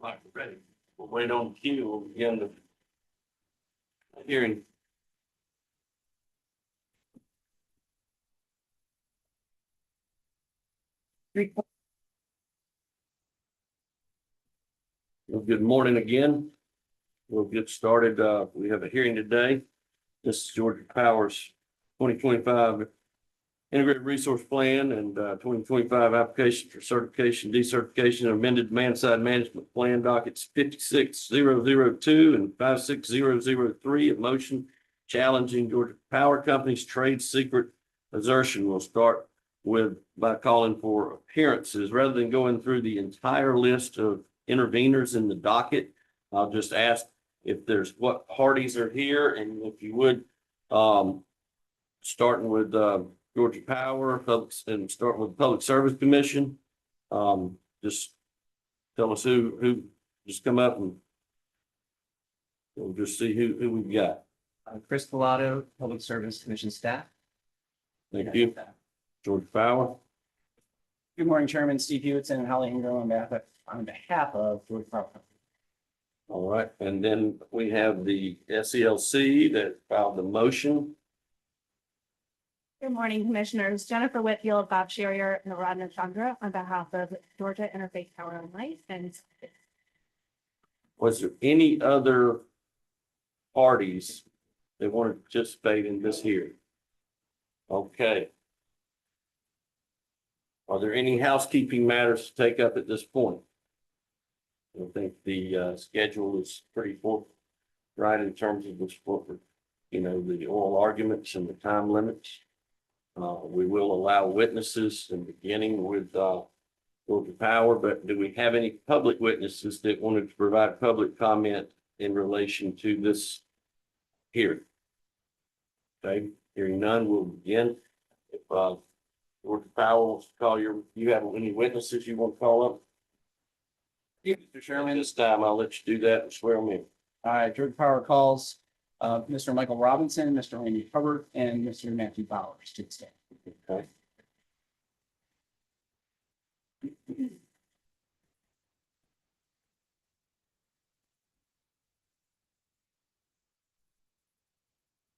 Like, ready. We'll wait on cue. We'll begin the hearing. Well, good morning again. We'll get started. We have a hearing today. This is Georgia Power's 2025 Integrated Resource Plan and 2025 application for certification, decertification, amended demand-side management plan dockets 56002 and 56003. A motion challenging Georgia Power Company's trade secret assertion. We'll start by calling for appearances. Rather than going through the entire list of interveners in the docket, I'll just ask if there's what parties are here, and if you would, starting with Georgia Power, and starting with the Public Service Commission. Just tell us who just come up and we'll just see who we've got. Chris Pilato, Public Service Commission staff. Thank you. Georgia Power. Good morning, Chairman Steve Hewitson and Holly Ingram on behalf of Georgia Power Company. All right, and then we have the SELC that filed the motion. Good morning, Commissioners. Jennifer Whitfield, Bob Sherrier, and Radha Chandra on behalf of Georgia Interfaith Power and Light. And Was there any other parties that want to participate in this hearing? Okay. Are there any housekeeping matters to take up at this point? I think the schedule is pretty full, right, in terms of the the oral arguments and the time limits. We will allow witnesses in beginning with Georgia Power, but do we have any public witnesses that wanted to provide public comment in relation to this hearing? Okay, hearing none, we'll begin. If Georgia Power wants to call you have any witnesses you want to call up? Mr. Chairman, This time I'll let you do that and swear them in. all right, Georgia Power calls Mr. Michael Robinson, Mr. Randy Hubbard, and Mr. Matthew Bowers to the stand. Okay.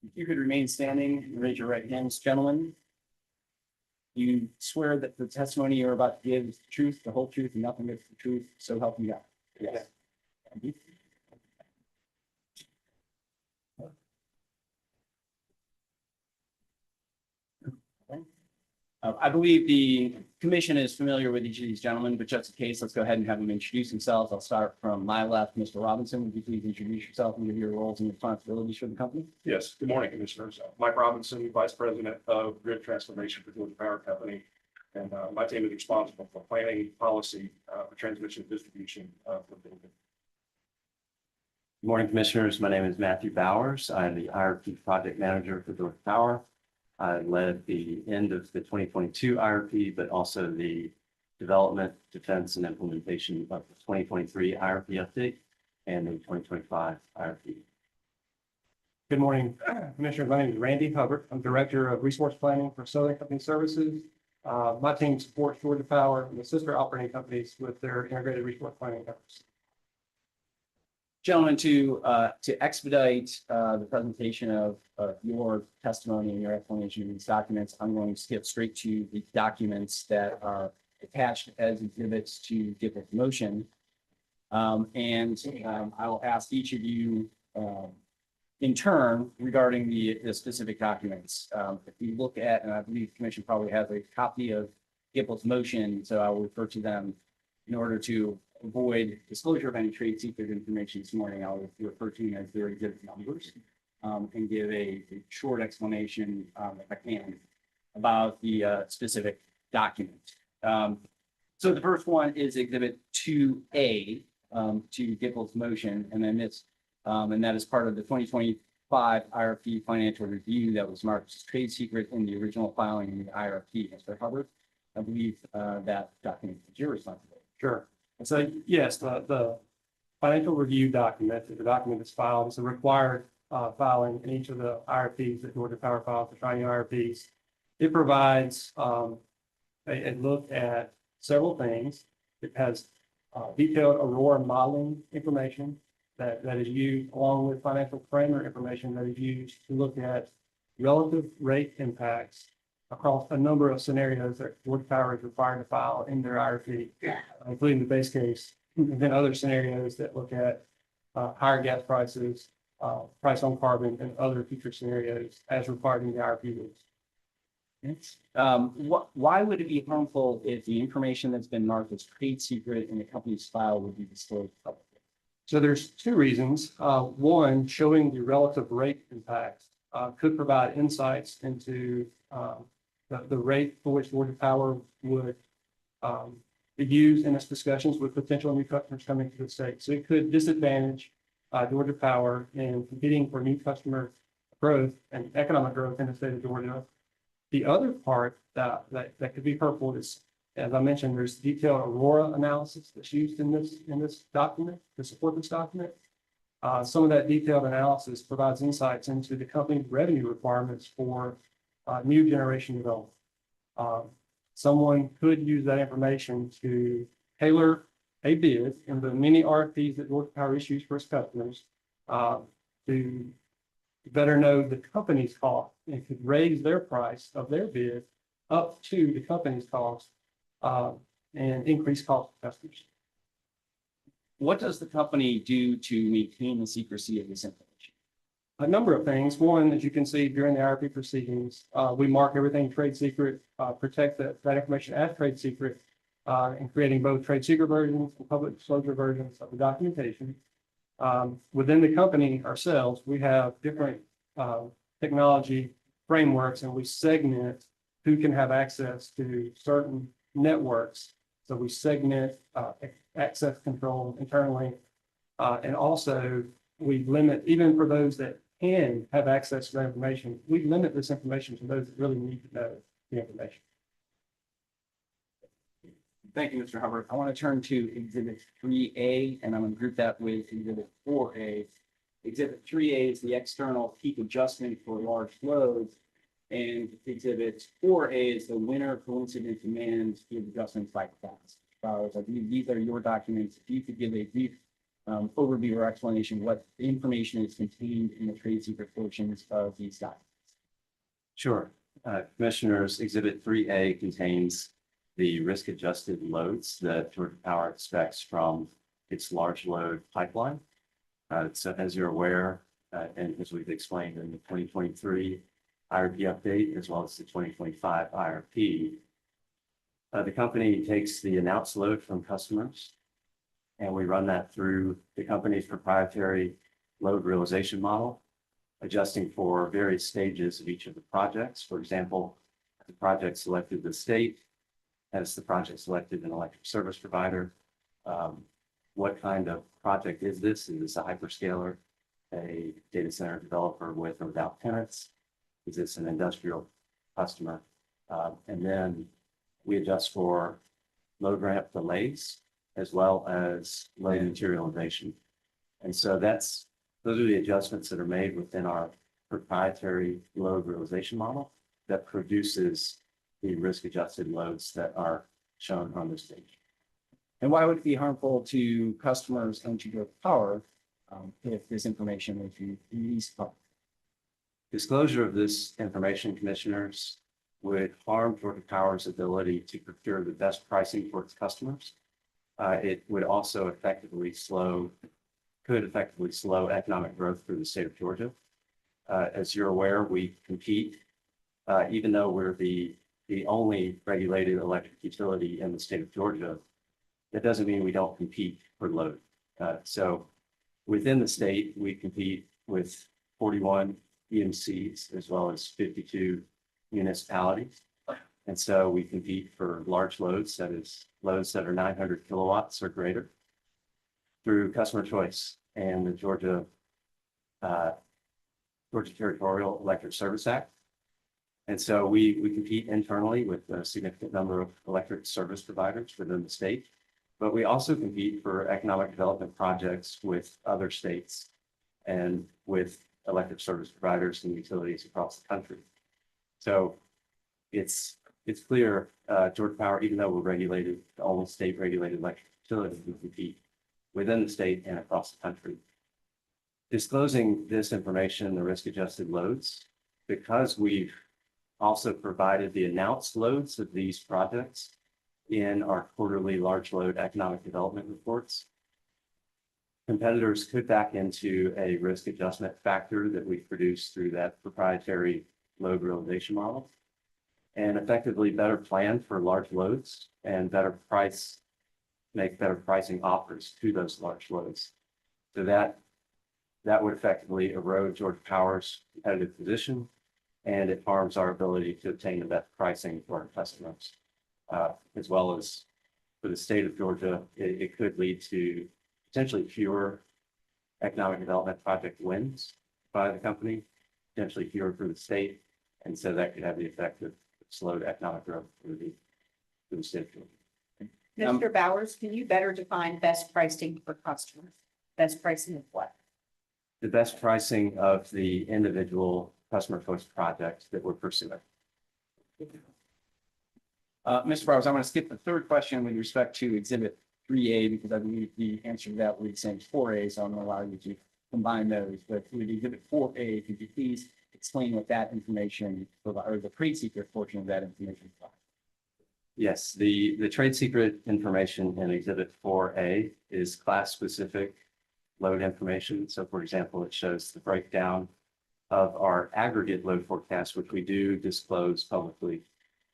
If you could remain standing and raise your right hands, gentlemen. You swear that the testimony you're about to give is the truth, the whole truth, and nothing but the truth, so help you God. Yes. Thank you. I believe the commission is familiar with each of these gentlemen, but just in case, let's go ahead and have them introduce themselves. I'll start from my left. Mr. Robinson, would you please introduce yourself and give your roles and responsibilities for the company? Yes, good morning, Commissioners. Mike Robinson, Vice President of Grid Transformation for Georgia Power Company. And my team is responsible for planning policy for transmission and distribution for the Good morning, Commissioners. My name is Matthew Bowers. I'm the IRP Project Manager for Georgia Power. I led the end of the 2022 IRP, but also the development, defense, and implementation of the 2023 IRP update and the 2025 IRP. Good morning, Commissioners. My name is Randy Hubbard. I'm Director of Resource Planning for Southern Company Services. My team supports Georgia Power and the sister operating companies with their integrated resource planning efforts. Gentlemen, to expedite the presentation of your testimony and your explanation of these documents, I'm going to skip straight to the documents that are attached as exhibits to Gibber's motion. I will ask each of you in turn regarding the specific documents. If you look at, and I believe the commission probably has a copy of Gibber's motion, so I will refer to them in order to avoid disclosure of any trade secret information this morning. I'll refer to them as their exhibit numbers and give a short explanation, if I can, about the specific document. So the first one is Exhibit 2A to Gibber's motion, and then and that is part of the 2025 IRP financial review that was marked as trade secret in the original filing in the IRP. Mr. Hubbard, I believe that document is your responsibility. Sure. And so, yes, the financial review document is the document that's filed. It's a required filing in each of the IRPs that Georgia Power files, the triennial IRPs. It provides a look at several things. It has detailed Aurora modeling information that is used along with financial framework information that is used to look at relative rate impacts across a number of scenarios that Georgia Power is required to file in their IRP, including the base case, and then other scenarios that look at higher gas prices, price on carbon, and other future scenarios as required in the IRP rules. Why would it be harmful if the information that's been marked as trade secret in the company's file would be disclosed publicly? So there's two reasons. One, showing the relative rate impacts could provide insights into the rate for which Georgia Power would use in its discussions with potential new customers coming to the state. So it could disadvantage Georgia Power in competing for new customer growth and economic growth in the state of Georgia. The other part that could be hurtful is, as I mentioned, there's detailed Aurora analysis that's used in this document to support this document. Some of that detailed analysis provides insights into the company's revenue requirements for new generation development. Someone could use that information to tailor a bid in the many RFPs that Georgia Power issues for its customers to better know the company's cost and could raise their price of their bid up to the company's cost and increase cost to customers. What does the company do to maintain the secrecy of this information? A number of things. One, as you can see during the IRP proceedings, we mark everything trade secret, protect that information as trade secret, and creating both trade secret versions and public disclosure versions of the documentation. Within the company ourselves, we have different technology frameworks, and we segment who can have access to certain networks. So we segment access control internally, and also we limit, even for those that can have access to that information, we limit this information to those that really need to know the information. Thank you, Mr. Hubbard. I want to turn to Exhibit 3A, and I'm going to group that with Exhibit 4A. Exhibit 3A is the external peak adjustment for large loads, and Exhibit 4A is the winter coincident demand peak adjustments by class. I believe these are your documents. If you could give a brief overview or explanation what the information is contained in the trade secret portions of these documents. Sure. Commissioners, Exhibit 3A contains the risk-adjusted loads that Georgia Power expects from its large load pipeline. So as you're aware, and as we've explained in the 2023 IRP update, as well as the 2025 IRP, the company takes the announced load from customers, and we run that through the company's proprietary load realization model, adjusting for various stages of each of the projects. For example, the project selected the state, has the project selected an electric service provider. What kind of project is this? Is this a hyperscaler, a data center developer with or without tenants? Is this an industrial customer? And then we adjust for load ramp delays as well as load materialization. And so those are the adjustments that are made within our proprietary load realization model that produces the risk-adjusted loads that are shown on this page. And why would it be harmful to customers and to your power if this information would be released publicly? Disclosure of this information, commissioners, would harm Georgia Power's ability to procure the best pricing for its customers. It would also could effectively slow economic growth through the state of Georgia. As you're aware, we compete, even though we're the only regulated electric utility in the state of Georgia, that doesn't mean we don't compete for load. So within the state, we compete with 41 EMCs as well as 52 municipalities. And so we compete for large loads, that is loads that are 900 kilowatts or greater, through customer choice and the Georgia Territorial Electric Service Act. And so we compete internally with a significant number of electric service providers within the state, but we also compete for economic development projects with other states and with electric service providers and utilities across the country. So it's clear, Georgia Power, even though we're regulated, the only state regulated electric utilities who compete within the state and across the country. Disclosing this information, the risk-adjusted loads, because we've also provided the announced loads of these projects in our quarterly large load economic development reports. Competitors could back into a risk adjustment factor that we produce through that proprietary load realization model and effectively better plan for large loads and make better pricing offers to those large loads. So that would effectively erode Georgia Power's competitive position, and it harms our ability to obtain the best pricing for our customers. As well as for the state of Georgia, it could lead to potentially fewer economic development project wins by the company, potentially fewer for the state. And so that could have the effect of slowed economic growth for the state of Georgia. Mr. Bowers, can you better define best pricing for customers? Best pricing of what? The best pricing of the individual customer-focused projects that we're pursuing. Mr. Bowers, I'm going to skip the third question with respect to Exhibit 3A because I believe the answer to that would be saying 4A, so I'm going to allow you to combine those. But with Exhibit 4A, could you please explain what that information, or the trade secret portion of that information is? Yes, the trade secret information in Exhibit 4A is class-specific load information. So, for example, it shows the breakdown of our aggregate load forecast, which we do disclose publicly.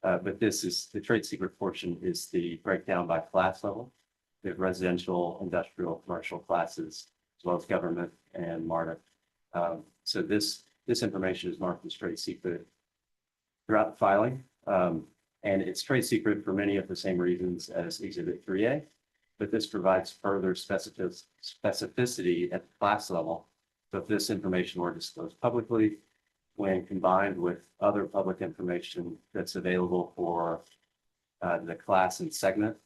But this is the trade secret portion is the breakdown by class level, the residential, industrial, commercial classes, as well as government and MARTA. So this information is marked as trade secret throughout the filing. And it's trade secret for many of the same reasons as Exhibit 3A, but this provides further specificity at the class level. So if this information were disclosed publicly, when combined with other public information that's available for the class and segment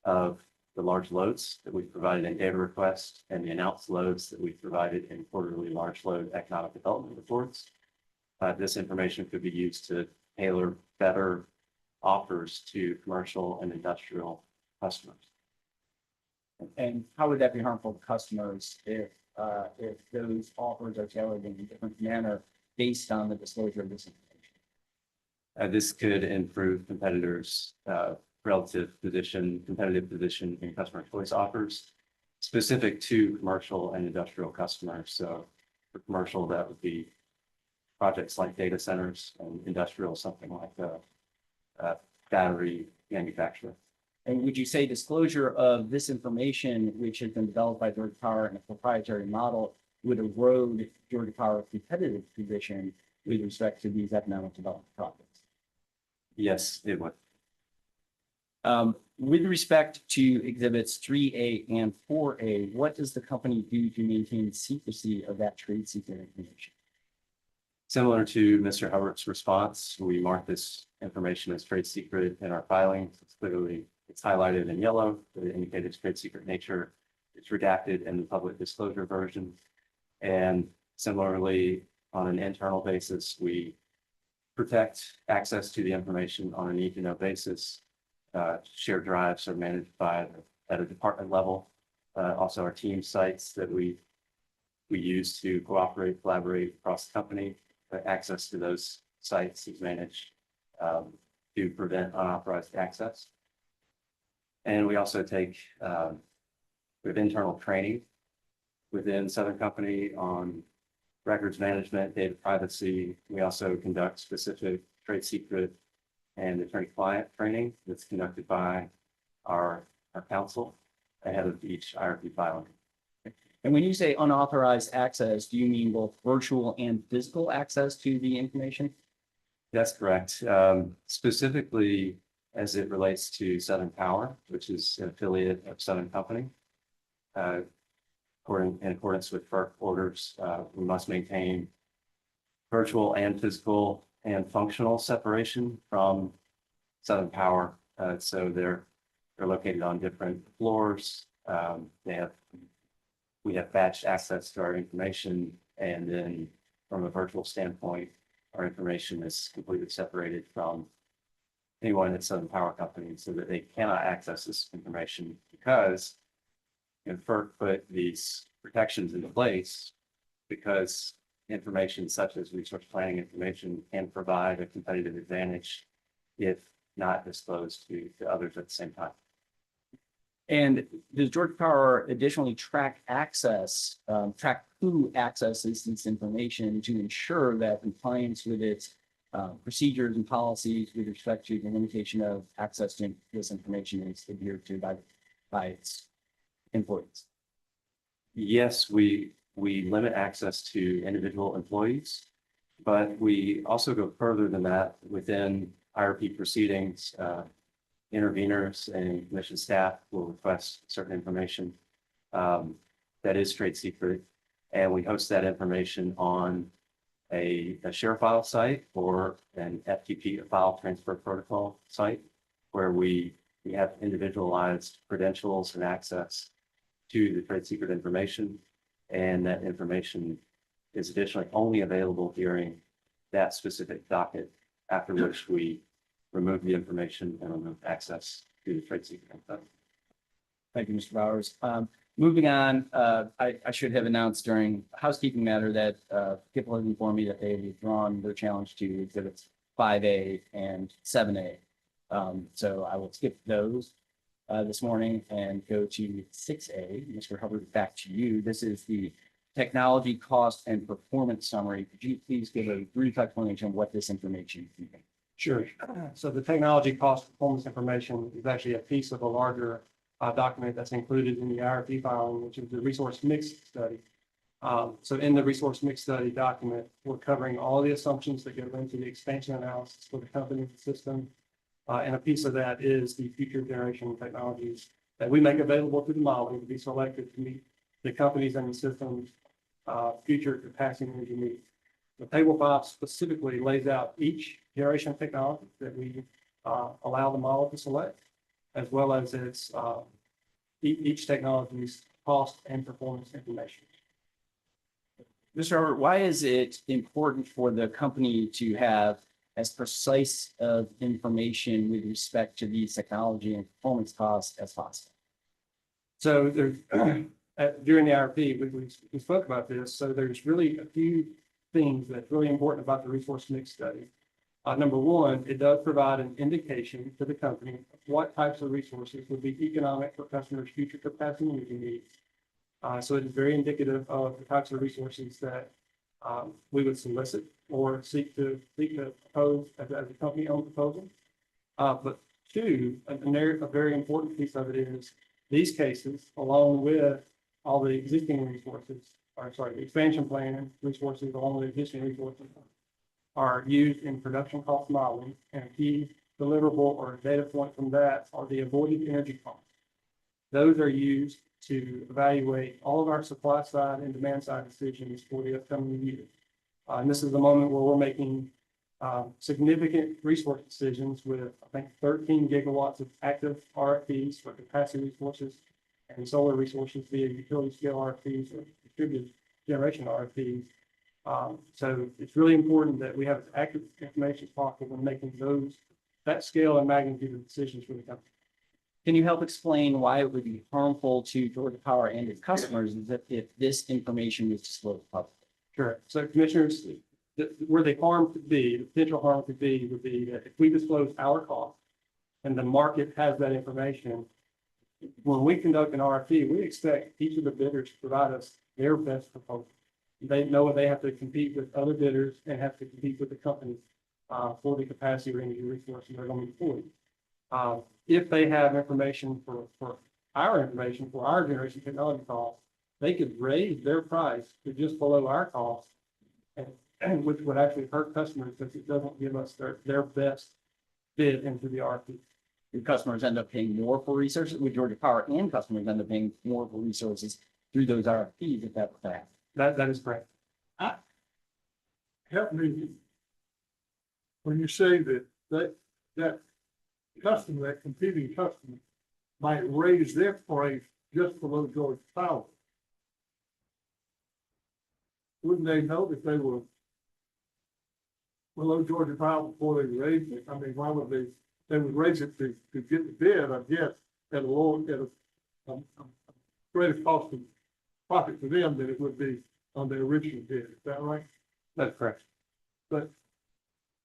of the large loads that we've provided in data requests and the announced loads that we've provided in quarterly large load economic development reports, this information could be used to tailor better offers to commercial and industrial customers. And how would that be harmful to customers if those offers are tailored in a different manner based on the disclosure of this information? This could improve competitors' competitive position in customer choice offers specific to commercial and industrial customers. So for commercial, that would be projects like data centers, and industrial, something like a battery manufacturer. And would you say disclosure of this information, which has been developed by Georgia Power in a proprietary model, would erode Georgia Power's competitive position with respect to these economic development projects? Yes, it would. With respect to Exhibits 3A and 4A, what does the company do to maintain secrecy of that trade secret information? Similar to Mr. Hubbard's response, we mark this information as trade secret in our filings. It's highlighted in yellow to indicate its trade secret nature. It's redacted in the public disclosure version. And similarly, on an internal basis, we protect access to the information on a need-to-know basis. Shared drives are managed at a department level. Also, our team sites that we use to collaborate across the company. Access to those sites is managed to prevent unauthorized access. And we also take with internal training within Southern Company on records management, data privacy. We also conduct specific trade secret and attorney-client training that's conducted by our counsel ahead of each IRP filing. And when you say unauthorized access, do you mean both virtual and physical access to the information? That's correct. Specifically, as it relates to Southern Power, which is an affiliate of Southern Company. In accordance with FERC orders, we must maintain virtual and physical and functional separation from Southern Power. So they're located on different floors. We have batched access to our information, and then from a virtual standpoint, our information is completely separated from anyone at Southern Power Company so that they cannot access this information because FERC put these protections into place because information such as resource planning information can provide a competitive advantage if not disclosed to others at the same time. And does Georgia Power additionally track access, track who accesses this information to ensure that compliance with its procedures and policies with respect to the limitation of access to this information is adhered to by its employees? Yes, we limit access to individual employees, but we also go further than that within IRP proceedings. Interveners and commission staff will request certain information that is trade secret, and we host that information on a share file site or an FTP, a file transfer protocol site, where we have individualized credentials and access to the trade secret information, and that information is additionally only available during that specific docket, after which we remove the information and remove access to the trade secret info. Thank you, Mr. Bowers. Moving on, I should have announced during a housekeeping matter that people have informed me that they have withdrawn their challenge to exhibits 5A and 7A. So I will skip those this morning and go to 6A. Mr. Hubbard, back to you. This is the technology cost and performance summary. Could you please give a brief explanation of what this information is? Sure. So the technology cost performance information is actually a piece of a larger document that's included in the IRP filing, which is the resource mix study. So in the resource mix study document, we're covering all the assumptions that go into the expansion analysis for the company system. And a piece of that is the future generation technologies that we make available to the modeling to be selected to meet the companies and the systems future capacity energy needs. The table 5 specifically lays out each generation technology that we allow the model to select, as well as its each technology's cost and performance information. Mr. Hubbard, why is it important for the company to have as precise of information with respect to these technology and performance costs as possible? So there's during the IRP, we spoke about this. So there's really a few things that's really important about the resource mix study. Number one, it does provide an indication to the company of what types of resources would be economic for customers' future capacity energy needs. So it is very indicative of the types of resources that we would solicit or seek to propose as a company-owned proposal. But two, a very important piece of it is these cases, along with all the existing resources, the expansion plan resources, along with existing resources, are used in production cost modeling, and a key deliverable or data point from that are the avoided energy costs. Those are used to evaluate all of our supply side and demand side decisions for the upcoming year. And this is the moment where we're making significant resource decisions with, I think, 13 gigawatts of active RFPs for capacity resources and solar resources via utility scale RFPs or distributed generation RFPs. So it's really important that we have as accurate information as possible when making that scale and magnitude of decisions for the company. Can you help explain why it would be harmful to Georgia Power and its customers if this information was disclosed publicly? Sure. So commissioners, where the harm could be, the potential harm could be, would be that if we disclose our cost and the market has that information, when we conduct an RFP, we expect each of the bidders to provide us their best proposal. They know they have to compete with other bidders and have to compete with the company for the capacity or energy resources they're going to be deployed. If they have information for our generation technology costs, they could raise their price to just below our cost, and which would actually hurt customers because it doesn't give us their best bid into the RFP. Your customers end up paying more for resources with Georgia Power, and customers end up paying more for resources through those RFPs if that were to happen. That is correct. Help me when you say that customer, that competing customer, might raise their price just below Georgia Power. Wouldn't they know that they were below Georgia Power before they raised it? I mean, why would they they would raise it to get the bid, I guess, at a lower, at a greater cost of profit for them than it would be on the original bid. Is that right? That's correct. But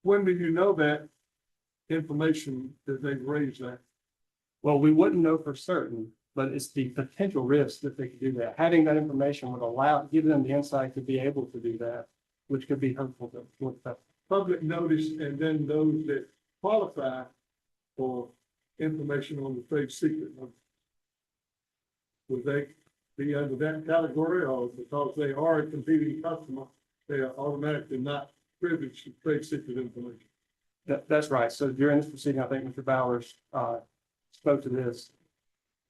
when do you know that information that they've raised that? Well, we wouldn't know for certain, but it's the potential risk that they could do that. Having that information would give them the insight to be able to do that, which could be hurtful to the Public notice, and then those that qualify for information on the trade secret notice. Would they be under that category, or because they are a competing customer, they are automatically not privileged to trade secret information? That's right. So during this proceeding, I think Mr. Bowers spoke to this.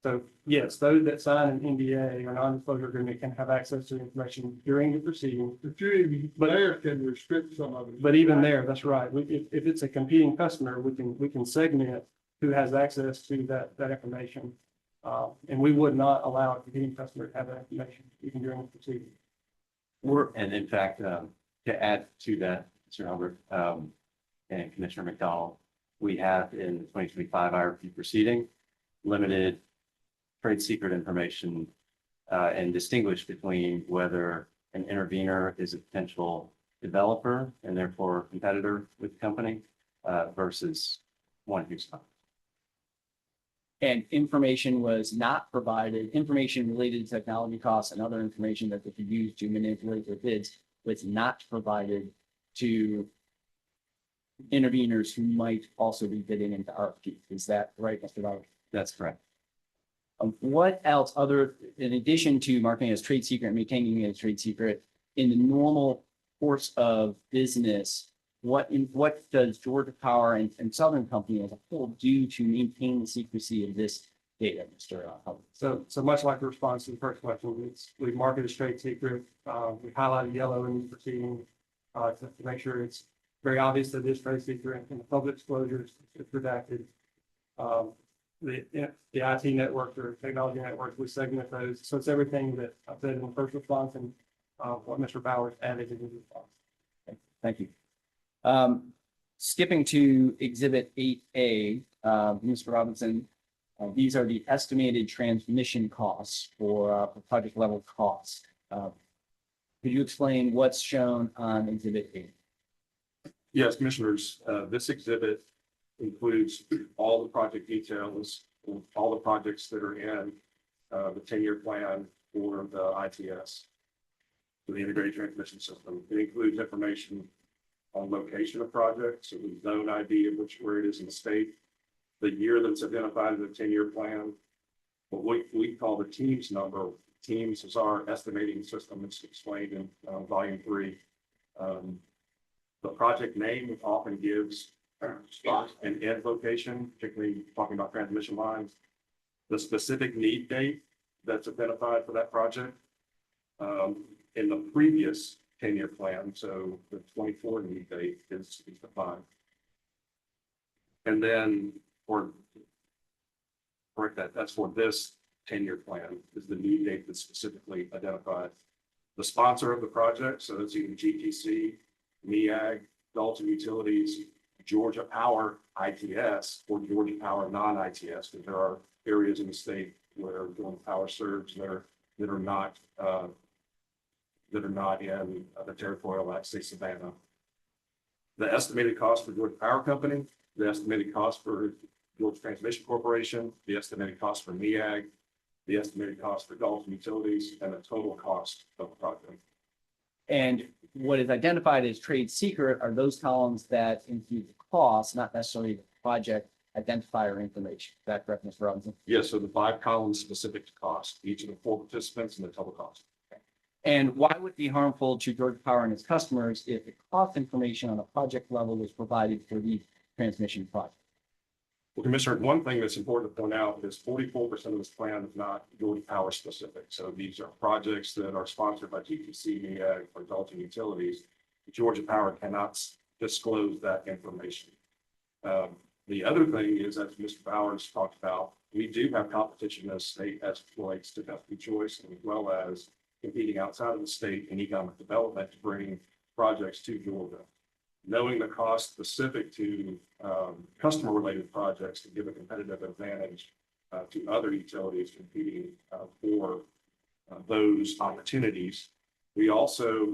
So yes, those that sign an NDA or non-disclosure agreement can have access to the information during the proceeding. But you even there can restrict some of it. But even there, that's right. If it's a competing customer, we can segment who has access to that information. And we would not allow a competing customer to have that information even during the proceeding. And in fact, to add to that, Mr. Albert, and Commissioner McDonald, we have in the 2025 IRP proceeding limited trade secret information and distinguish between whether an intervener is a potential developer and therefore competitor with the company versus one who's not. And information was not provided, information related to technology costs and other information that they could use to manipulate their bids was not provided to interveners who might also be bidding into RFP. Is that right, Mr. Bowers? That's correct. What else in addition to marketing as trade secret and maintaining it as trade secret, in the normal course of business, what does Georgia Power and Southern Company as a whole do to maintain the secrecy of this data, Mr. Hubbard? So much like the response to the first question, we market as trade secret. We highlighted yellow in the proceeding to make sure it's very obvious that it is trade secret, and the public disclosures is redacted. The IT networks or technology networks, we segment those. So it's everything that I said in the first response and what Mr. Bowers added in his response. Okay, thank you. Skipping to Exhibit 8A, Mr. Robinson, these are the estimated transmission costs for project level costs. Could you explain what's shown on Exhibit 8? Yes, Commissioners, this exhibit includes all the project details, all the projects that are in the 10-year plan for the ITS, for the integrated transmission system. It includes information on location of projects, so the zone ID of where it is in the state, the year that's identified in the 10-year plan, what we call the TEAMS number. TEAMS is our estimating system. It's explained in volume 3. The project name often gives spot and end location, particularly talking about transmission lines. The specific need date that's identified for that project in the previous 10-year plan, so the 24 need date is defined. And then that's for this 10-year plan is the need date that's specifically identified. The sponsor of the project, so it's either GTC, MEAG, Dalton Utilities, Georgia Power ITS, or Georgia Power non-ITS, because there are areas in the state where Georgia Power serves that are not in the territorial act, say Savannah. The estimated cost for Georgia Power Company, the estimated cost for Georgia Transmission Corporation, the estimated cost for MEAG, the estimated cost for Dalton Utilities, and the total cost of the project. And what is identified as trade secret are those columns that include the cost, not necessarily the project identifier information. Is that correct, Mr. Robinson? Yes, so the 5 columns specific to cost, each of the 4 participants and the total cost. And why would it be harmful to Georgia Power and its customers if the cost information on a project level was provided for the transmission project? Well, Commissioner, one thing that's important to point out is 44% of this plan is not Georgia Power specific. So these are projects that are sponsored by GTC, MEAG, or Dalton Utilities. Georgia Power cannot disclose that information. The other thing is, as Mr. Bowers talked about, we do have competition in the state as it relates to customer choice, as well as competing outside of the state in economic development to bring projects to Georgia. knowing the cost specific to customer-related projects to give a competitive advantage to other utilities competing for those opportunities. We also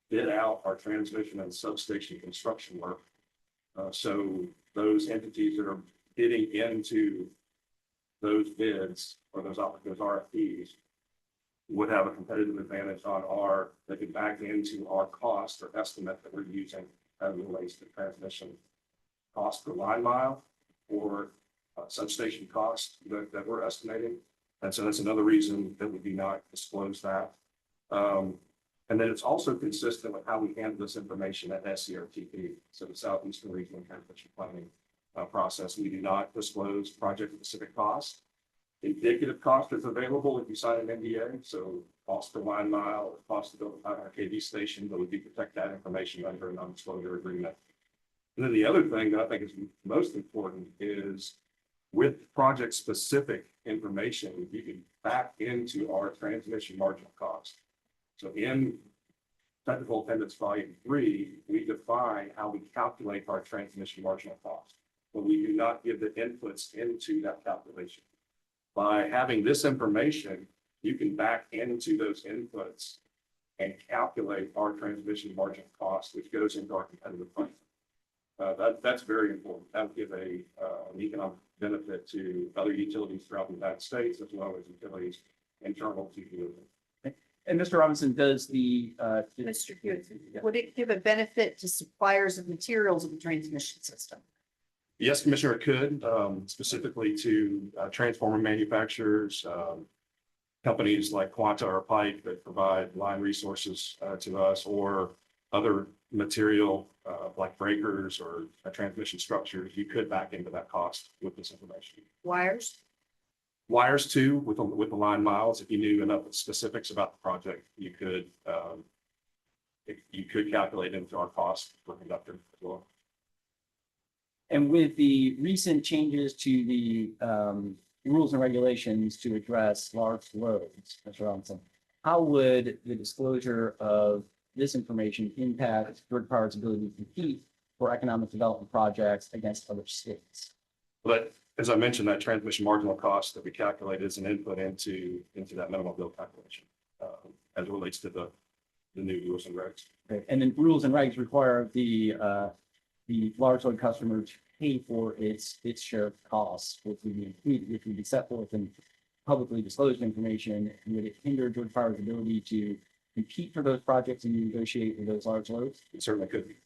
bid out our transmission and substation construction work. So those entities that are bidding into those bids or those RFPs would have a competitive advantage on they could back into our cost or estimate that we're using as it relates to transmission cost per line mile or substation cost that we're estimating. And so that's another reason that we do not disclose that. And then it's also consistent with how we handle this information at SCRTP, so the Southeastern Regional Transmission Planning process. We do not disclose project-specific costs. Indicative cost is available if you sign an NDA, so cost per line mile, or cost to build a 500 kV station, but we do protect that information under a non-disclosure agreement. And then the other thing that I think is most important is with project-specific information, you can back into our transmission marginal cost. So in Technical Appendix Volume 3, we define how we calculate our transmission marginal cost, but we do not give the inputs into that calculation. By having this information, you can back into those inputs and calculate our transmission marginal cost, which goes into our competitive pricing. That's very important. That would give an economic benefit to other utilities throughout the United States, as well as utilities internal to the. And Mr. Robinson, does Mr. Hewitt, would it give a benefit to suppliers of materials of the transmission system? Yes, Commissioner, it could, specifically to transformer manufacturers, companies like Quanta or Pike that provide line resources to us, or other material like breakers or transmission structures. You could back into that cost with this information. Wires? Wires too, with the line miles. If you knew enough specifics about the project, you could calculate into our cost for conductor as well. And with the recent changes to the rules and regulations to address large loads, Mr. Robinson, how would the disclosure of this information impact Georgia Power's ability to compete for economic development projects against other states? But as I mentioned, that transmission marginal cost that we calculate is an input into that minimum bill calculation as it relates to the new rules and regs. Okay. And then rules and regs require the large load customer to pay for its share of costs, which would be set forth in publicly disclosed information. Would it hinder Georgia Power's ability to compete for those projects and negotiate with those large loads? It certainly could be.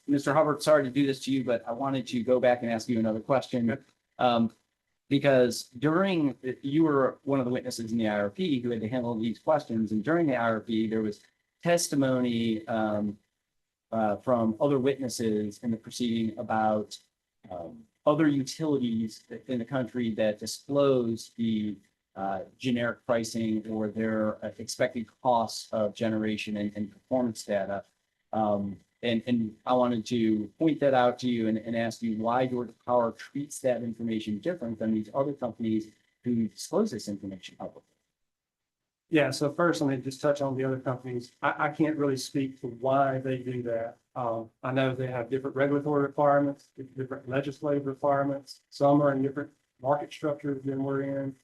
Mr. Hubbard, sorry to do this to you, but I wanted to go back and ask you another question. Because you were one of the witnesses in the IRP who had to handle these questions. And during the IRP, there was testimony from other witnesses in the proceeding about other utilities in the country that disclose the generic pricing or their expected costs of generation and performance data. And I wanted to point that out to you and ask you why Georgia Power treats that information different than these other companies who disclose this information publicly. Yeah, so first, let me just touch on the other companies. I can't really speak to why they do that. I know they have different regulatory requirements, different legislative requirements. Some are in different market structures than we're in.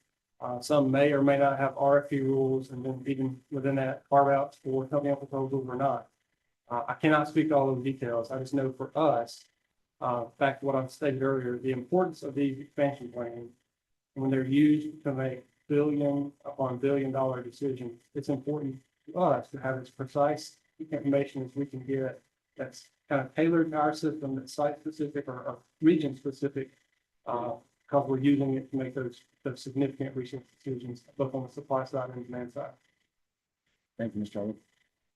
Some may or may not have RFP rules, and then even within that, carve outs for company proposals or not. I cannot speak to all the details. I just know for us, back to what I stated earlier, the importance of these expansion plans, when they're used to make billion upon billion dollar decisions, it's important to us to have as precise information as we can get that's kind of tailored to our system, that's site specific or region specific, because we're using it to make those significant research decisions, both on the supply side and demand side. Thank you, Mr. Hubbard.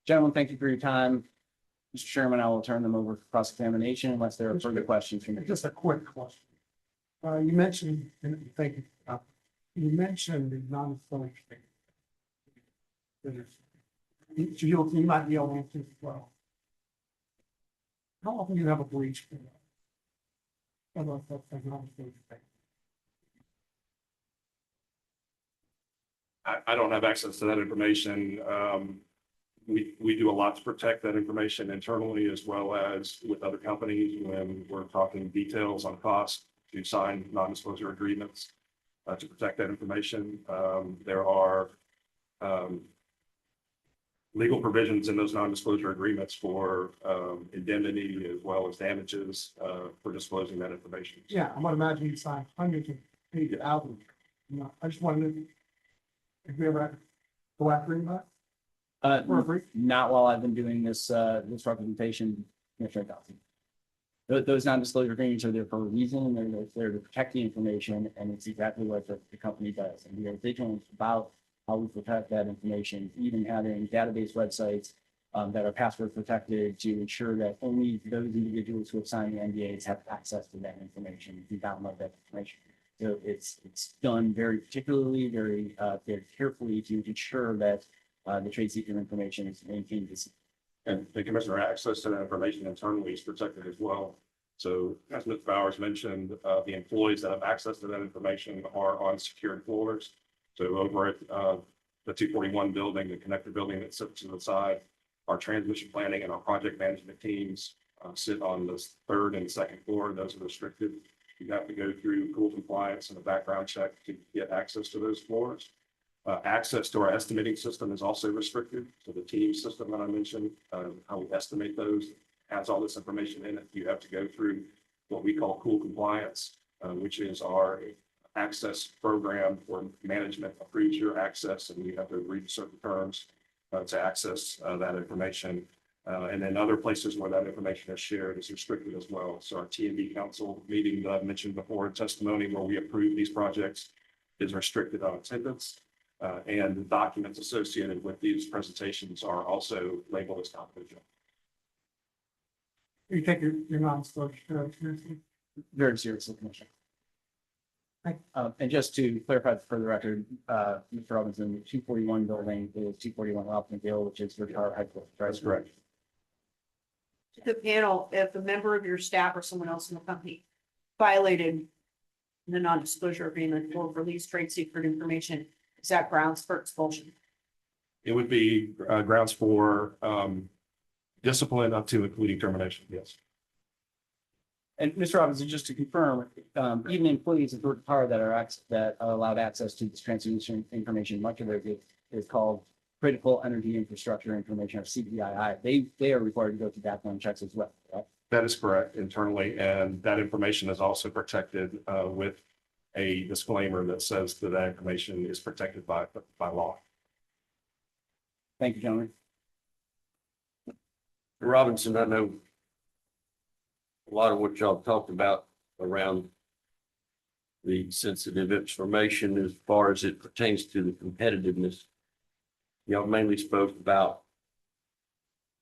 Gentlemen, thank you for your time. Mr. Chairman, I will turn them over for cross-examination unless there are further questions from you. Just a quick question. You mentioned, and thank you. You mentioned the non-disclosure statement. You might be able to answer as well. How often do you have a breach for that? I don't have access to that information. we do a lot to protect that information internally as well as with other companies when we're talking details on cost to sign non-disclosure agreements to protect that information. There are legal provisions in those non-disclosure agreements for indemnity as well as damages for disclosing that information. Yeah, I'm gonna imagine you sign hundreds of pages out. I just wanted to, if we ever go after anybody, for free. Not while I've been doing this, this representation, Commissioner Dawson. Those non-disclosure agreements are there for a reason, they're there to protect the information, and it's exactly what the company does. And we are vigilant about how we protect that information, even having database websites that are password protected to ensure that only those individuals who have signed the NDAs have access to that information, to download that information. So it's done very particularly, very carefully to ensure that the trade secret information is maintained. And the commissioner access to that information internally is protected as well. So as Mr. Bowers mentioned, the employees that have access to that information are on secured floors. So over at the 241 building, the connector building that sits to the side, our transmission planning and our project management teams sit on the third and second floor. Those are restricted. You have to go through pool compliance and a background check to get access to those floors. Access to our estimating system is also restricted. So the team system that I mentioned, how we estimate those, has all this information in it. You have to go through what we call pool compliance, which is our access program where management approves your access and you have to read certain terms to access that information. And then other places where that information is shared is restricted as well. So our T&D council meeting that I've mentioned before, testimony where we approve these projects is restricted on attendance. And the documents associated with these presentations are also labeled as confidential. You take your non-disclosure seriously. Very seriously, Commissioner. Thank And just to clarify for the record, Mr. Robinson, the 241 building is 241 Robinson Hill, which is your tower headquarters. That's correct. The panel, if a member of your staff or someone else in the company violated the non-disclosure agreement or released trade secret information, is that grounds for expulsion? It would be grounds for discipline up to including termination. Yes. And Mr. Robinson, just to confirm, even employees of Georgia Power that are allowed access to this transmission information, much of it is called critical energy infrastructure information, or CPII. They are required to go through background checks as well, right? That is correct internally. And that information is also protected with a disclaimer that says that that information is protected by law. Thank you, gentlemen. Robinson, I know a lot of what y'all talked about around the sensitive information as far as it pertains to the competitiveness. Y'all mainly spoke about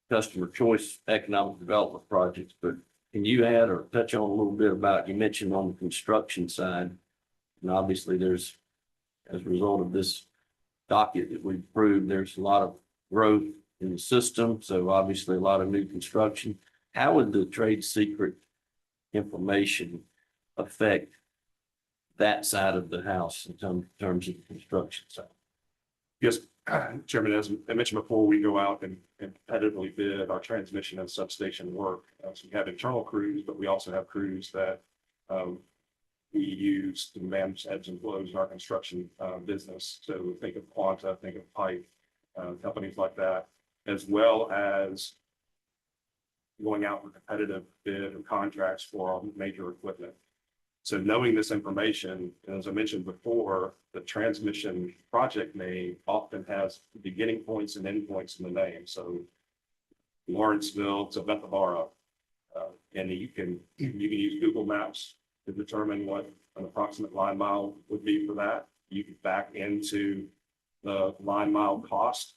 customer choice economic development projects, but can you add or touch on a little bit about, you mentioned on the construction side, and obviously there's, as a result of this docket that we've approved, there's a lot of growth in the system. So obviously a lot of new construction. How would the trade secret information affect that side of the house in terms of the construction side? Yes, Chairman, as I mentioned before, we go out and competitively bid our transmission and substation work. So we have internal crews, but we also have crews that we use to manage ebbs and flows in our construction business. So think of Quanta, think of Pipe, companies like that, as well as going out for competitive bid and contracts for our major equipment. So knowing this information, and as I mentioned before, the transmission project name often has beginning points and end points in the name. So Lawrenceville to Bethabara, and you can use Google Maps to determine what an approximate line mile would be for that. You can back into the line mile cost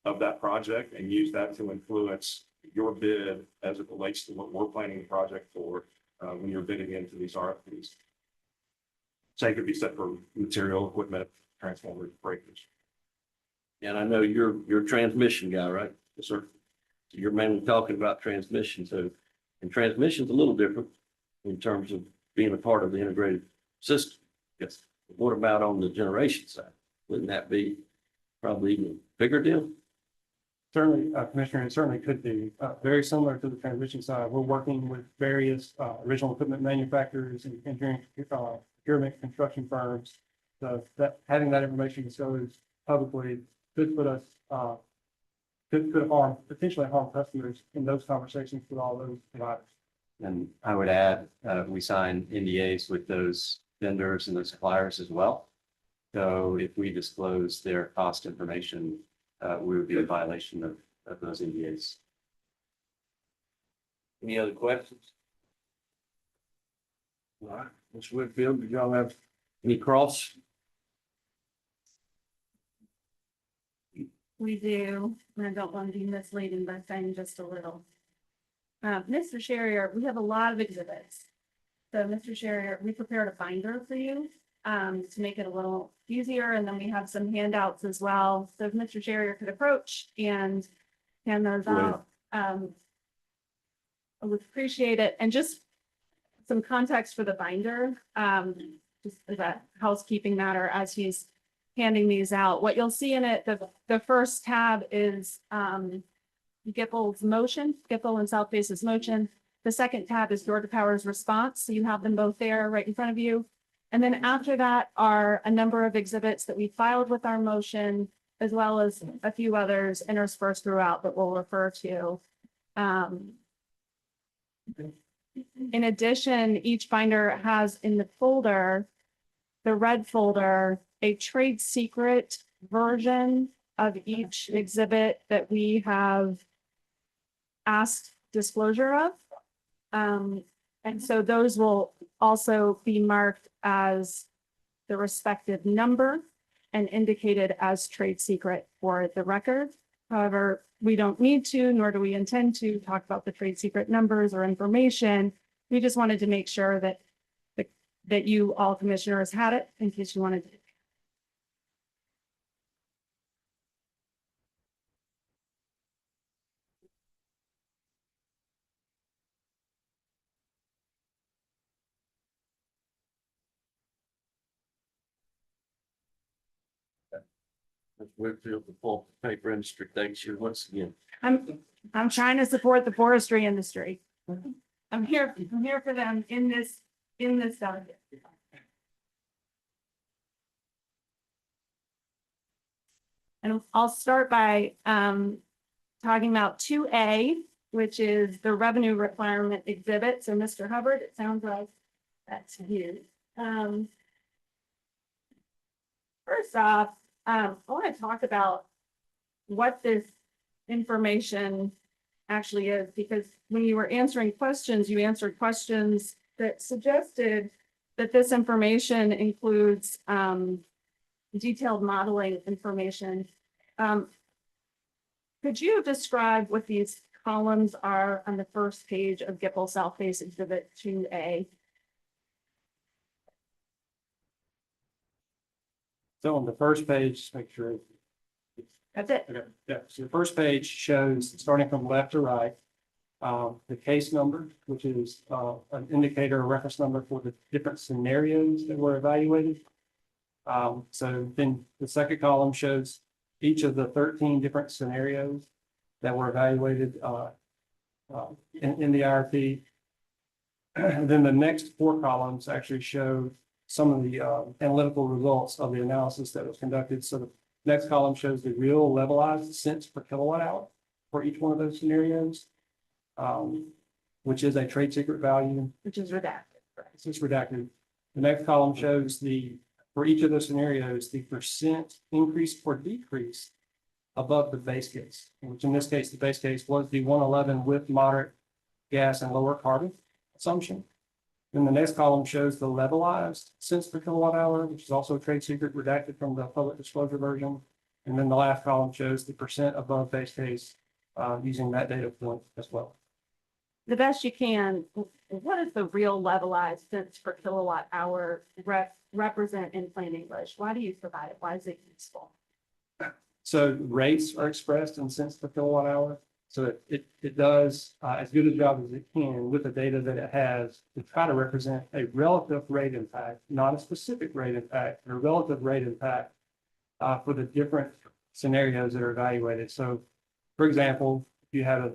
of that project and use that to influence your bid as it relates to what we're planning the project for when you're bidding into these RFPs. Same could be set for material, equipment, transformers, breakers. And I know you're a transmission guy, right? Yes, sir. So you're mainly talking about transmission. So, and transmission's a little different in terms of being a part of the integrated system. Yes. What about on the generation side? Wouldn't that be probably even a bigger deal? Certainly, Commissioner, it certainly could be very similar to the transmission side. We're working with various original equipment manufacturers and engineering, procurement, construction firms. So that having that information disclosed publicly could put us, could harm, potentially harm customers in those conversations with all those providers. And I would add, we sign NDAs with those vendors and those suppliers as well. So if we disclose their cost information, we would be in violation of those NDAs. Any other questions? All right, Ms. Whitfield, do y'all have any cross? We do, and I don't want to be misleading by saying just a little. Mr. Sherrier, we have a lot of exhibits. So Mr. Sherrier, we prepared a binder for you to make it a little easier, and then we have some handouts as well. So if Mr. Sherrier could approach and hand those out, I would appreciate it. And just some context for the binder, just as a housekeeping matter as he's handing these out. What you'll see in it, the first tab is Gipfel's motion, Gipfel and South Base's motion. The second tab is Georgia Power's response. So you have them both there right in front of you. And then after that are a number of exhibits that we filed with our motion, as well as a few others interspersed throughout that we'll refer to. In addition, each binder has in the folder, the red folder, a trade secret version of each exhibit that we have asked disclosure of. And so those will also be marked as the respective number and indicated as trade secret for the record. However, we don't need to, nor do we intend to talk about the trade secret numbers or information. We just wanted to make sure that that you all commissioners had it in case you wanted to. Ms. Whitfield, the pulp paper industry, thanks you once again. I'm trying to support the forestry industry. I'm here for them in this document. And I'll start by talking about 2A, which is the revenue requirement exhibit. So Mr. Hubbard, it sounds like that's you. First off, I want to talk about what this information actually is, because when you were answering questions, you answered questions that suggested that this information includes detailed modeling information. Could you describe what these columns are on the first page of Gipfel South Face Exhibit 2A? So on the first page, just make sure. That's it. Okay, yeah, so the first page shows, starting from left to right, the case number, which is an indicator or reference number for the different scenarios that were evaluated. So then the second column shows each of the 13 different scenarios that were evaluated in the IRP. And then the next four columns actually show some of the analytical results of the analysis that was conducted. So the next column shows the real levelized cents per kilowatt hour for each one of those scenarios, which is a trade secret value. Which is redacted. It's just redacted. The next column shows for each of those scenarios, the percent increase or decrease above the base case, which in this case, the base case was the 111 with moderate gas and lower carbon assumption. Then the next column shows the levelized cents per kilowatt hour, which is also a trade secret redacted from the public disclosure version. And then the last column shows the percent above base case using that data point as well. The best you can, what is the real levelized cents per kilowatt hour represent in plain English? Why do you provide it? Why is it useful? So rates are expressed in cents per kilowatt hour. So it does as good a job as it can with the data that it has to try to represent a relative rate impact, not a specific rate impact, but a relative rate impact for the different scenarios that are evaluated. So For example, if you had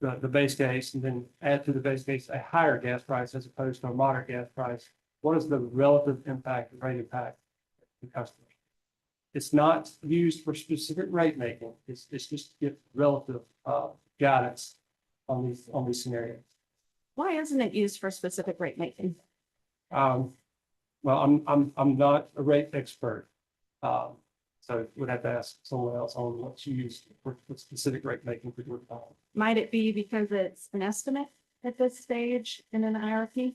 the base case and then add to the base case a higher gas price as opposed to a moderate gas price, what is the relative impact, the rate impact to customers? It's not used for specific rate making. It's just to get relative guidance on these scenarios. Why isn't it used for specific rate making? Well, I'm not a rate expert. So we'd have to ask someone else on what's used for specific rate making for Georgia Power. Might it be because it's an estimate at this stage in an IRP?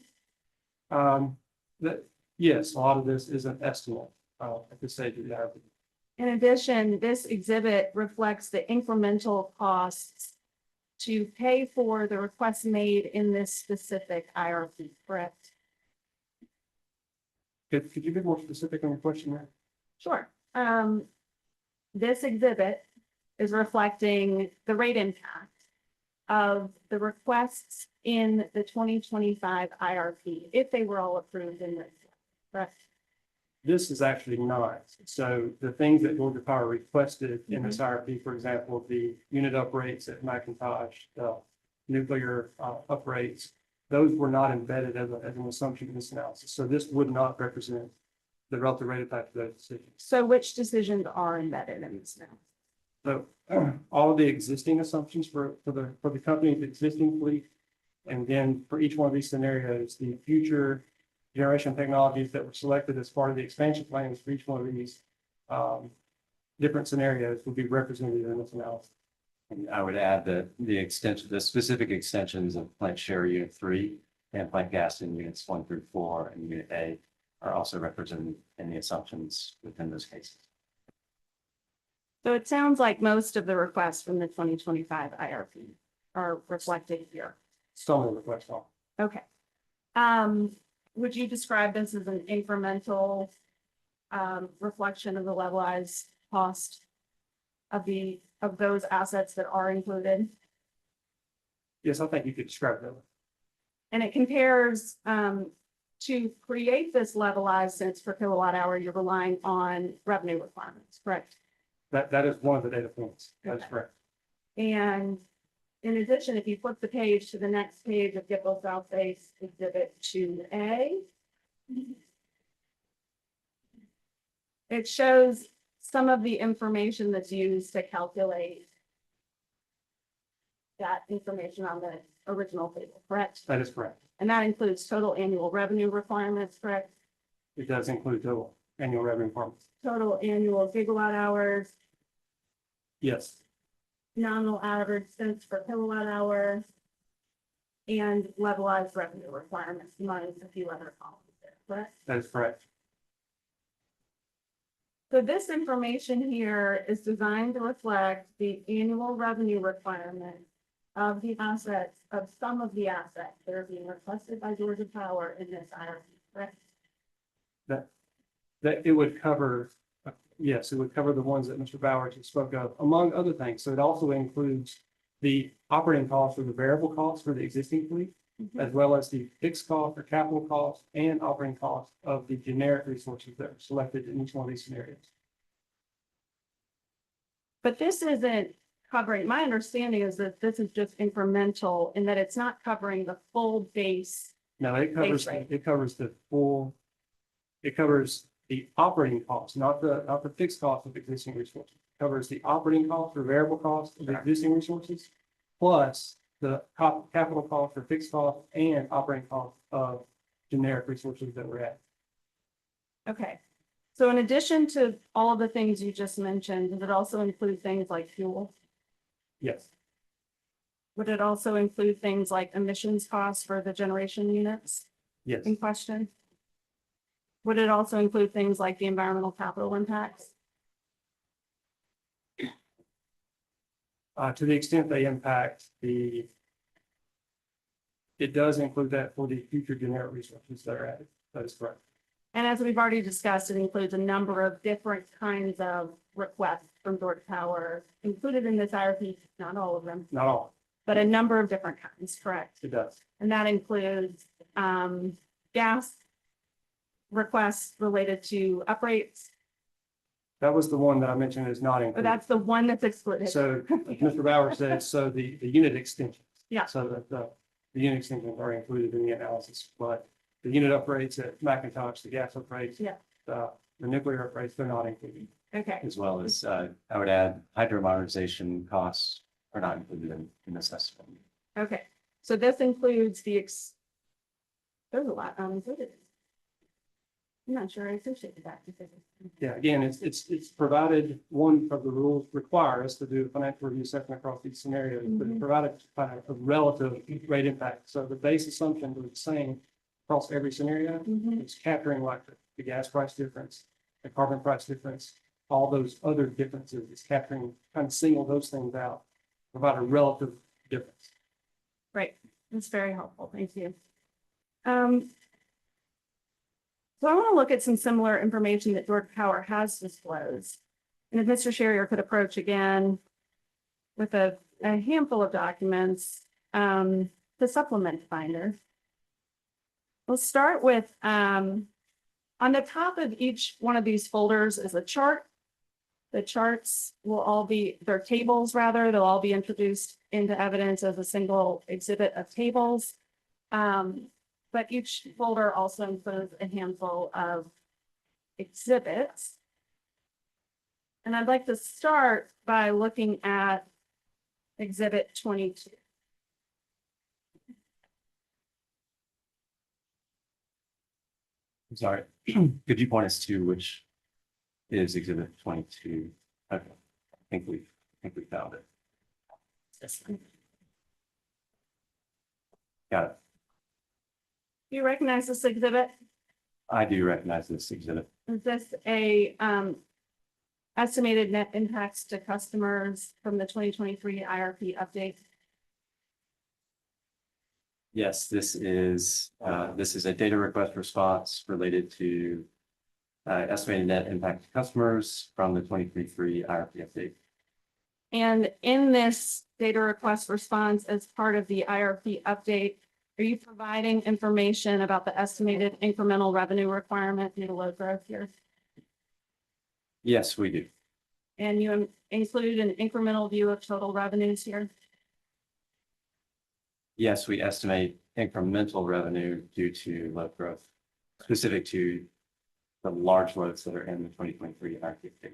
Yes, a lot of this is an estimate at this stage of the IRP. In addition, this exhibit reflects the incremental costs to pay for the requests made in this specific IRP, correct? Could you be more specific on your question there? Sure. This exhibit is reflecting the rate impact of the requests in the 2025 IRP, if they were all approved in this, correct? This is actually not. So the things that Georgia Power requested in this IRP, for example, the unit uprates at McIntosh, the nuclear uprates, those were not embedded as an assumption in this analysis. So this would not represent the relative rate impact of those decisions. So which decisions are embedded in this now? So all of the existing assumptions for the company's existing fleet, and then for each one of these scenarios, the future generation technologies that were selected as part of the expansion plans for each one of these different scenarios will be represented in this analysis. And I would add that the specific extensions of plant share unit 3 and plant gas in units 1 through 4 and unit A are also represented in the assumptions within those cases. So it sounds like most of the requests from the 2025 IRP are reflected here. Some of the requests are. Okay. Would you describe this as an incremental reflection of the levelized cost of those assets that are included? Yes, I think you could describe that. And it compares to create this levelized cents per kilowatt hour, you're relying on revenue requirements, correct? That is one of the data points. That is Okay. correct. And in addition, if you flip the page to the next page of Gibble South Base Exhibit 2A, it shows some of the information that's used to calculate that information on the original table, correct? That is correct. And that includes total annual revenue requirements, correct? It does include total annual revenue requirements. Total annual gigawatt hours, Yes, nominal average cents per kilowatt hour, and levelized revenue requirements, minus a few other columns there, correct? that is correct. So this information here is designed to reflect the annual revenue requirement of the assets, of some of the assets that are being requested by Georgia Power in this IRP, correct? That it would cover, yes, it would cover the ones that Mr. Bowers just spoke of, among other things. So it also includes the operating costs or the variable costs for the existing fleet, as well as the fixed cost or capital cost and operating costs of the generic resources that are selected in each one of these scenarios. But this isn't covering, my understanding is that this is just incremental in that it's not covering the full base. Now, it covers, rate. it covers the full, it covers the operating costs, not the fixed cost of existing resources. It covers the operating cost or variable cost of the existing resources, plus the capital cost or fixed cost and operating cost of generic resources that we're at. Okay. So in addition to all of the things you just mentioned, does it also include things like fuel? Yes, Would it also include things like emissions costs for the generation units yes, in question? Would it also include things like the environmental capital impacts? to the extent they impact it does include that for the future generic resources that are added. That is correct. And as we've already discussed, it includes a number of different kinds of requests from Georgia Power included in this IRP, not all of them, Not all, but a number of different kinds, correct? it does. And that includes gas requests related to uprates, That was the one that I mentioned is not But included. that's the one that's excluded. So Mr. Bauer said, so the unit extensions. Yeah. So that the unit extensions are included in the analysis, but the unit upgrades at McIntosh, the gas upgrades. Yeah. The nuclear upgrades, they're not included. Okay, As well as, I would add hydro modernization costs are not included in this estimate. okay. So this includes there's a lot included. I'm not sure I appreciated that. Yeah, again, it's provided, one of the rules require us to do a financial review assessment across these scenarios, but it Mhm. provided a relative rate impact. So the base assumption was the same across every scenario. Mhm. It's capturing like the gas price difference, the carbon price difference, all those other differences. It's capturing, kind of single those things out, provide a relative difference. Right, that's very helpful, thank you. So I want to look at some similar information that Georgia Power has disclosed. And if Mr. Sherrier could approach again with a handful of documents to supplement binder. We'll start with, on the top of each one of these folders is a chart. The charts will all be, they're tables rather, they'll all be introduced into evidence as a single exhibit of tables. But each folder also includes a handful of exhibits. And I'd like to start by looking at exhibit 22. I'm sorry, could you point us to which is exhibit 22? Okay, I think we found it. This one. Got it. Do you recognize this exhibit? I do recognize this exhibit. Is this a estimated net impacts to customers from the 2023 IRP update? Yes, this is a data request response related to estimated net impact to customers from the 2023 IRP update. And in this data request response as part of the IRP update, are you providing information about the estimated incremental revenue requirement due to load growth here? Yes, we do. And you include an incremental view of total revenues here? Yes, we estimate incremental revenue due to load growth, specific to the large loads that are in the 2023 IRP update.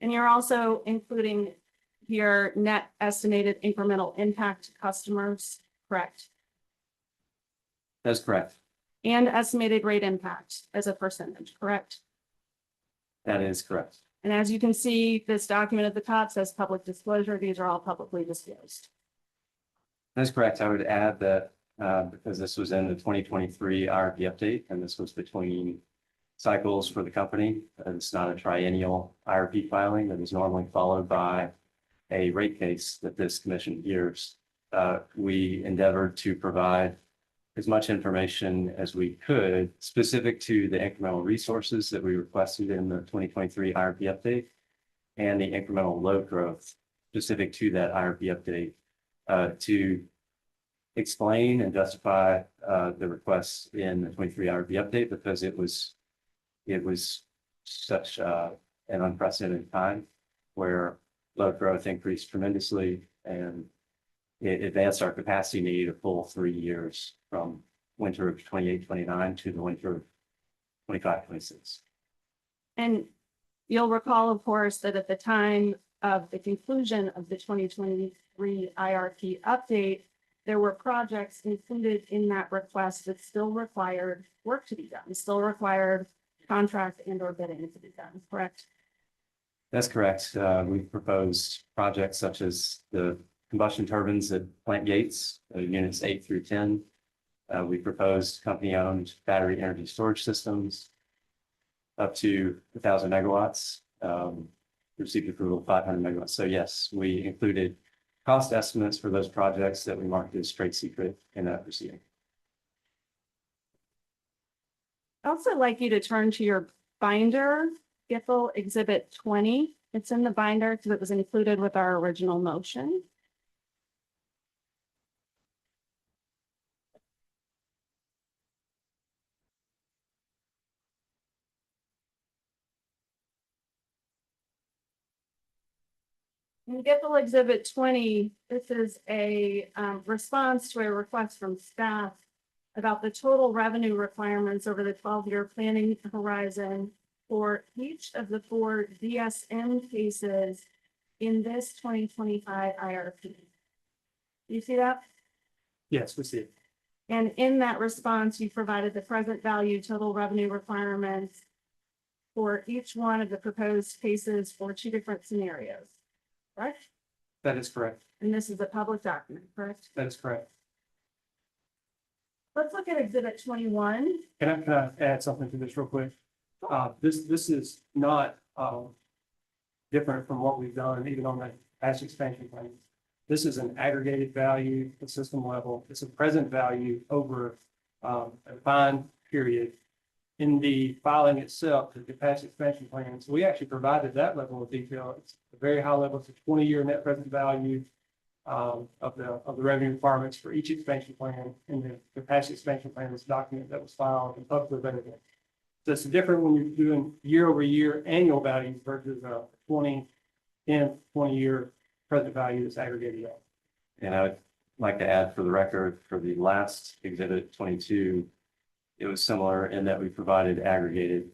And you're also including your net estimated incremental impact to customers, correct? That's correct. And estimated rate impact as a percentage, correct? That is correct. And as you can see, this document at the top says public disclosure. These are all publicly disclosed. That's correct. I would add that because this was in the 2023 IRP update, and this was between cycles for the company. It's not a triennial IRP filing that is normally followed by a rate case that this commission hears. We endeavored to provide as much information as we could specific to the incremental resources that we requested in the 2023 IRP update and the incremental load growth specific to that IRP update to explain and justify the requests in the 23 IRP update because it was such an unprecedented time where load growth increased tremendously and it advanced our capacity need a full 3 years from winter of 28-29 to the winter of 25-26. And you'll recall, of course, that at the time of the conclusion of the 2023 IRP update, there were projects included in that request that still required work to be done, still required contract and or bidding to be done, correct? That's correct. We proposed projects such as the combustion turbines at Plant Gates, units 8 through 10. We proposed company-owned battery energy storage systems up to 1,000 megawatts, received approval of 500 megawatts. So yes, we included cost estimates for those projects that we marked as trade secret in that proceeding. I'd also like you to turn to your binder, GIFL Exhibit 20. It's in the binder because it was included with our original motion. In GIPL Exhibit 20, this is a response to a request from staff about the total revenue requirements over the 12-year planning horizon for each of the 4 DSM cases in this 2025 IRP. You see that? Yes, we see it. And in that response, you provided the present value total revenue requirements for each one of the proposed cases for 2 different scenarios, correct? That is correct. And this is a public document, correct? That is correct. Let's look at Exhibit 21. Can I add something to this real quick? This is not, different from what we've done even on the past expansion plan. This is an aggregated value at system level. It's a present value over, a defined period. In the filing itself, the past expansion plans, we actually provided that level of detail. It's a very high level. It's a 20-year net present value of the revenue requirements for each expansion plan in the past expansion plan is document that was filed and publicly available. So it's different when you're doing year-over-year annual values versus a 20-year present value that's aggregated out. And I would like to add for the record, for the last exhibit 22, it was similar in that we provided aggregated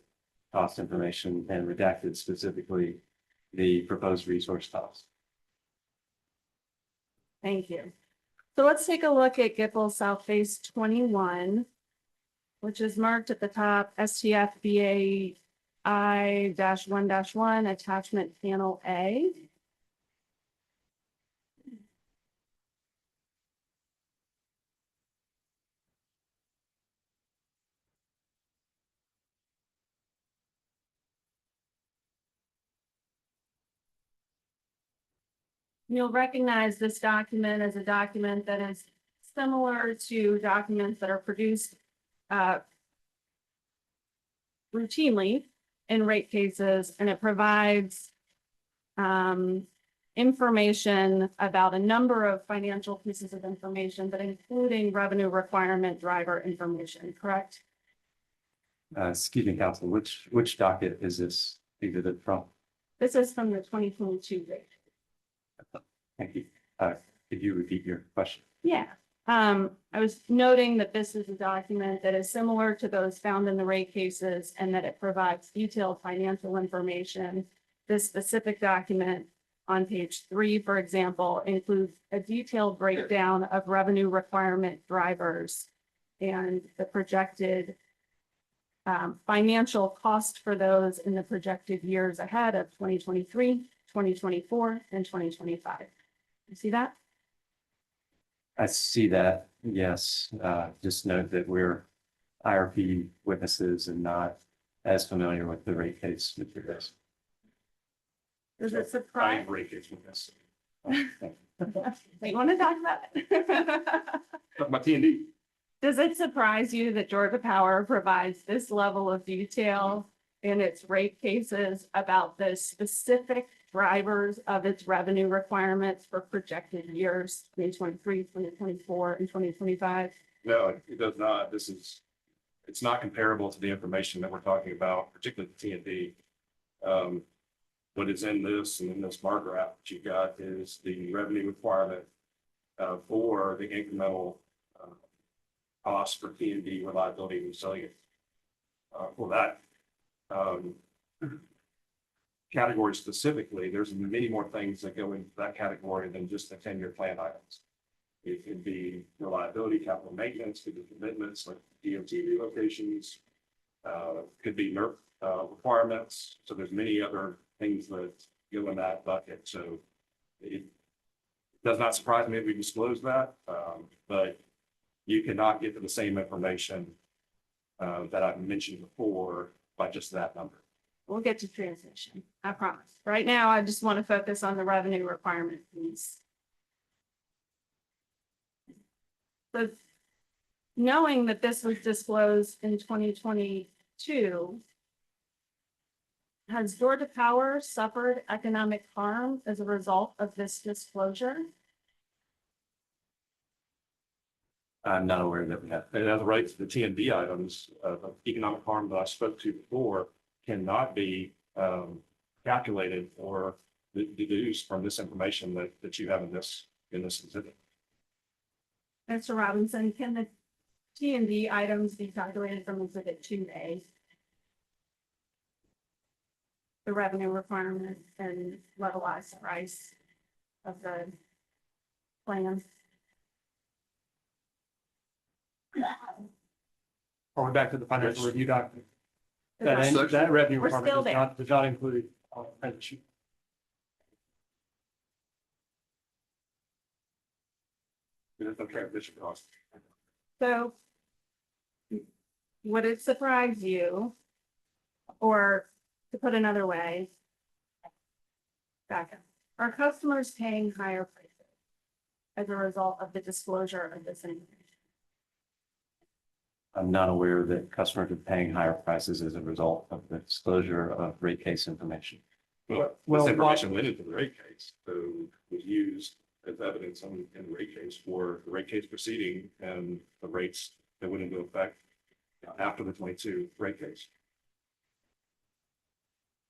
cost information and redacted specifically the proposed resource costs. Thank you. So let's take a look at GIPL South Phase 21, which is marked at the top STF BAI-1-1 attachment panel A. You'll recognize this document as a document that is similar to documents that are produced routinely in rate cases, and it provides information about a number of financial pieces of information, but including revenue requirement driver information, correct? Excuse me, counsel, which docket is this exhibit from? This is from the 2022 rate. Thank you. Could you repeat your question? Yeah, I was noting that this is a document that is similar to those found in the rate cases and that it provides detailed financial information. This specific document on page 3, for example, includes a detailed breakdown of revenue requirement drivers and the projected financial cost for those in the projected years ahead of 2023, 2024, and 2025. You see that? I see that, yes. Just note that we're IRP witnesses and not as familiar with the rate case materials. Does it I surprise? rate case with this. You want to talk about it? Talk about T&D. Does it surprise you that Georgia Power provides this level of detail in its rate cases about the specific drivers of its revenue requirements for projected years, 2023, 2024, and 2025? No, it does not. It's not comparable to the information that we're talking about, particularly the T&D. What is in this and in this bar graph that you've got is the revenue requirement for the incremental cost for T&D reliability and resilience. For that category specifically, there's many more things that go into that category than just the 10-year plan items. It could be reliability, capital maintenance, could be commitments like DOT relocations, could be NERC requirements. So there's many other things that go in that bucket. So it does not surprise me if we disclose that, but you cannot get to the same information that I've mentioned before by just that number. We'll get to transmission, I promise. Right now, I just want to focus on the revenue requirement piece. So knowing that this was disclosed in 2022, has Georgia Power suffered economic harm as a result of this disclosure? I'm not aware that we have. And as it relates to the T&D items, of economic harm that I spoke to before cannot be calculated or deduce from this information that you have in this exhibit. Mr. Robinson, can the T and D items be calculated from exhibit 2A? The revenue requirement and levelized price of the plan. Are we back to the financial Yes. review document? Yes. That revenue We're still requirement there. does not include apprenticeship. Okay, this should cost. So would it surprise you, or to put another way, back up, are customers paying higher prices as a result of the disclosure of this information? I'm not aware that customers are paying higher prices as a result of the disclosure of rate case information. Well, Well, this information went into the rate case, so was used as evidence in the rate case for the rate case proceeding and the rates that went into effect after the 22 rate case.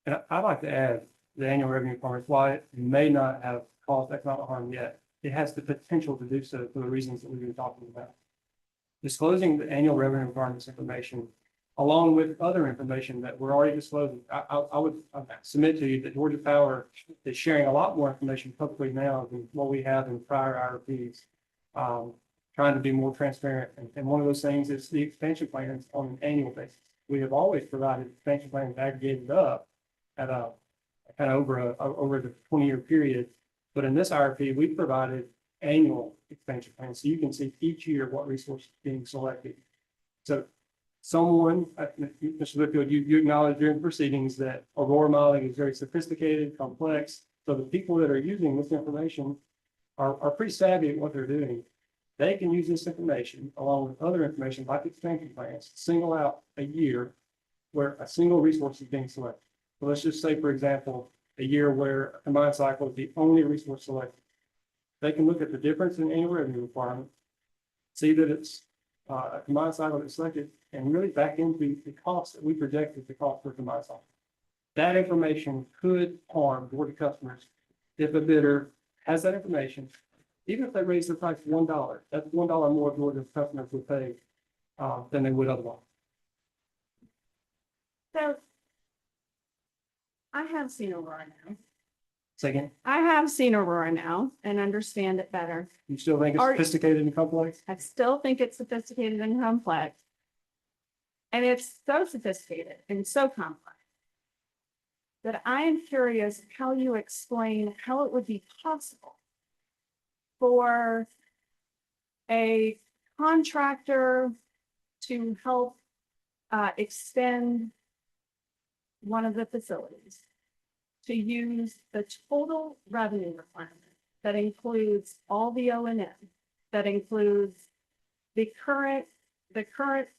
And I'd like to add, the annual revenue requirement, while it may not have caused economic harm yet, it has the potential to do so for the reasons that we've been talking about. Disclosing the annual revenue requirements information, along with other information that we're already disclosing, I would submit to you that Georgia Power is sharing a lot more information publicly now than what we have in prior IRPs. Trying to be more transparent, and one of those things is the expansion plans on an annual basis. We have always provided expansion plans aggregated up at a kind of over the 20-year period. But in this IRP, we provided annual expansion plans. So you can see each year what resource is being selected. So someone, Mr. Whitfield, you acknowledged during the proceedings that Aurora modeling is very sophisticated, complex. So the people that are using this information are pretty savvy at what they're doing. They can use this information along with other information like expansion plans, to single out a year where a single resource is being selected. So let's just say, for example, a year where a combined cycle is the only resource selected. They can look at the difference in annual revenue requirement, see that it's a combined cycle that's selected, and really back into the cost that we projected the cost per combined cycle. That information could harm Georgia customers if a bidder has that information. Even if they raise the price $1, that's $1 more Georgia customers would pay than they would otherwise. So I have seen Aurora now. Second, I have seen Aurora now and understand it better. you still think it's Are- sophisticated and complex? I still think it's sophisticated and complex. And it's so sophisticated and so complex that I am curious how you explain how it would be possible for a contractor to help extend one of the facilities to use the total revenue requirement that includes all the O&M, that includes the current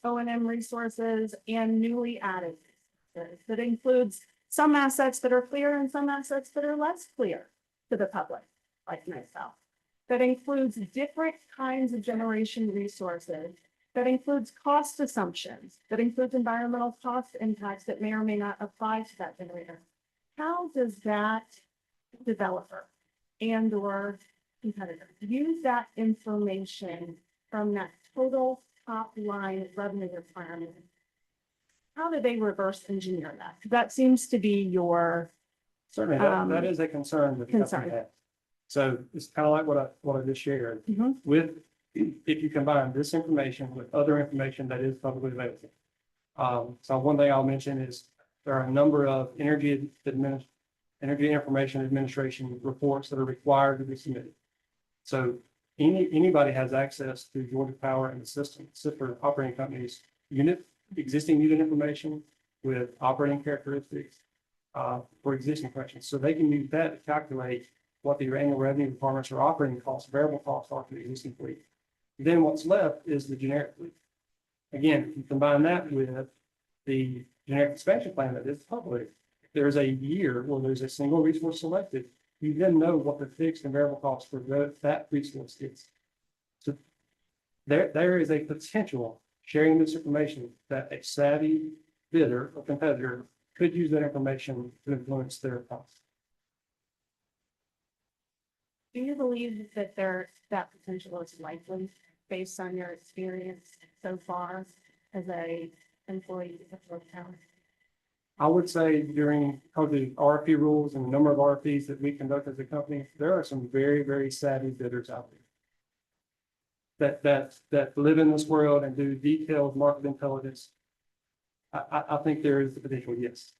O&M resources and newly added resources, that includes some assets that are clear and some assets that are less clear to the public, like myself, that includes different kinds of generation resources, that includes cost assumptions, that includes environmental cost impacts that may or may not apply to that generator. How does that developer and or competitor use that information from that total top line revenue requirement? How do they reverse engineer that? 'Cause that seems to be your Certainly, that is a concern that the company concern. has. So it's kind of like what I just shared. Mhm. With, if you combine this information with other information that is publicly available. So one thing I'll mention is there are a number of energy information administration reports that are required to be submitted. So anybody has access to Georgia Power and the system, for operating companies, existing unit information with operating characteristics for existing questions. So they can use that to calculate what the annual revenue requirements or operating costs, variable costs are for the existing fleet. Then what's left is the generic fleet. Again, if you combine that with the generic expansion plan that is public, if there's a year where there's a single resource selected, you then know what the fixed and variable costs for that resource is. So there is a potential sharing this information that a savvy bidder or competitor could use that information to influence their costs. Do you believe that that potential is likely based on your experience so far as a employee of Georgia Power? I would say during the RFP rules and the number of RFPs that we conduct as a company, there are some very, very savvy bidders out there that live in this world and do detailed market intelligence. I think there is the potential, yes.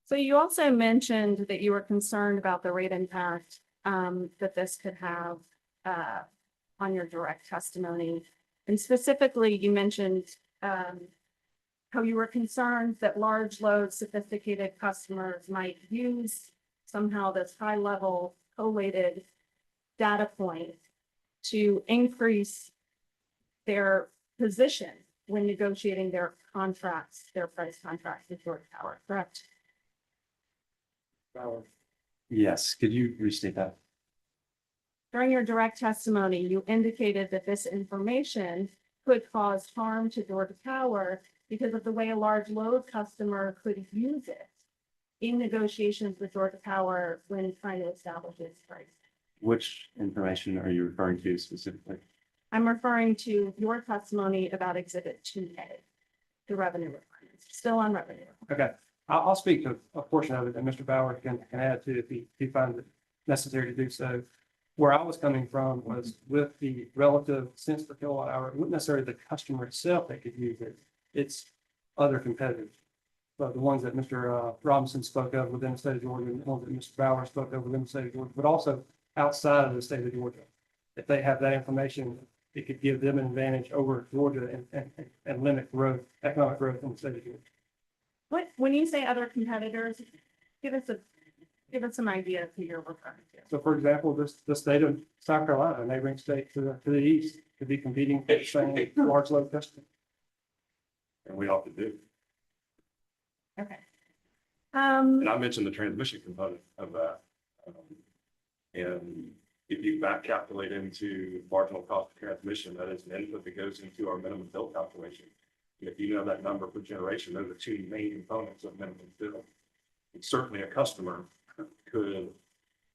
So you also mentioned that you were concerned about the rate impact that this could have on your direct testimony. And specifically, you mentioned how you were concerned that large load sophisticated customers might use somehow this high level collated data point to increase their position when negotiating their contracts, their price contracts with Georgia Power, correct? Yes, could you restate that? During your direct testimony, you indicated that this information could cause harm to Georgia Power because of the way a large load customer could use it in negotiations with Georgia Power when trying to establish its price. Which information are you referring to specifically? I'm referring to your testimony about Exhibit 2A, the revenue requirements, still on revenue. Okay, I'll speak to a portion of it that Mr. Bauer can add to if he finds it necessary to do so. Where I was coming from was with the relative cents per kilowatt hour, it wasn't necessarily the customer itself that could use it. It's other competitors. But the ones that Mr. Robinson spoke of within the state of Georgia, and the ones that Mr. Bauer spoke of within the state of Georgia, but also outside of the state of Georgia. If they have that information, it could give them an advantage over Georgia and limit growth, economic growth in the state of Georgia. When you say other competitors, give us some idea of who you're referring to. So for example, the state of South Carolina, a neighboring state to the east, could be competing for the same large load customer. And we often do. Okay. And I mentioned the transmission component of that. And if you back calculate into marginal cost of transmission, that is an input that goes into our minimum bill calculation. And if you know that number for generation, those are two main components of minimum bill. And certainly a customer could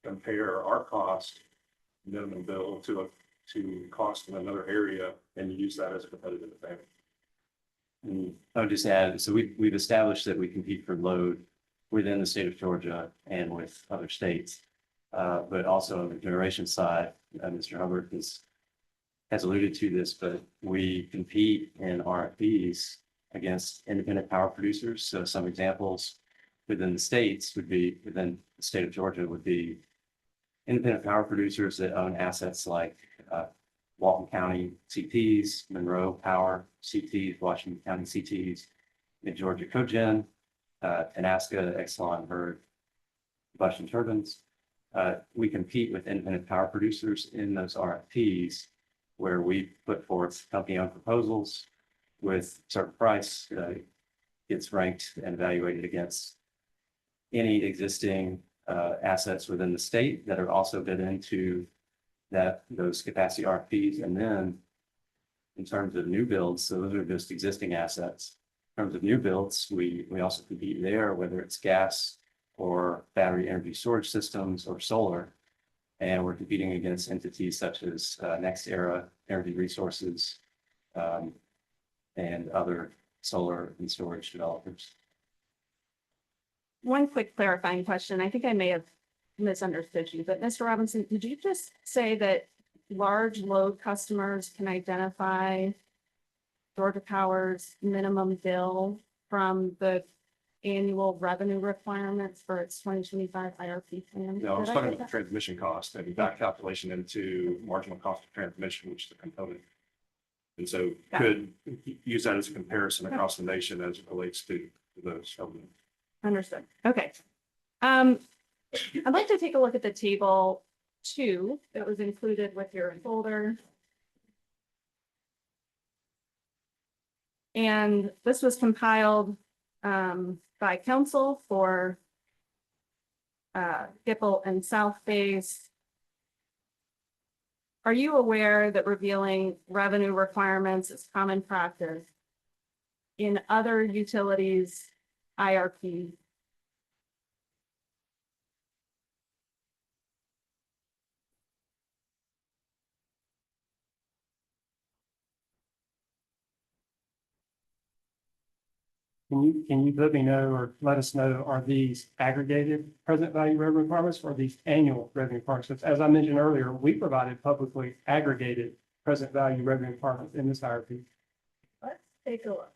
compare our cost minimum bill to cost in another area and use that as a competitive advantage. And I would just add, so we've established that we compete for load within the state of Georgia and with other states. But also on the generation side, Mr. Hubbard has alluded to this, but we compete in RFPs against independent power producers. So some examples within the states would be, within the state of Georgia would be independent power producers that own assets like Walton County CTs, Monroe Power CTs, Washington County CTs, Mid-Georgia Cogen, Alaska, Exelon, Hurd, combustion turbines. We compete with independent power producers in those RFPs where we put forth company-owned proposals with certain price, gets ranked and evaluated against any existing assets within the state that are also bid into those capacity RFPs. And then in terms of new builds, so those are just existing assets. In terms of new builds, we also compete there, whether it's gas or battery energy storage systems or solar. And we're competing against entities such as NextEra Energy Resources and other solar and storage developers. One quick clarifying question. I think I may have misunderstood you, but Mr. Robinson, did you just say that large load customers can identify Georgia Power's minimum bill from the annual revenue requirements for its 2025 IRP plan? No, I was Did talking get about the that? transmission cost and back calculation into marginal cost of transmission, which is a component. And so Got could use that as a comparison across the nation as it relates to those elements. Understood. Okay. I'd like to take a look at the table 2 that was included with your folder. And this was compiled by counsel for Gipple and South Base. Are you aware that revealing revenue requirements is common practice in other utilities IRP? Can you let me know or let us know, are these aggregated present value revenue requirements or these annual revenue requirements? As I mentioned earlier, we provided publicly aggregated present value revenue requirements in this IRP. Let's take a look.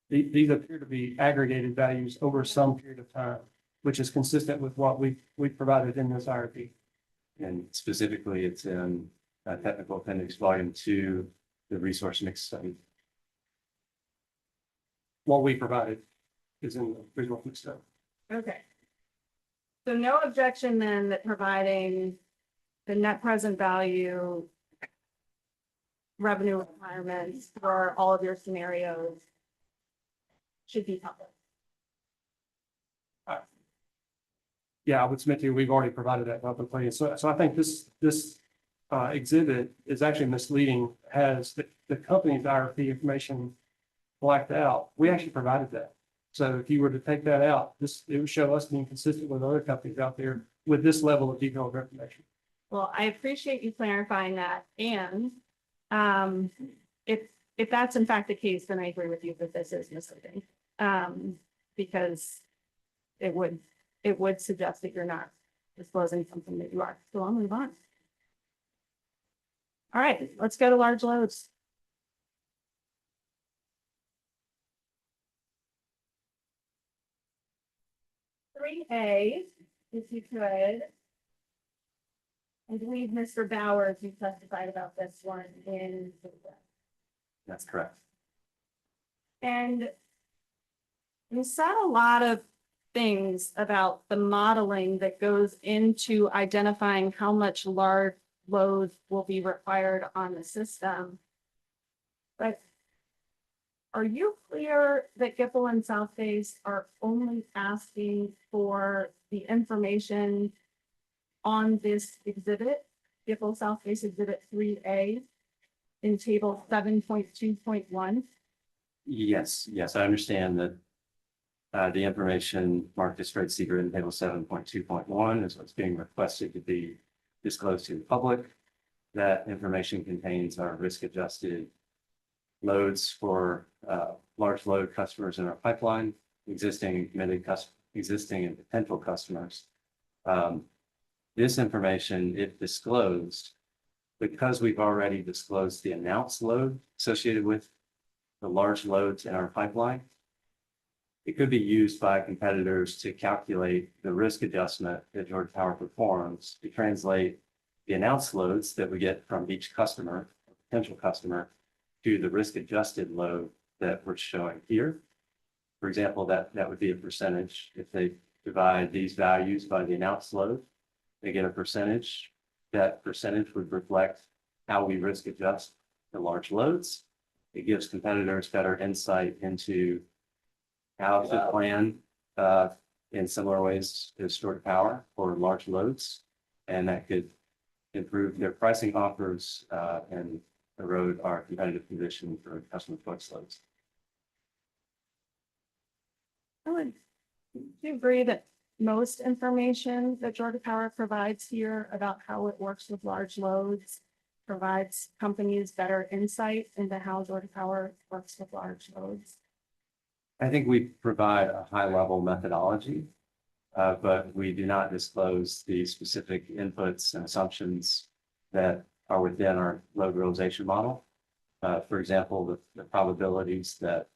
These appear to be aggregated values over some period of time, which is consistent with what we provided in this IRP. And specifically, it's in technical appendix volume 2, the resource mix study. What we provided is in the visual food stuff. Okay. So no objection then that providing the net present value revenue requirements for all of your scenarios should be public. Yeah, I would submit to you, we've already provided that publicly. And so I think this exhibit is actually misleading, has the company's IRP information blacked out. We actually provided that. So if you were to take that out, it would show us being consistent with other companies out there with this level of detail of information. Well, I appreciate you clarifying that. And if that's in fact the case, then I agree with you that this is misleading. Because it would suggest that you're not disclosing something that you are. So I'll move on. All right, let's go to large loads. Three A, if you could. I believe Mr. Bowers, you testified about this one in. That's correct. And we said a lot of things about the modeling that goes into identifying how much large loads will be required on the system. But are you clear that Gipple and South Base are only asking for the information on this exhibit, Gipple South Base Exhibit 3A in table 7.2.1? Yes, I understand that the information marked as trade secret in table 7.2.1 is what's being requested to be disclosed to the public. That information contains our risk-adjusted loads for large load customers in our pipeline, existing and potential customers. This information, if disclosed, because we've already disclosed the announced load associated with the large loads in our pipeline, it could be used by competitors to calculate the risk adjustment that Georgia Power performs to translate the announced loads that we get from each customer, potential customer, to the risk adjusted load that we're showing here. For example, that would be a percentage. If they divide these values by the announced load, they get a percentage. That percentage would reflect how we risk adjust the large loads. It gives competitors better insight into how to plan in similar ways to Georgia Power for large loads. And that could improve their pricing offers and erode our competitive position for customer choice loads. Do you agree that most information that Georgia Power provides here about how it works with large loads provides companies better insight into how Georgia Power works with large loads? I think we provide a high-level methodology, but we do not disclose the specific inputs and assumptions that are within our load realization model. For example, the probabilities that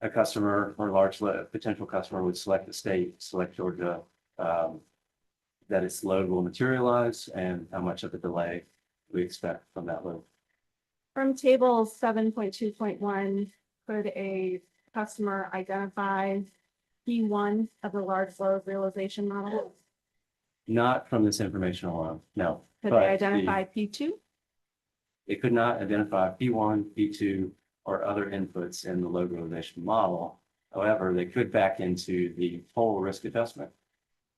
a customer or large potential customer would select the state, select Georgia, that its load will materialize, and how much of a delay we expect from that load. From table 7.2.1, could a customer identify P1 of the large load realization model? Not from this information alone, no. Could But they identify P2? It could not identify P1, P2, or other inputs in the load realization model. However, they could back into the total risk adjustment,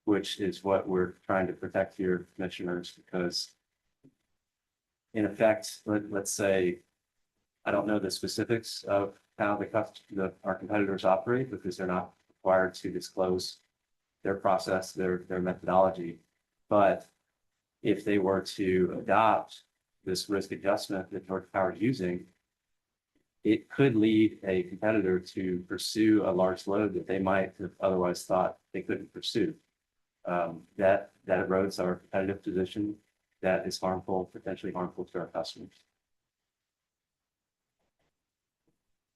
which is what we're trying to protect here, commissioners, because in effect, let's say, I don't know the specifics of how our competitors operate because they're not required to disclose their process, their methodology. But if they were to adopt this risk adjustment that Georgia Power is using, it could lead a competitor to pursue a large load that they might have otherwise thought they couldn't pursue. That erodes our competitive position. That is harmful, potentially harmful to our customers.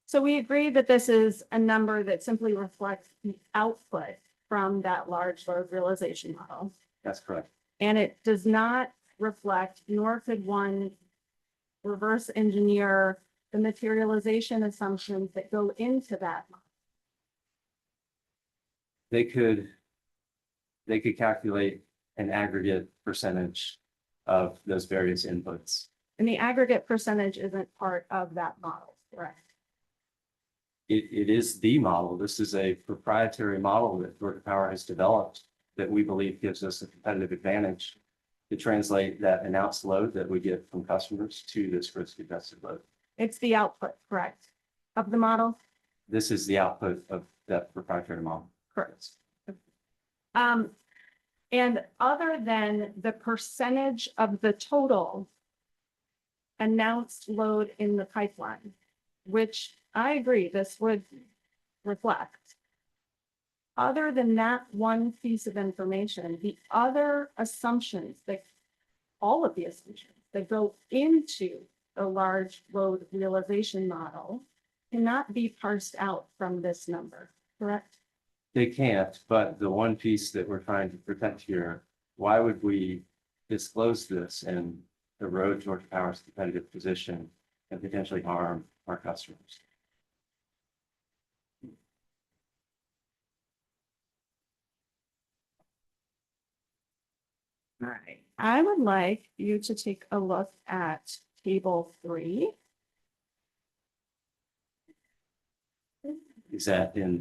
So we agree that this is a number that simply reflects the output from that large load realization model. That's correct. And it does not reflect, nor could one reverse engineer the materialization assumptions that go into that model. They could calculate an aggregate percentage of those various inputs. And the aggregate percentage isn't part of that model, correct? It is the model. This is a proprietary model that Georgia Power has developed that we believe gives us a competitive advantage to translate that announced load that we get from customers to this risk adjusted load. It's the output, correct, of the model? This is the output of that proprietary model. Correct. And other than the percentage of the total announced load in the pipeline, which I agree this would reflect. Other than that one piece of information, the other assumptions that all of the assumptions that go into a large load realization model cannot be parsed out from this number, correct? They can't, but the one piece that we're trying to protect here, why would we disclose this and erode Georgia Power's competitive position and potentially harm our customers? All right, I would like you to take a look at table 3. Is that in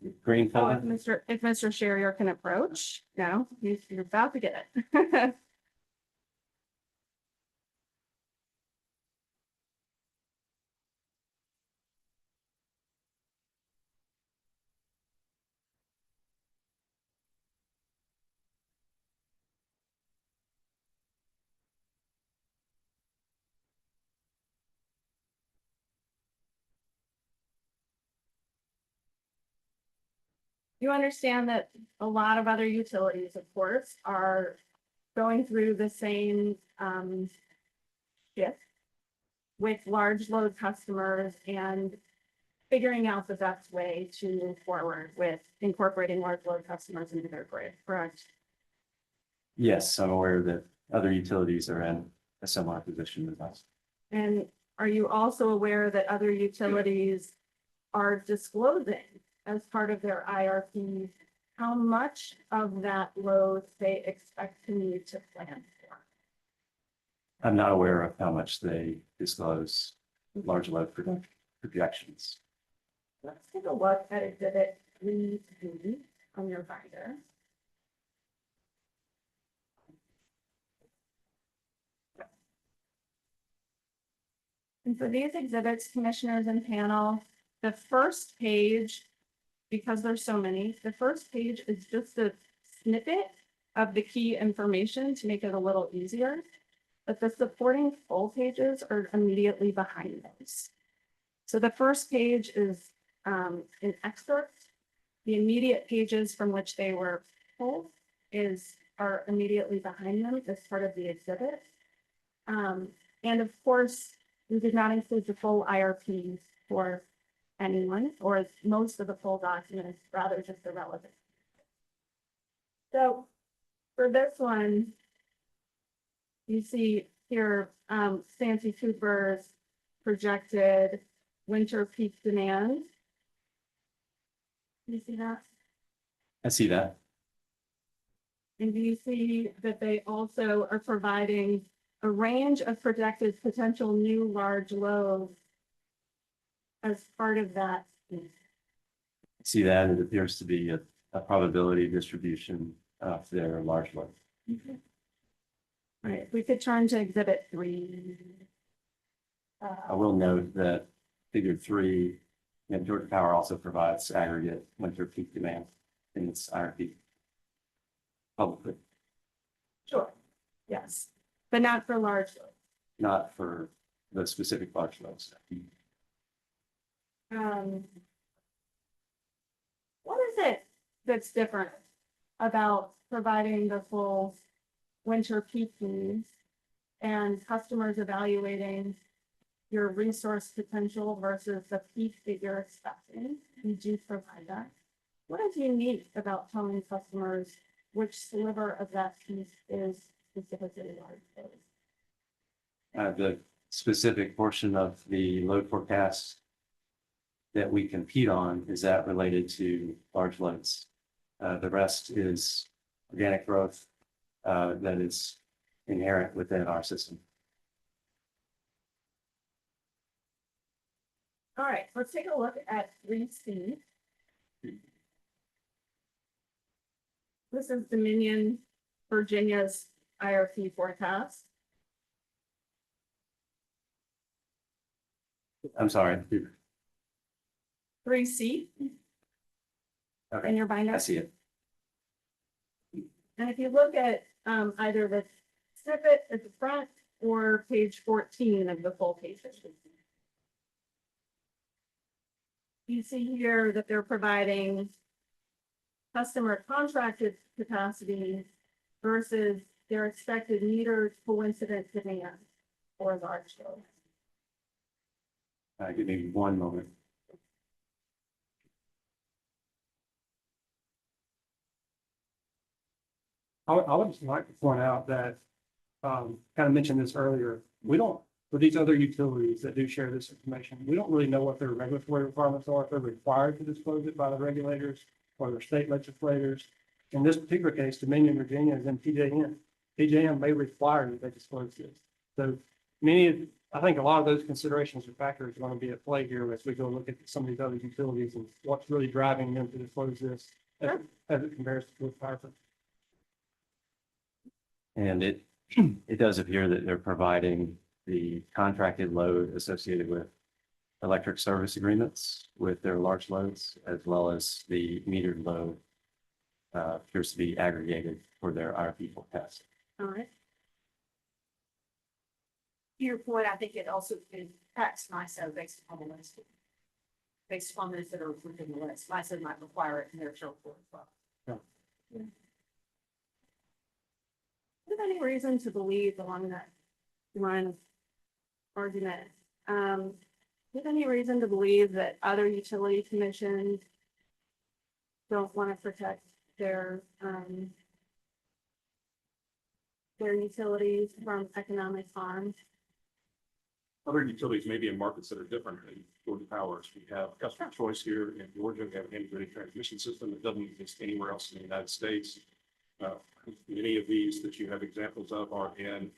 the green Oh, folder? if Mr. Sherrier can approach, no, you're about to get it. You understand that a lot of other utilities, of course, are going through the same shift with large load customers and figuring out the best way to move forward with incorporating large load customers into their grid, correct? Yes, I'm aware that other utilities are in a similar position as us. And are you also aware that other utilities are disclosing as part of their IRPs how much of that load they expect to need to plan for? I'm not aware of how much they disclose large load projections. Let's take a look at exhibit 3B on your binder. And for these exhibits, commissioners and panel, the first page, because there's so many, the first page is just a snippet of the key information to make it a little easier. But the supporting full pages are immediately behind those. So the first page is an excerpt. The immediate pages from which they were pulled are immediately behind them as part of the exhibit. And of course, we did not include the full IRPs for anyone, or most of the full documents, rather just the relevant. So for this one, you see here Santee Cooper's projected winter peak demand. Do you see that? I see that. And do you see that they also are providing a range of projected potential new large loads as part of that. See that, it appears to be a probability distribution of their large load. All right, if we could turn to exhibit 3. I will note that figure 3, Georgia Power also provides aggregate winter peak demand in its IRP. Publicly, Sure. Yes, but not for large loads. not for the specific large loads. What is it that's different about providing the full winter peak needs and customers evaluating your resource potential versus the peak that you're expecting? You do provide that. What is unique about telling customers which sliver of that piece is specifically large load? The specific portion of the load forecast that we compete on is that related to large loads. The rest is organic growth that is inherent within our system. All right, let's take a look at 3C. This is Dominion, Virginia's IRP forecast. I'm sorry. 3C Okay, in your binder. I see it. And if you look at either the snippet at the front or page 14 of the full page, you see here that they're providing customer contracted capacity versus their expected metered coincident demand for large load. Give me one moment. I would just like to point out that, kind of mentioned this earlier, we don't, for these other utilities that do share this information, we don't really know what their regulatory requirements are, if they're required to disclose it by the regulators or their state legislators. In this particular case, Dominion, Virginia is in PJM. PJM may require that they disclose this. So I think a lot of those considerations and factors are going to be at play here as we go look at some of these other utilities and what's really driving them to disclose this as it compares to the power. And it does appear that they're providing the contracted load associated with electric service agreements with their large loads, as well as the metered load appears to be aggregated for their IRP forecast. All right. To your point, I think it also impacts MISO based upon the list. Based upon those that are within the list, MISO might require it in their show report as well. Yeah. Is there any reason to believe along that line of argument? Is there any reason to believe that other utility commissions don't want to protect their utilities from economic harm? Other utilities may be in markets that are different than Georgia Power's. We have customer choice here in Georgia. We have an integrated transmission system that doesn't exist anywhere else in the United States. Many of these that you have examples of are in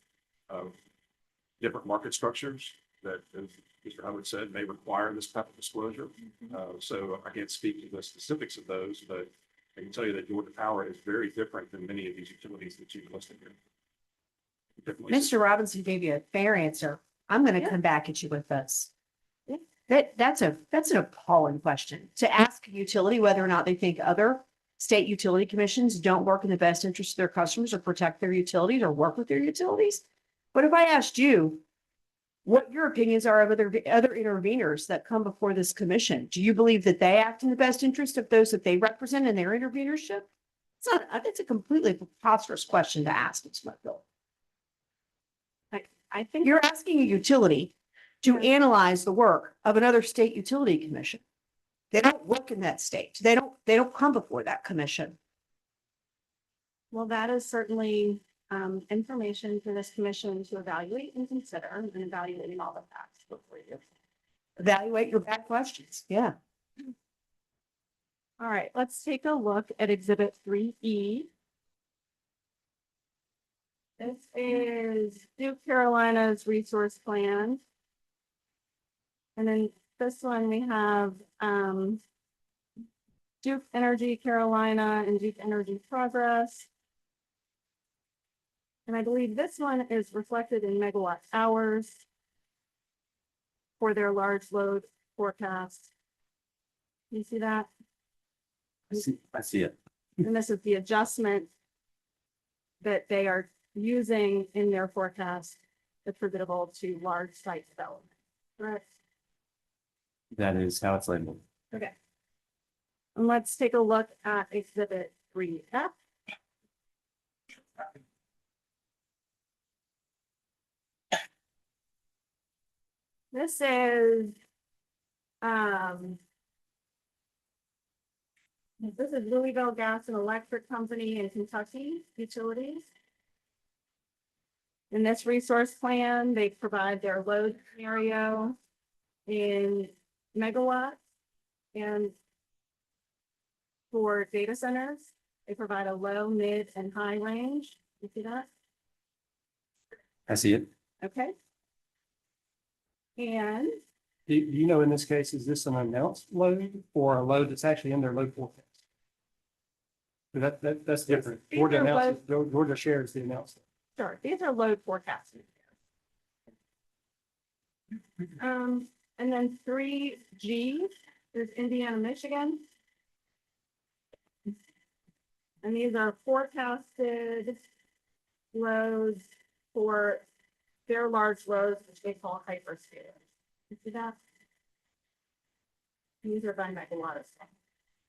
different market structures that, as Mr. Hubbard said, may require this type of disclosure. So I can't speak to the specifics of those, but I can tell you that Georgia Power is very different than many of these utilities that you've listed here. Mr. Robinson gave you a fair answer. I'm going to Yeah. come back at you with this. Yeah. That's an appalling question to ask a utility whether or not they think other state utility commissions don't work in the best interest of their customers or protect their utilities or work with their utilities. But if I asked you what your opinions are of other interveners that come before this commission, do you believe that they act in the best interest of those that they represent in their intervenership? It's a completely preposterous question to ask. It's my bill. I think You're asking a utility to analyze the work of another state utility commission. They don't work in that state. They don't come before that commission. well, that is certainly information for this commission to evaluate and consider and evaluating all the facts before you. Evaluate your bad questions. Yeah. All right, let's take a look at Exhibit 3E. This is Duke Carolina's resource plan. And then this one we have, Duke Energy Carolina and Duke Energy Progress. And I believe this one is reflected in megawatt hours for their large load forecast. You see that? I see it. And this is the adjustment that they are using in their forecast attributable to large site development. Correct? That is how it's labeled. Okay. And let's take a look at exhibit 3F. This is, this is Louisville Gas and Electric Company in Kentucky Utilities. In this resource plan, they provide their load scenario in megawatts, and for data centers, they provide a low, mid, and high range. You see that? I see it. Okay. And Do you know, in this case, is this an announced load or a load that's actually in their load forecast? That's different. These Georgia are announces, Georgia shares the announcement. sure, these are load forecasting. And then 3G is Indiana, Michigan. And these are forecasted loads for their large loads, which they call hyperscale. You see that? These are by megawatt.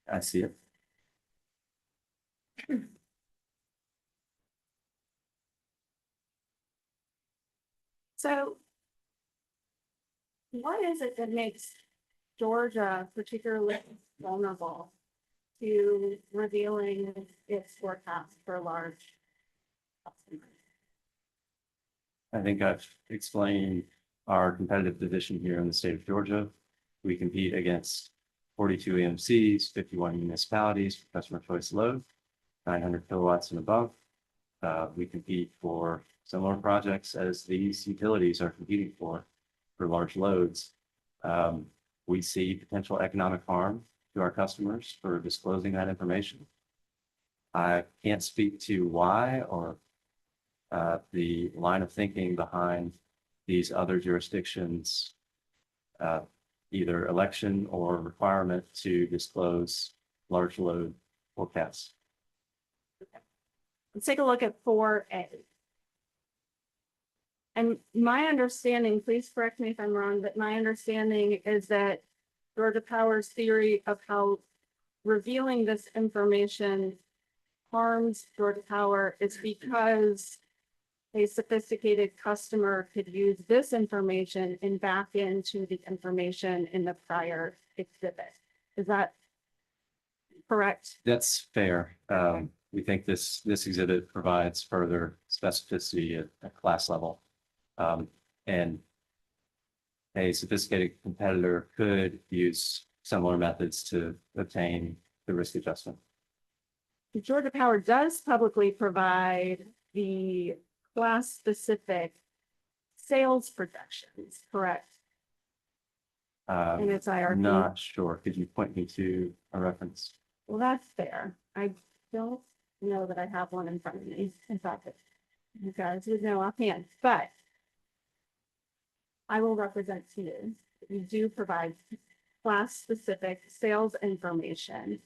I see it. So what is it that makes Georgia particularly vulnerable to revealing its forecast for large customers? I think I've explained our competitive position here in the state of Georgia. We compete against 42 EMCs, 51 municipalities for customer choice load, 900 kilowatts and above. We compete for similar projects as these utilities are competing for large loads. We see potential economic harm to our customers for disclosing that information. I can't speak to why or the line of thinking behind these other jurisdictions, either election or requirement to disclose large load forecasts. Let's take a look at 4A. And my understanding, please correct me if I'm wrong, but my understanding is that Georgia Power's theory of how revealing this information harms Georgia Power is because a sophisticated customer could use this information and back into the information in the prior exhibit. Is that correct? That's fair. We think this exhibit provides further specificity at class level. And a sophisticated competitor could use similar methods to obtain the risk adjustment. Georgia Power does publicly provide the class-specific sales projections, correct? In its IRP. Not sure. Could you point me to a reference? Well, that's fair. I don't know that I have one in front of me. In fact, you guys would know offhand, but I will represent to you. You do provide class-specific sales information.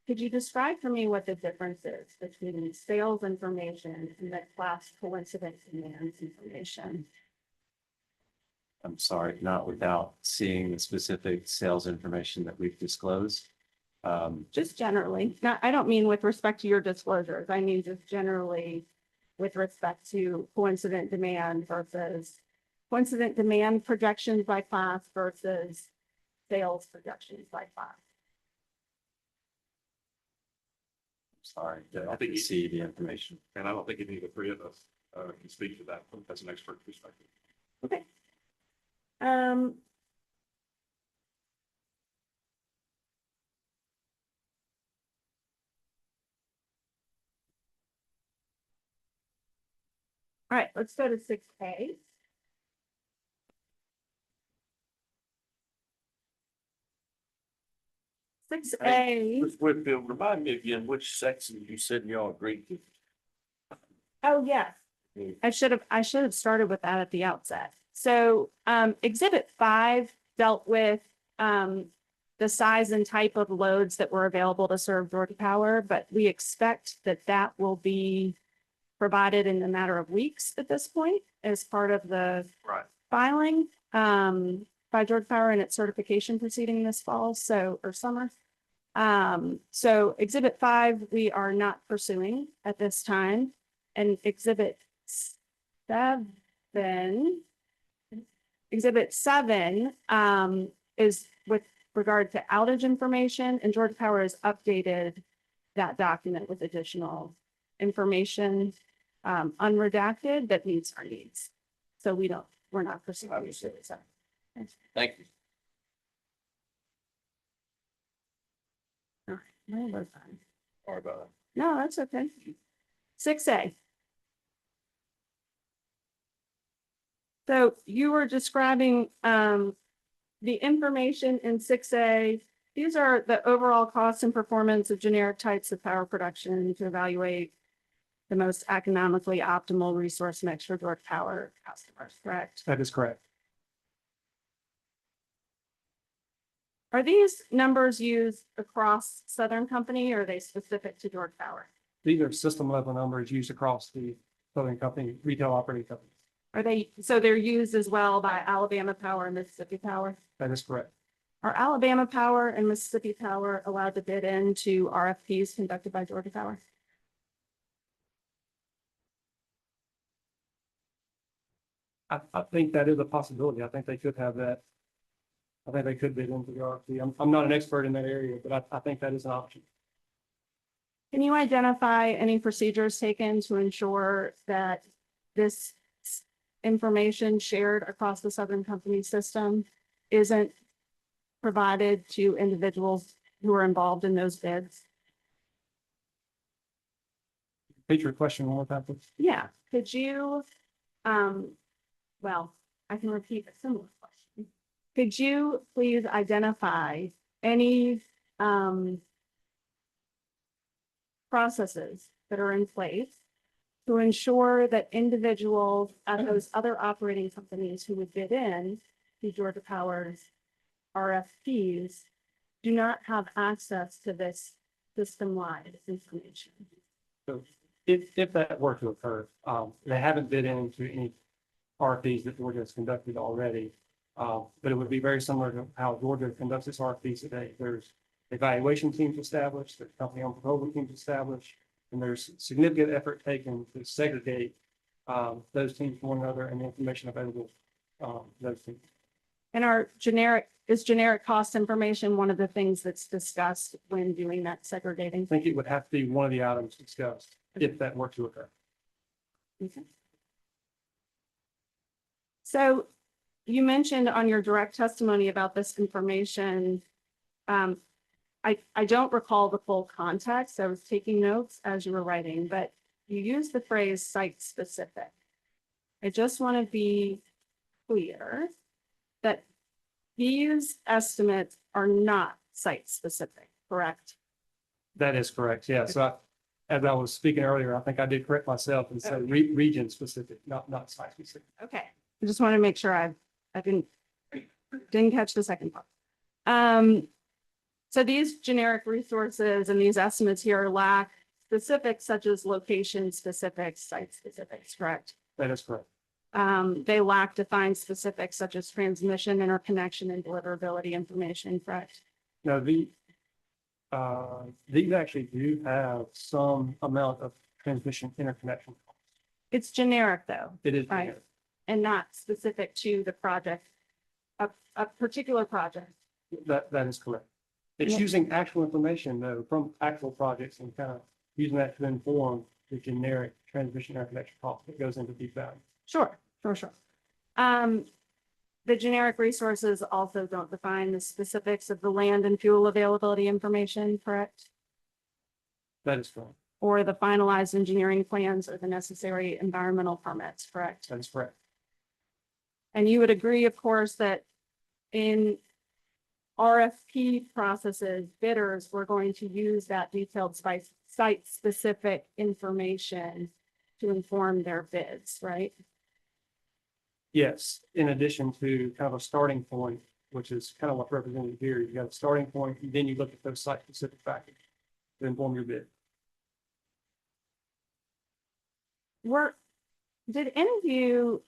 Could you describe for me what the difference is between sales information and the class coincidence demands information? I'm sorry, not without seeing the specific sales information that we've disclosed. Just generally, not, I don't mean with respect to your disclosures. I mean just generally with respect to coincident demand versus coincident demand projections by class versus sales projections by class. Sorry, Yeah, I I think didn't see the information. And I don't think any of the three of us can speak to that as an expert perspective. Okay. All right, let's go to 6A. 6A. Ms. Whitfield, remind me again, which section you said y'all agreed to? Oh, yes. I should have started with that at the outset. So Exhibit 5 dealt with the size and type of loads that were available to serve Georgia Power, but we expect that that will be provided in a matter of weeks at this point as part of the Right. filing by Georgia Power in its certification proceeding this fall, or summer. So Exhibit 5, we are not pursuing at this time. And Exhibit 7 is with regard to outage information, and Georgia Power has updated that document with additional information, unredacted, that meets our needs. So we're not pursuing Exhibit 7. Thank you. All right, no, we're fine. Sorry about that. No, that's okay. 6A. So you were describing the information in 6A. These are the overall costs and performance of generic types of power production to evaluate the most economically optimal resource mix for Georgia Power customers, correct? That is correct. Are these numbers used across Southern Company, or are they specific to Georgia Power? These are system level numbers used across the Southern Company, retail operating companies. So they're used as well by Alabama Power and Mississippi Power? That is correct. Are Alabama Power and Mississippi Power allowed to bid into RFPs conducted by Georgia Power? I think that is a possibility. I think they could have that. I think they could bid into the RFP. I'm not an expert in that area, but I think that is an option. Can you identify any procedures taken to ensure that this information shared across the Southern Company system isn't provided to individuals who are involved in those bids? Repeat your question one more time, please. Yeah, could you, well, I can repeat a similar question. Could you please identify any processes that are in place to ensure that individuals at those other operating companies who would bid in to Georgia Power's RFPs do not have access to this system-wide information? So if that were to occur, they haven't bid into any RFPs that Georgia has conducted already. But it would be very similar to how Georgia conducts its RFPs today. There's evaluation teams established, there's company owned proposal teams established, and there's significant effort taken to segregate those teams from one another and the information available those teams. And is generic cost information one of the things that's discussed when doing that segregating? I think it would have to be one of the items discussed if that were to occur. Okay. So you mentioned on your direct testimony about this information, I don't recall the full context. I was taking notes as you were writing, but you used the phrase site specific. I just want to be clear that these estimates are not site specific, correct? That is correct. Yeah. So as I was speaking earlier, I think I did correct myself and said region specific, not site specific. Okay. I just want to make sure I didn't catch the second part. So these generic resources and these estimates here lack specifics such as location specifics, site specifics, correct? That is correct. They lack defined specifics such as transmission, interconnection, and deliverability information, correct? Now, these actually do have some amount of transmission interconnection. It's generic though, It is. right? And not specific to the project, a particular project. That is correct. It's Yeah. using actual information though from actual projects and kind of using that to inform the generic transmission interconnection cost that goes into deep value. Sure. The generic resources also don't define the specifics of the land and fuel availability information, correct? That is correct. Or the finalized engineering plans or the necessary environmental permits, correct? That is correct. And you would agree, of course, that in RFP processes, bidders were going to use that detailed site-specific information to inform their bids, right? Yes, in addition to kind of a starting point, which is kind of what's represented here. You got a starting point, and then you look at those site-specific factors to inform your bid. Did any of you,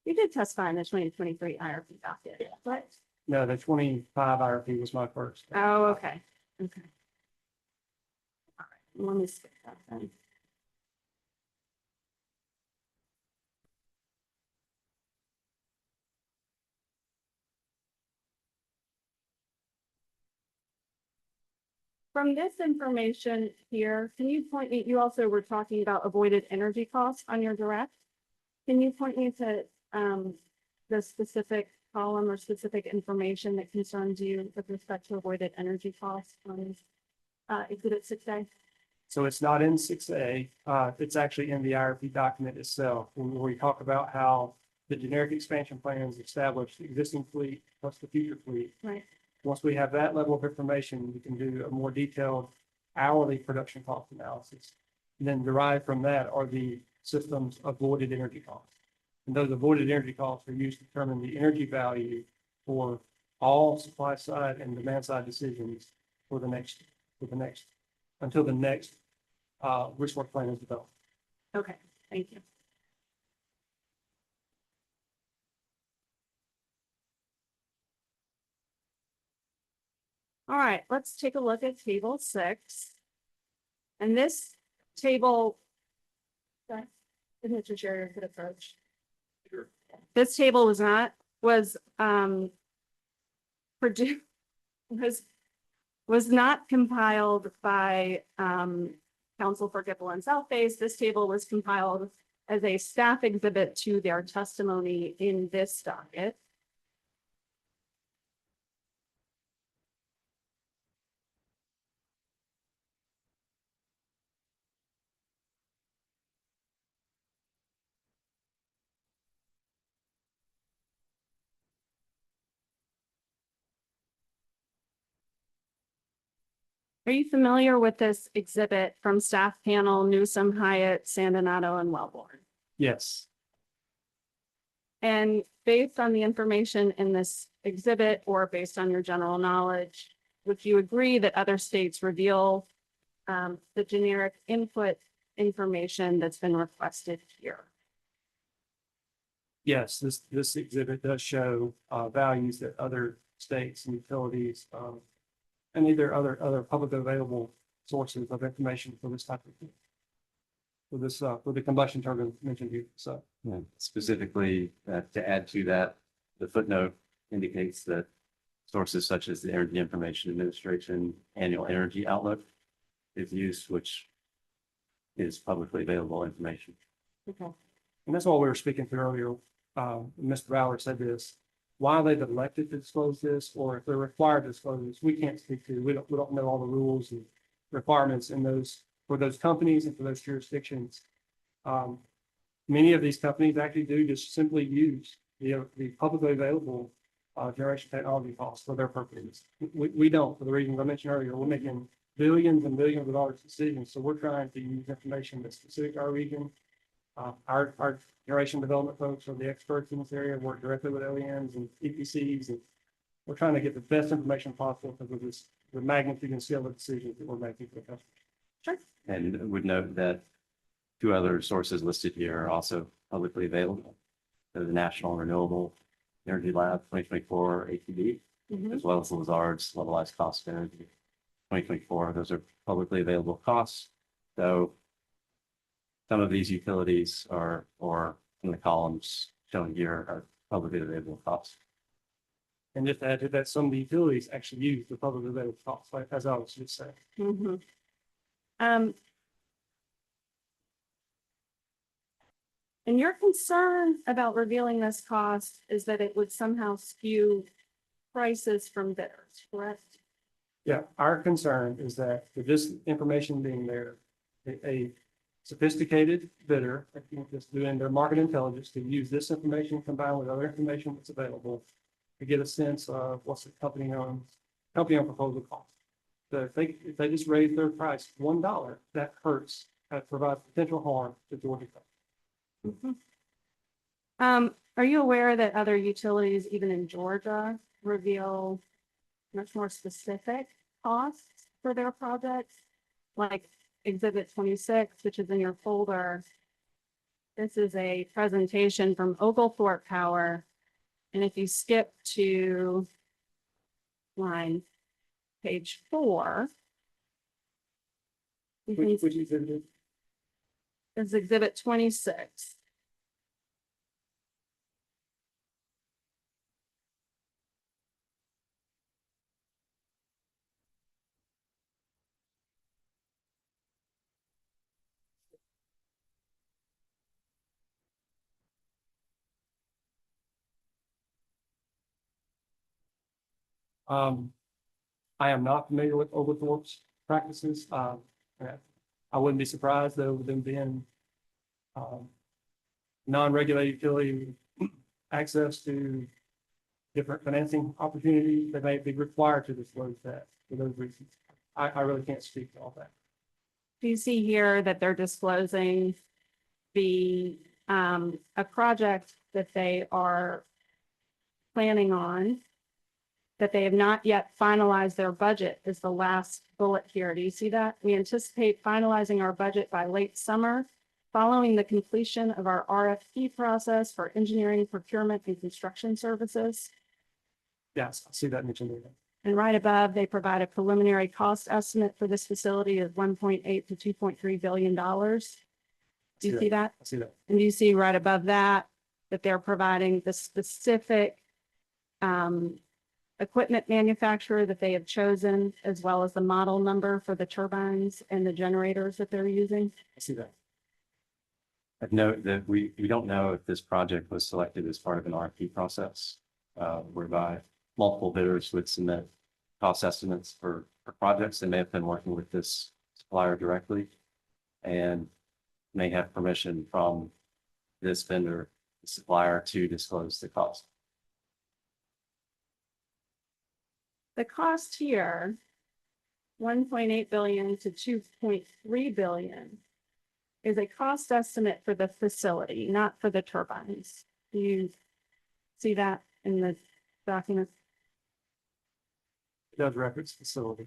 you did testify in the 2023 IRP docket, right? No, the 25 IRP was my first. Oh, okay, okay. All right, let me skip that then. From this information here, can you point me, you also were talking about avoided energy costs on your direct. Can you point me to the specific column or specific information that concerns you with respect to avoided energy costs on exhibit 6A? So it's not in 6A. It's actually in the IRP document itself, where we talk about how the generic expansion plans establish the existing fleet plus the future fleet. Right. Once we have that level of information, we can do a more detailed hourly production cost analysis. And then derived from that are the system's avoided energy costs. And those avoided energy costs are used to determine the energy value for all supply side and demand side decisions for the next, until the next resource plan is developed. Okay, thank you. All right, let's take a look at table 6. And this table, Mr. Chair could approach. Sure. This table was produced, was not compiled by Council for Gipple and South Base. This table was compiled as a staff exhibit to their testimony in this docket. Are you familiar with this exhibit from staff panel Newsom, Hyatt, Sandinato, and Wellborn? Yes, And based on the information in this exhibit or based on your general knowledge, would you agree that other states reveal the generic input information that's been requested here? yes, this exhibit does show values that other states and utilities and either other publicly available sources of information for this type of thing. For the combustion turbine mentioned here. So Yeah, specifically, to add to that, the footnote indicates that sources such as the Energy Information Administration Annual Energy Outlook is used, which is publicly available information. Okay. and that's what we were speaking to earlier. Mr. Ballard said this, why they've elected to disclose this, or if they're required to disclose this, we can't speak to. We don't know all the rules and requirements in those for those companies and for those jurisdictions. Many of these companies actually do just simply use the publicly available generation technology costs for their purposes. We don't, for the reasons I mentioned earlier. We're making billions and billions of dollars decisions, so we're trying to use information that's specific to our region. Our generation development folks are the experts in this area, work directly with OEMs and EPCs, and we're trying to get the best information possible because of the magnitude and scale of decisions that we're making for the customer. Sure. And would note that 2 other sources listed here are also publicly available. So the National Renewable Energy Lab 2024 ATD, Mhm. as well as Lazard's Levelized Cost of Energy 2024. Those are publicly available costs. So some of these utilities or in the columns shown here are publicly available costs. And just to add to that, some of the utilities actually use the publicly available costs, like as I was just saying. Mhm. And your concern about revealing this cost is that it would somehow skew prices from bidders, correct? Yeah, our concern is that with this information being there, a sophisticated bidder, just doing their market intelligence to use this information combined with other information that's available to get a sense of what's the company-owned proposal cost. So if they just raise their price $1, that hurts, that provides potential harm to Georgia. Are you aware that other utilities, even in Georgia, reveal much more specific costs for their projects? Like Exhibit 26, which is in your folder. This is a presentation from Oglethorpe Power. And if you skip to page 4, you can Which exhibit? is Exhibit 26. I am not familiar with Oglethorpe's practices. I wouldn't be surprised though, with them being non-regulated utility access to different financing opportunities, they may be required to disclose that for those reasons. I really can't speak to all that. Do you see here that they're disclosing the a project that they are planning on, that they have not yet finalized their budget is the last bullet here. Do you see that? We anticipate finalizing our budget by late summer, following the completion of our RFP process for engineering, procurement, and construction services. Yes, I see that mentioned there. And right above, they provide a preliminary cost estimate for this facility of $1.8 to $2.3 billion. Do you see that? I see that. And you see right above that, that they're providing the specific equipment manufacturer that they have chosen, as well as the model number for the turbines and the generators that they're using. I see that. I'd note that we don't know if this project was selected as part of an RFP process, whereby multiple bidders would submit cost estimates for projects. They may have been working with this supplier directly and may have permission from this vendor, the supplier, to disclose the cost. The cost here, 1.8 billion to 2.3 billion, is a cost estimate for the facility, not for the turbines. Do you see that in the document? It does reference facility.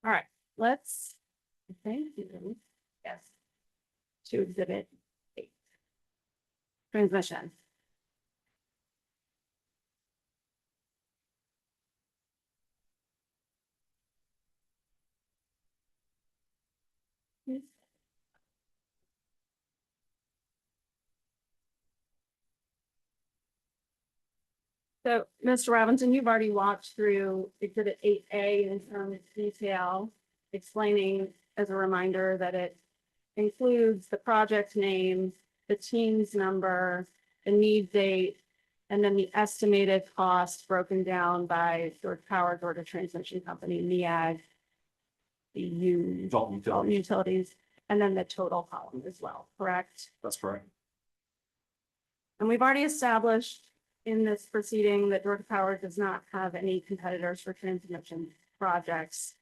All right, let's, thank you. Yes. To Exhibit 8. Transmission. So, Mr. Robinson, you've already walked through Exhibit 8A in some detail, explaining as a reminder that it includes the project name, the team's number, the need date, and then the estimated cost broken down by Georgia Power, Georgia Transmission Company, MEAG, the Dalton Utilities, and then the total column as well, correct? That's correct. And we've already established in this proceeding that Georgia Power does not have any competitors for transmission projects.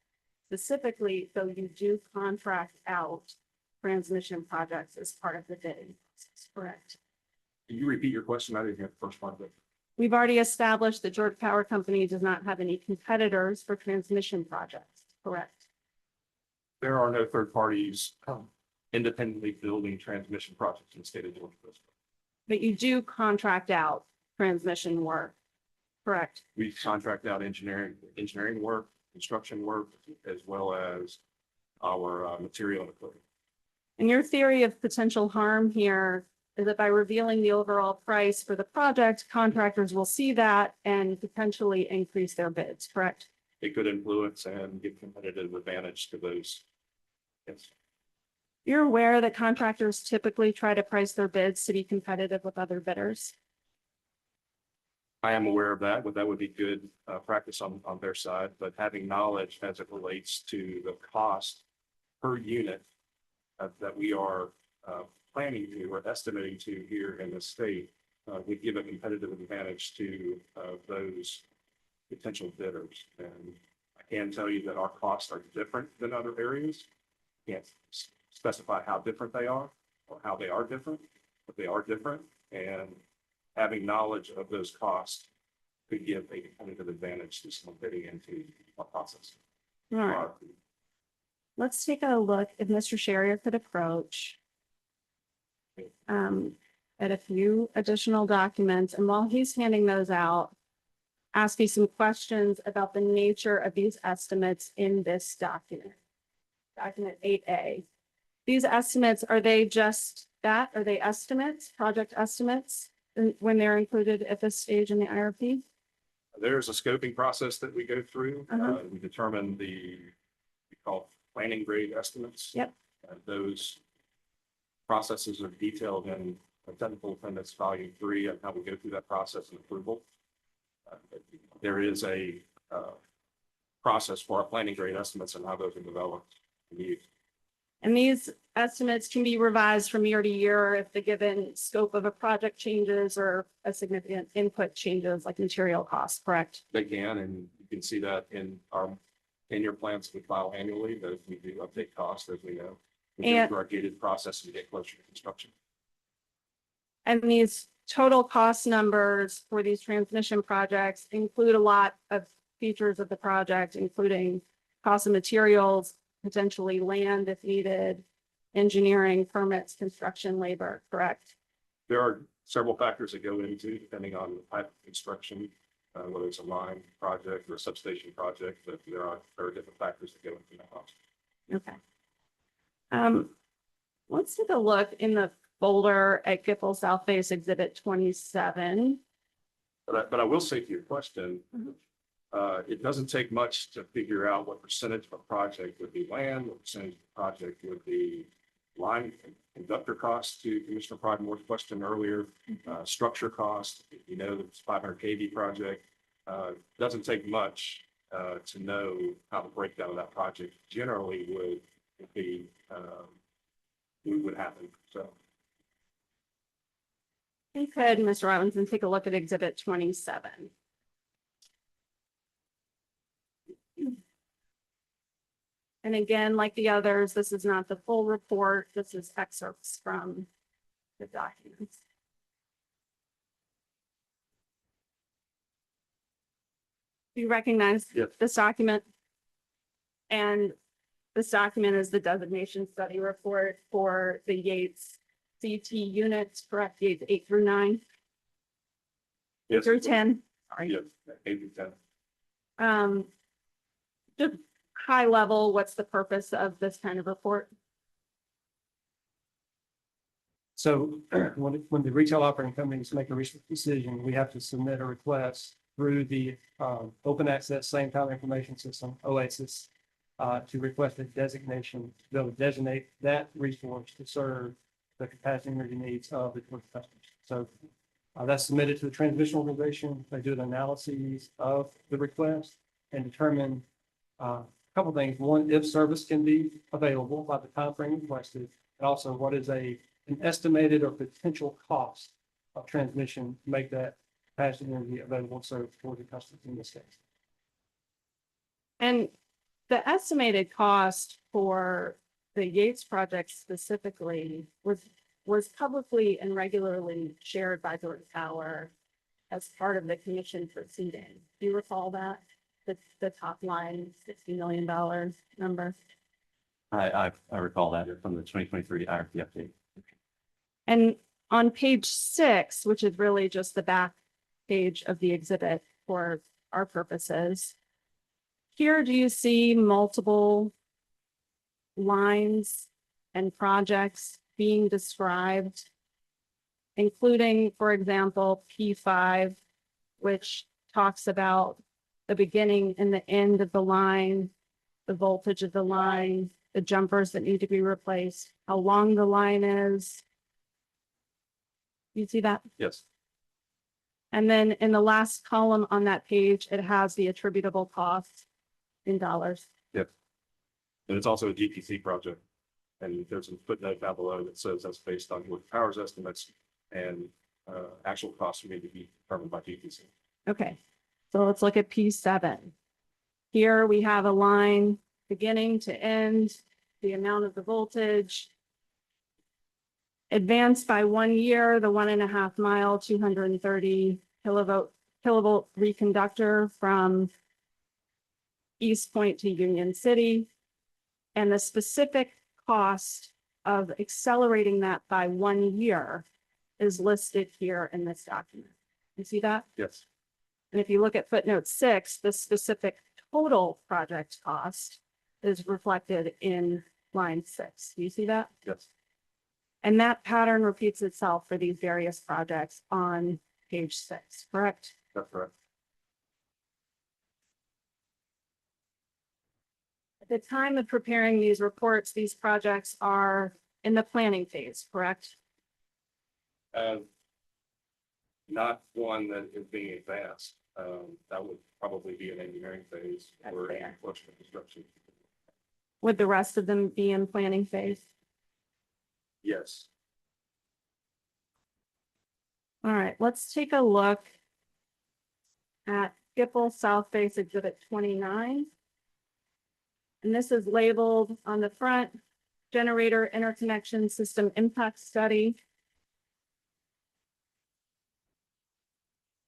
Specifically, though you do contract out transmission projects as part of the bidding process, correct? Can you repeat your question? I didn't hear the first part of it. We've already established that Georgia Power Company does not have any competitors for transmission projects, correct? There are no third parties independently building transmission projects in the state of Georgia. But you do contract out transmission work, correct? We contract out engineering work, construction work, as well as our material and equipment. And your theory of potential harm here is that by revealing the overall price for the project, contractors will see that and potentially increase their bids, correct? It could influence and give competitive advantage to those. Yes. You're aware that contractors typically try to price their bids to be competitive with other bidders. I am aware of that, but that would be good practice on their side, but having knowledge as it relates to the cost per unit that we are planning to or estimating to here in the state would give a competitive advantage to those potential bidders. And I can tell you that our costs are different than other areas. Can't specify how different they are or how they are different, but they are different. And having knowledge of those costs could give a competitive advantage to someone bidding into our process. All right, let's take a look if Mr. Sherrier could approach at a few additional documents. And while he's handing those out, ask you some questions about the nature of these estimates in this document. Document 8A. These estimates, are they just that? Are they estimates, project estimates, when they're included at this stage in the IRP? There's a scoping process that we go through. Uh-huh. We determine we call planning grade estimates. Yep. Those processes are detailed in technical appendix volume 3 and how we go through that process and approval. There is a process for our planning grade estimates and how those are developed. And these estimates can be revised from year to year if the given scope of a project changes or a significant input changes, like material costs, correct? They can, and you can see that in our 10-year plans we file annually, that we do update costs as we know. We go And- through our gated process and get closer to construction. And these total cost numbers for these transmission projects include a lot of features of the project, including cost of materials, potentially land if needed, engineering, permits, construction, labor, correct? There are several factors that go into depending on the type of construction, whether it's a line project or a substation project, but there are different factors that go into that cost. Okay. Let's take a look in the folder at Gipple South Face Exhibit 27. But I will say to your question, Mhm. It doesn't take much to figure out what percentage of a project would be land, what percentage of the project would be line conductor costs, to Commissioner Pridemore's question earlier, structure cost. You know, it's 500 kV project. Doesn't take much to know how the breakdown of that project generally would be, would happen. So. You could, Mr. Robinson, take a look at Exhibit 27. And again, like the others, this is not the full report. This is excerpts from the documents. Do you recognize Yes. this document? And this document is the designation study report for the Yates CT units, correct? Yates 8 through 9, 8 Yes. through 10. Sorry. Yes, 8 to 10. Just high level, what's the purpose of this kind of report? So when the retail operating companies make a research decision, we have to submit a request through the open access same time information system, OASIS, to request a designation to be able to designate that resource to serve the capacity energy needs of the customers. So that's submitted to the transmission organization. They do an analysis of the request and determine a couple things. One, if service can be available by the time frame requested, and also what is an estimated or potential cost of transmission to make that capacity energy available so for the customers in this case. And the estimated cost for the Yates project specifically was publicly and regularly shared by Georgia Power as part of the commission proceeding. Do you recall that? The top line $60 million number? I recall that from the 2023 IRP update. And on page 6, which is really just the back page of the exhibit for our purposes, here do you see multiple lines and projects being described, including, for example, P5, which talks about the beginning and the end of the line, the voltage of the line, the jumpers that need to be replaced, how long the line is. You see that? Yes. And then in the last column on that page, it has the attributable costs in dollars. And it's also a GTC project. And there's a footnote down below that says that's based on Georgia Power's estimates and actual costs may be determined by GPC. Okay, so let's look at P7. Here we have a line beginning to end, the amount of the voltage. Advanced by 1 year, the 1.5 mile, 230 kilovolt reconductor from East Point to Union City. And the specific cost of accelerating that by 1 year is listed here in this document. You see that? Yes. And if you look at footnote 6, the specific total project cost is reflected in line 6. Do you see that? Yes. And that pattern repeats itself for these various projects on page 6, correct? That's correct. At the time of preparing these reports, these projects are in the planning phase, correct? Not one that is being advanced. That would probably be an engineering phase That's or fair. construction. Would the rest of them be in planning phase? Yes. All right, let's take a look at Gipple South Face Exhibit 29. And this is labeled on the front, Generator Interconnection System Impact Study.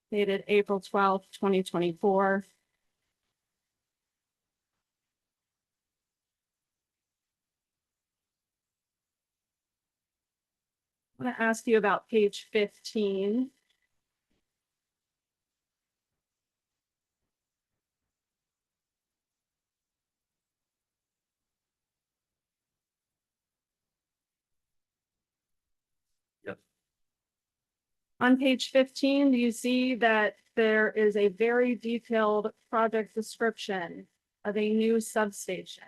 Dated April 12th, 2024. I'm going to ask you about page 15. Yes. On page 15, do you see that there is a very detailed project description of a new substation?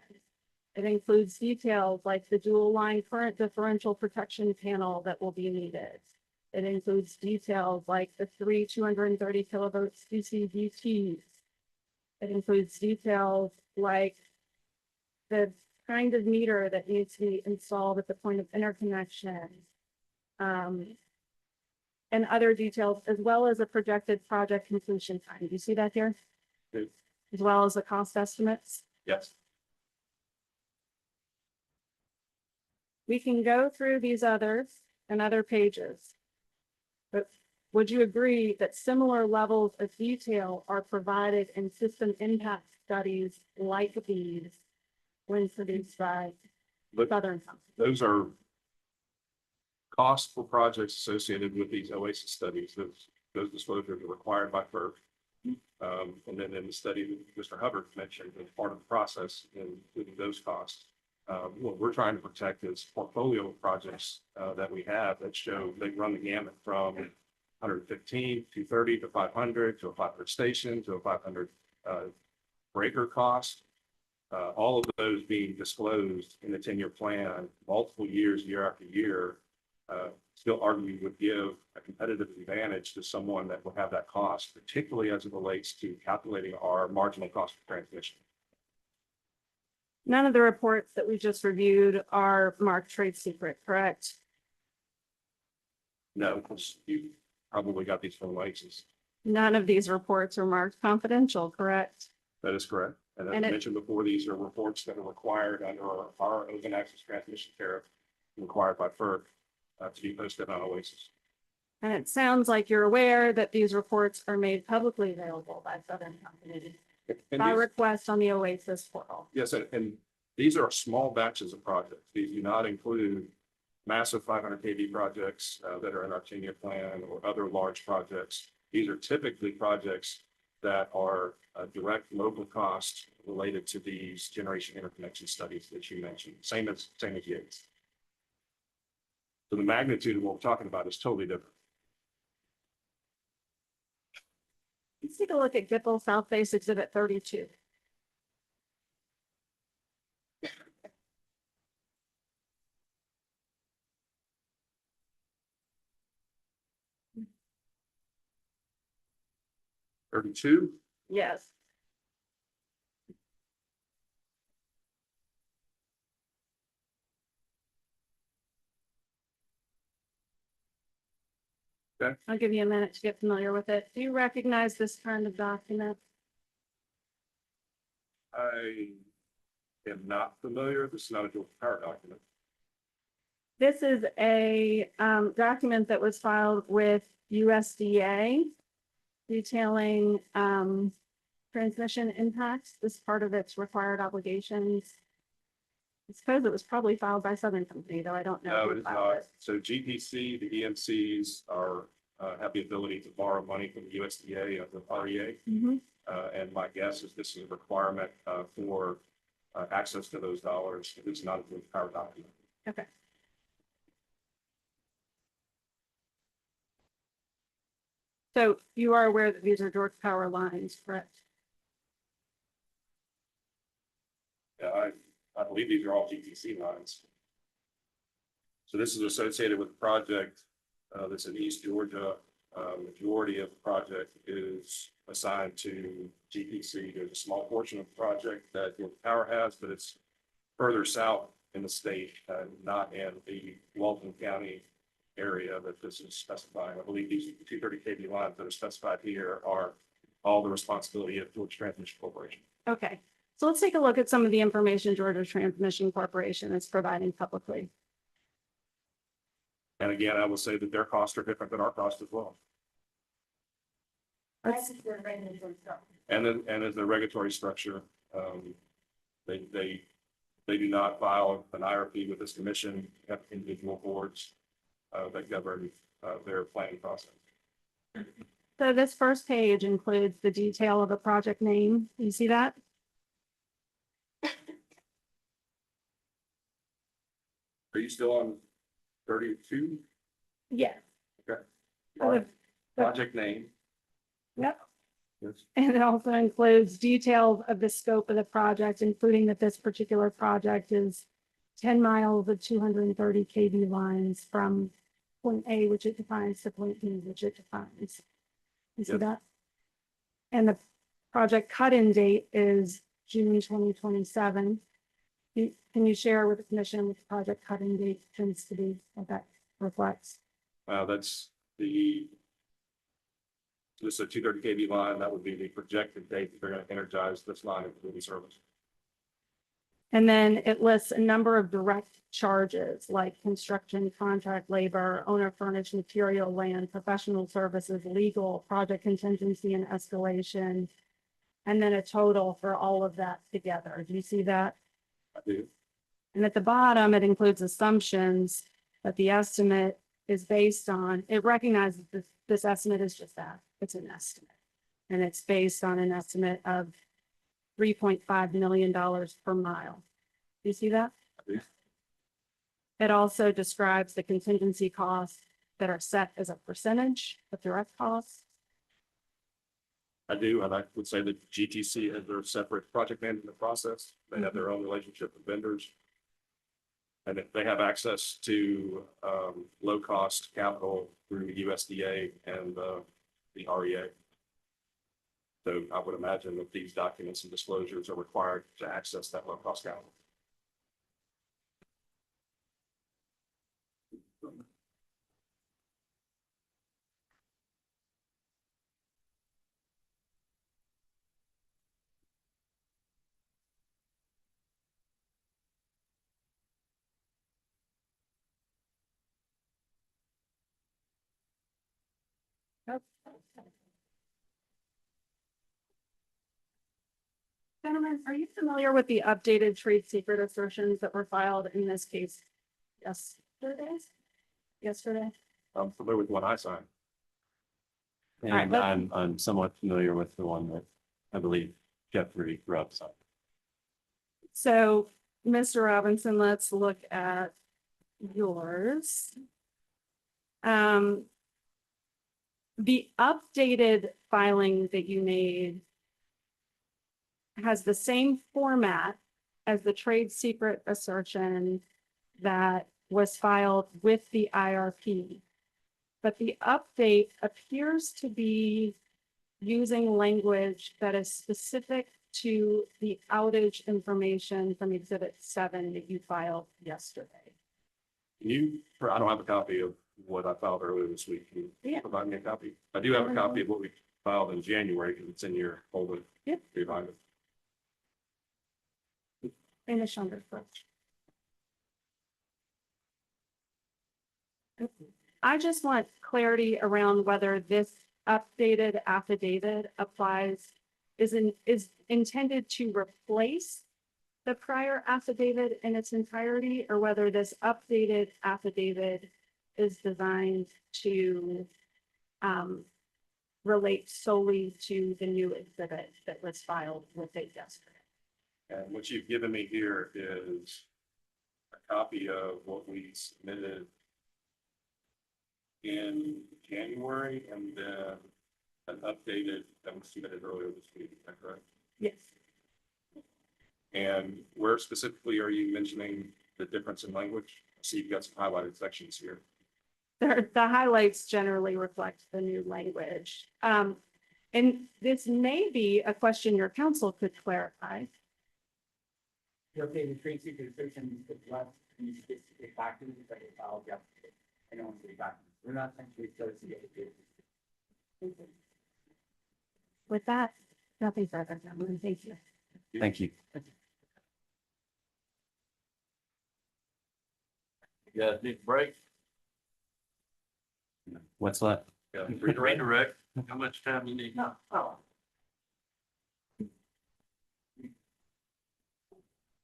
It includes details like the dual line current differential protection panel that will be needed. It includes details like the 3 230 kilovolts DC-DTs. It includes details like the kind of meter that needs to be installed at the point of interconnection. And other details, as well as a projected project completion time. Do you see that here? Yes. As well as the cost estimates. Yes. We can go through these others and other pages. But would you agree that similar levels of detail are provided in system impact studies like these when produced by But Southern Company? those are costs for projects associated with these OASIS studies. Those disclosures are required by FERC. And then in the study that Mr. Hubbard mentioned, as part of the process, including those costs. What we're trying to protect is portfolio of projects that we have that show they run the gamut from 115, 230 to 500 to a 500 station to a 500 breaker cost. All of those being disclosed in the 10-year plan, multiple years, year after year, still arguably would give a competitive advantage to someone that will have that cost, particularly as it relates to calculating our marginal cost of transmission. None of the reports that we just reviewed are marked trade secret, correct? No, because you probably got these from OASIS. None of these reports are marked confidential, correct? That is correct. And as I mentioned before, these are reports that are required under our open access transmission tariff required by FERC to be posted on OASIS. And it sounds like you're aware that these reports are made publicly available by Southern Company And by these- request on the OASIS portal. Yes, and these are small batches of projects. These do not include massive 500 kV projects that are in our 10-year plan or other large projects. These are typically projects that are direct local costs related to these generation interconnection studies that you mentioned, same as Yates. So the magnitude of what we're talking about is totally different. Let's take a look at Gipple South Face Exhibit 32. $32. Yes. Okay. I'll give you a minute to get familiar with it. Do you recognize this kind of document? I am not familiar. This is not a dual power document. This is a document that was filed with USDA detailing transmission impacts. This part of its required obligations. I suppose it was probably filed by Southern Company, though I don't know. No, who it is filed not. So GPC, the EMCs are, have the ability to borrow money from the USDA of the REA. Mhm. And my guess is this is a requirement for access to those dollars. It's not a dual power document. Okay. So you are aware that these are Georgia Power lines, correct? Yeah, I believe these are all GTC lines. So this is associated with the project that's in East Georgia. Majority of the project is assigned to GPC. There's a small portion of the project that Georgia Power has, but it's further south in the state and not in the Walton County area that this is specifying. I believe these 230 kV lines that are specified here are all the responsibility of Georgia Transmission Corporation. Okay, so let's take a look at some of the information Georgia Transmission Corporation is providing publicly. And again, I will say that their costs are different than our costs as well. Let's- And then, and as the regulatory structure, they do not file an IRP with this commission, have individual boards that govern their planning process. So this first page includes the detail of the project name. You see that? Are you still on 32? Yes. Okay. So Project name. Yep. Yes. And it also includes details of the scope of the project, including that this particular project is 10 miles of 230 kV lines from point A, which it defines, to point B, which it defines. You see Yes. that? And the project cut-in date is June 2027. Can you share with the commission what the project cut-in date tends to be, what that reflects? That's the, this is a 230 kV line. That would be the projected date that they're going to energize this line into the service. And then it lists a number of direct charges like construction, contract labor, owner furnished material, land, professional services, legal, project contingency and escalation. And then a total for all of that together. Do you see that? I do. And at the bottom, it includes assumptions that the estimate is based on. It recognizes this estimate is just that. It's an estimate. And it's based on an estimate of $3.5 million per mile. Do you see that? I do. It also describes the contingency costs that are set as a percentage of direct costs. I do, and I would say that GTC has their separate project management process. They have their own relationship with vendors. And if they have access to low-cost capital through USDA and the REA. So I would imagine that these documents and disclosures are required to access that low-cost capital. Gentlemen, are you familiar with the updated trade secret assertions that were filed in this case yesterday? Yesterday? I'm familiar with one I signed. right, And let's- I'm somewhat familiar with the one that I believe Jeffrey Grubbs on. So, Mr. Robinson, let's look at yours. The updated filing that you made has the same format as the trade secret assertion that was filed with the IRP. But the update appears to be using language that is specific to the outage information from Exhibit 7 that you filed yesterday. I don't have a copy of what I filed earlier this week. Can you Yeah. provide me a copy? I do have a copy of what we filed in January because it's in your folder. Yep. Behind it. Finish on the first. I just want clarity around whether this updated affidavit is intended to replace the prior affidavit in its entirety, or whether this updated affidavit is designed to relate solely to the new exhibit that was filed with it yesterday. And what you've given me here is a copy of what we submitted in January, and then an updated that was submitted earlier this week. Is that correct? Yes. And where specifically are you mentioning the difference in language? I see you've got some highlighted sections here. The highlights generally reflect the new language. And this may be a question your counsel could clarify. You're okay with trade secret assertion with left, and you should get back to me, but I'll get, I don't want to get back. We're not actually associated. With that, nothing further. Gentlemen. Thank you. Thank you. You guys need a break? What's that? Yeah, redirect. How much time you need? No, oh.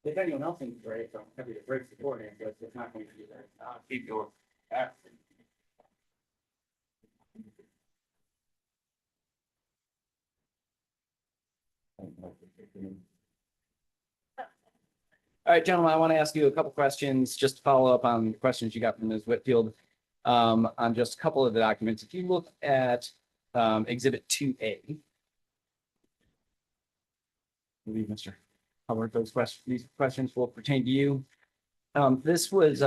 If anyone else thinks break, I'm happy to break beforehand, but it's not going to be there. Keep going. All right, gentlemen, I want to ask you a couple questions, just to follow up on the questions you got from Ms. Whitfield on just a couple of the documents. If you look at Exhibit 2A, I believe Mr. Hubbard, these questions will pertain to you. This was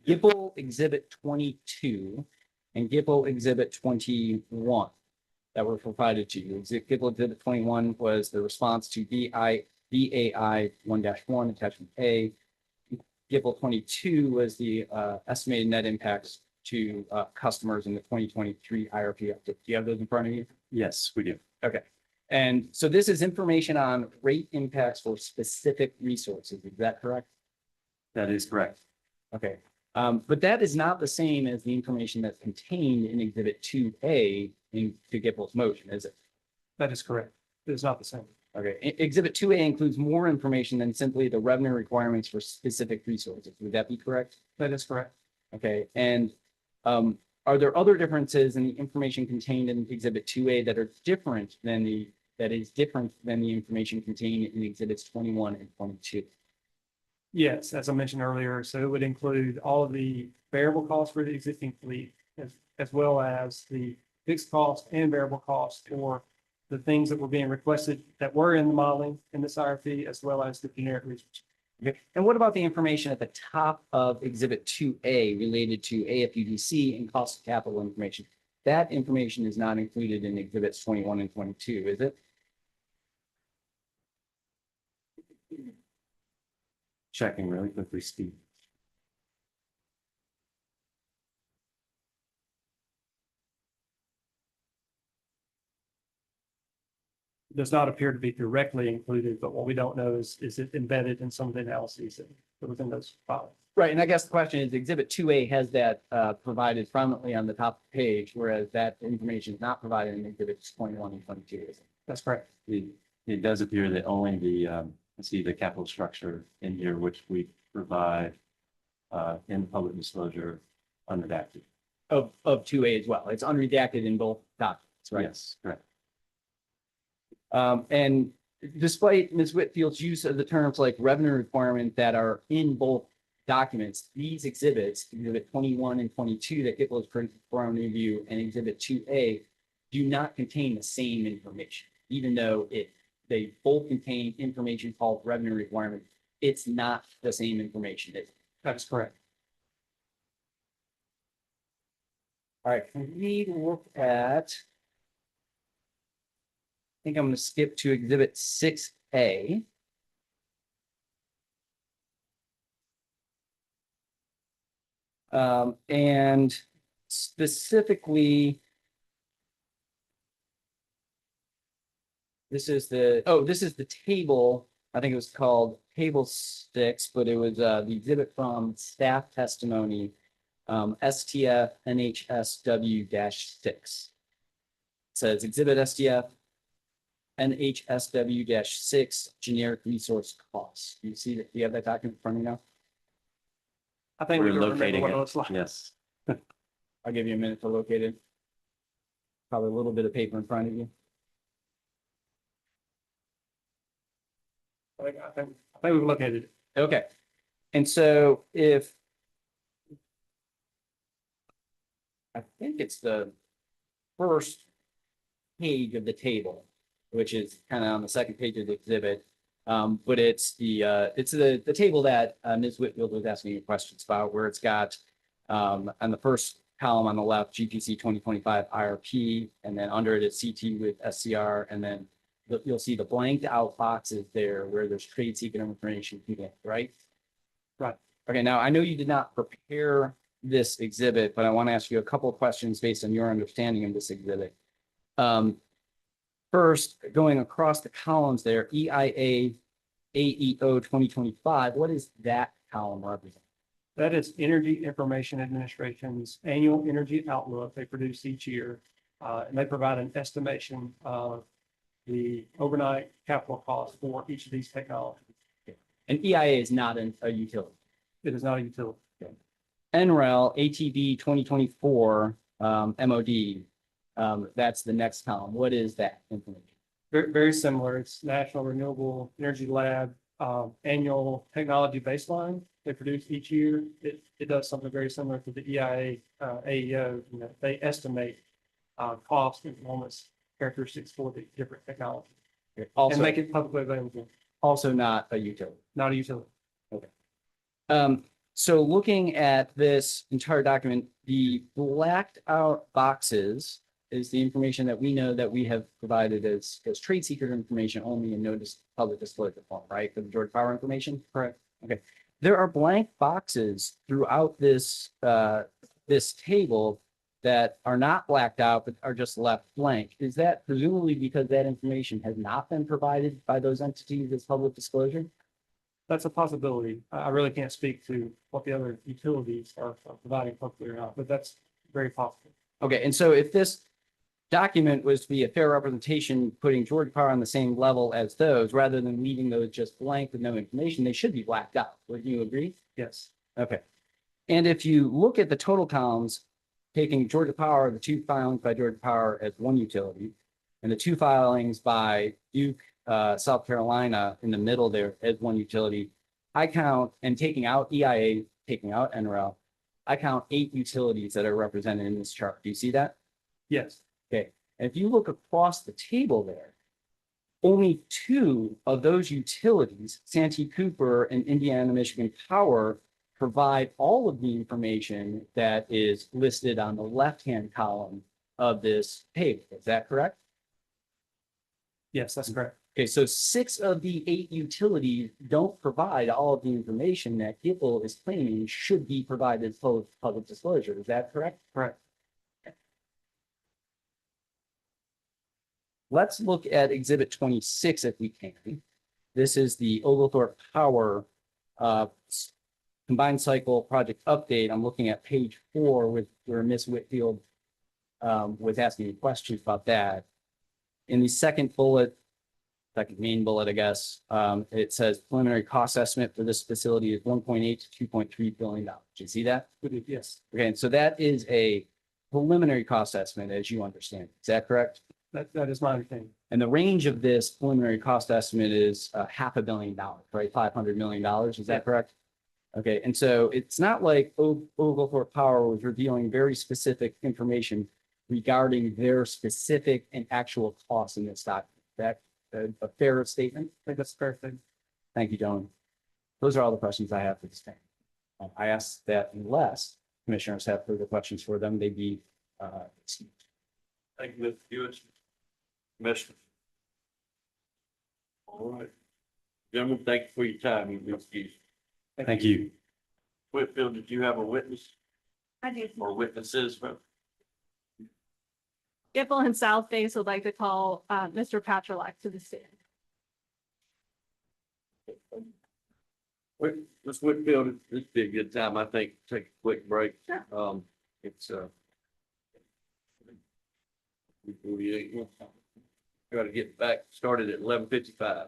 GIPL Exhibit 22 and GIPL Exhibit 21 that were provided to you. GIPL Exhibit 21 was the response to BAI 1-1 attachment A. GIPL 22 was the estimated net impacts to customers in the 2023 IRP update. Do you have those in front of you? Yes, we do. Okay. And so this is information on rate impacts for specific resources. Is that correct? That is correct. Okay. But that is not the same as the information that's contained in Exhibit 2A to GIPL's motion, is it? That is correct. It is not the same. Okay. Exhibit 2A includes more information than simply the revenue requirements for specific resources. Would that be correct? That is correct. Okay. And are there other differences in the information contained in Exhibit 2A that is different than the information contained in Exhibits 21 and 22? Yes, as I mentioned earlier, so it would include all of the variable costs for the existing fleet, as well as the fixed cost and variable costs for the things that were being requested that were in the modeling in this IRP, as well as the generic research. Okay. And what about the information at the top of Exhibit 2A related to AFUDC and cost of capital information? That information is not included in Exhibits 21 and 22, is it? Checking really quickly, Steve. Does not appear to be directly included, but what we don't know is it embedded in some of the analyses that are within those files. Right. And I guess the question is Exhibit 2A has that provided prominently on the top of the page, whereas that information is not provided in Exhibits 21 and 22. Is it? That's correct. It does appear that only the, let's see, the capital structure in here, which we provide in the public disclosure unredacted. Of 2A as well. It's unredacted in both documents, right? Yes, correct. And despite Ms. Whitfield's use of the terms like revenue requirement that are in both documents, these exhibits, Exhibit 21 and 22 that GIPL is printed for our review and Exhibit 2A do not contain the same information, even though they both contain information called revenue requirement. It's not the same information. That is correct. All right, can we look at, I think I'm going to skip to Exhibit 6A. And specifically, this is the table. I think it was called table 6, but it was the exhibit from staff testimony, STF NHSW-6. It says exhibit STF NHSW-6 generic resource costs. Do you see that? Do you have that document in front of you now? I think we We're can remember locating what it it. looks like. Yes. I'll give you a minute to locate it. Probably a little bit of paper in front of you. I think we've located it. Okay. And so if I think it's the first page of the table, which is kind of on the second page of the exhibit. But it's the table that Ms. Whitfield was asking you questions about, where it's got on the first column on the left, GPC 2025 IRP, and then under it is CT with SCR, and then you'll see the blanked out boxes there where there's trade secret information, right? Right. Okay, now I know you did not prepare this exhibit, but I want to ask you a couple of questions based on your understanding of this exhibit. First, going across the columns there, EIA AEO 2025, what is that column represent? That is Energy Information Administration's annual energy outlook they produce each year. And they provide an estimation of the overnight capital cost for each of these technologies. And EIA is not a utility. It is not a utility. NREL ATB 2024 MOD, that's the next column. What is that information? Very, very similar. It's National Renewable Energy Lab annual technology baseline they produce each year. It does something very similar to the EIA AEO. You know, they estimate cost and performance characteristics for the different technologies and Also, make it publicly available. also not a utility. Not a utility. So looking at this entire document, the blacked out boxes is the information that we know that we have provided as trade secret information only in notice public disclosure form, right? For the Georgia Power information. Correct. Okay. There are blank boxes throughout this this table that are not blacked out, but are just left blank. Is that presumably because that information has not been provided by those entities as public disclosure? That's a possibility. I really can't speak to what the other utilities are providing publicly or not, but that's very possible. Okay, and so if this document was to be a fair representation, putting Georgia Power on the same level as those, rather than leaving those just blank with no information, they should be blacked out. Would you agree? Yes. Okay. And if you look at the total columns, taking Georgia Power, the 2 filings by Georgia Power as one utility, and the 2 filings by Duke, South Carolina in the middle there as one utility, I count, and taking out EIA, taking out NREL, I count 8 utilities that are represented in this chart. Do you see that? Yes. Okay. And if you look across the table there, only 2 of those utilities, Santee Cooper and Indiana Michigan Power, provide all of the information that is listed on the left-hand column of this table. Is that correct? Yes, that's correct. Okay, so 6 of the 8 utilities don't provide all of the information that GIPL is claiming should be provided for public disclosure. Is that correct? Correct. Let's look at Exhibit 26 if we can. This is the Oglethorpe Power combined cycle project update. I'm looking at page 4 with where Ms. Whitfield was asking me questions about that. In the second bullet, second main bullet, I guess, it says preliminary cost estimate for this facility is $1.8 to $2.3 billion. Do you see that? Yes, Okay, and so that is a preliminary cost estimate, as you understand. Is that correct? that is my understanding. And the range of this preliminary cost estimate is $500 million, right? $500 million. Is that correct? Okay, and so it's not like Oglethorpe Power was revealing very specific information regarding their specific and actual costs in this document. That a fair statement? I think that's a fair thing. Thank you, gentlemen. Those are all the questions I have for this time. I ask that unless commissioners have further questions for them, they be excused. Thank you, Mr. Hewitt. Commissioner. All right. Gentlemen, thank you for your time. You've been excused. Thank you. Whitfield, did you have a witness? I do. or witnesses from? Gipple and South Face would like to call Mr. Patrolak to the stand. Ms. Whitfield, this would be a good time, I think, to take a quick break. Sure. It's 48. Got to get back started at 11:55.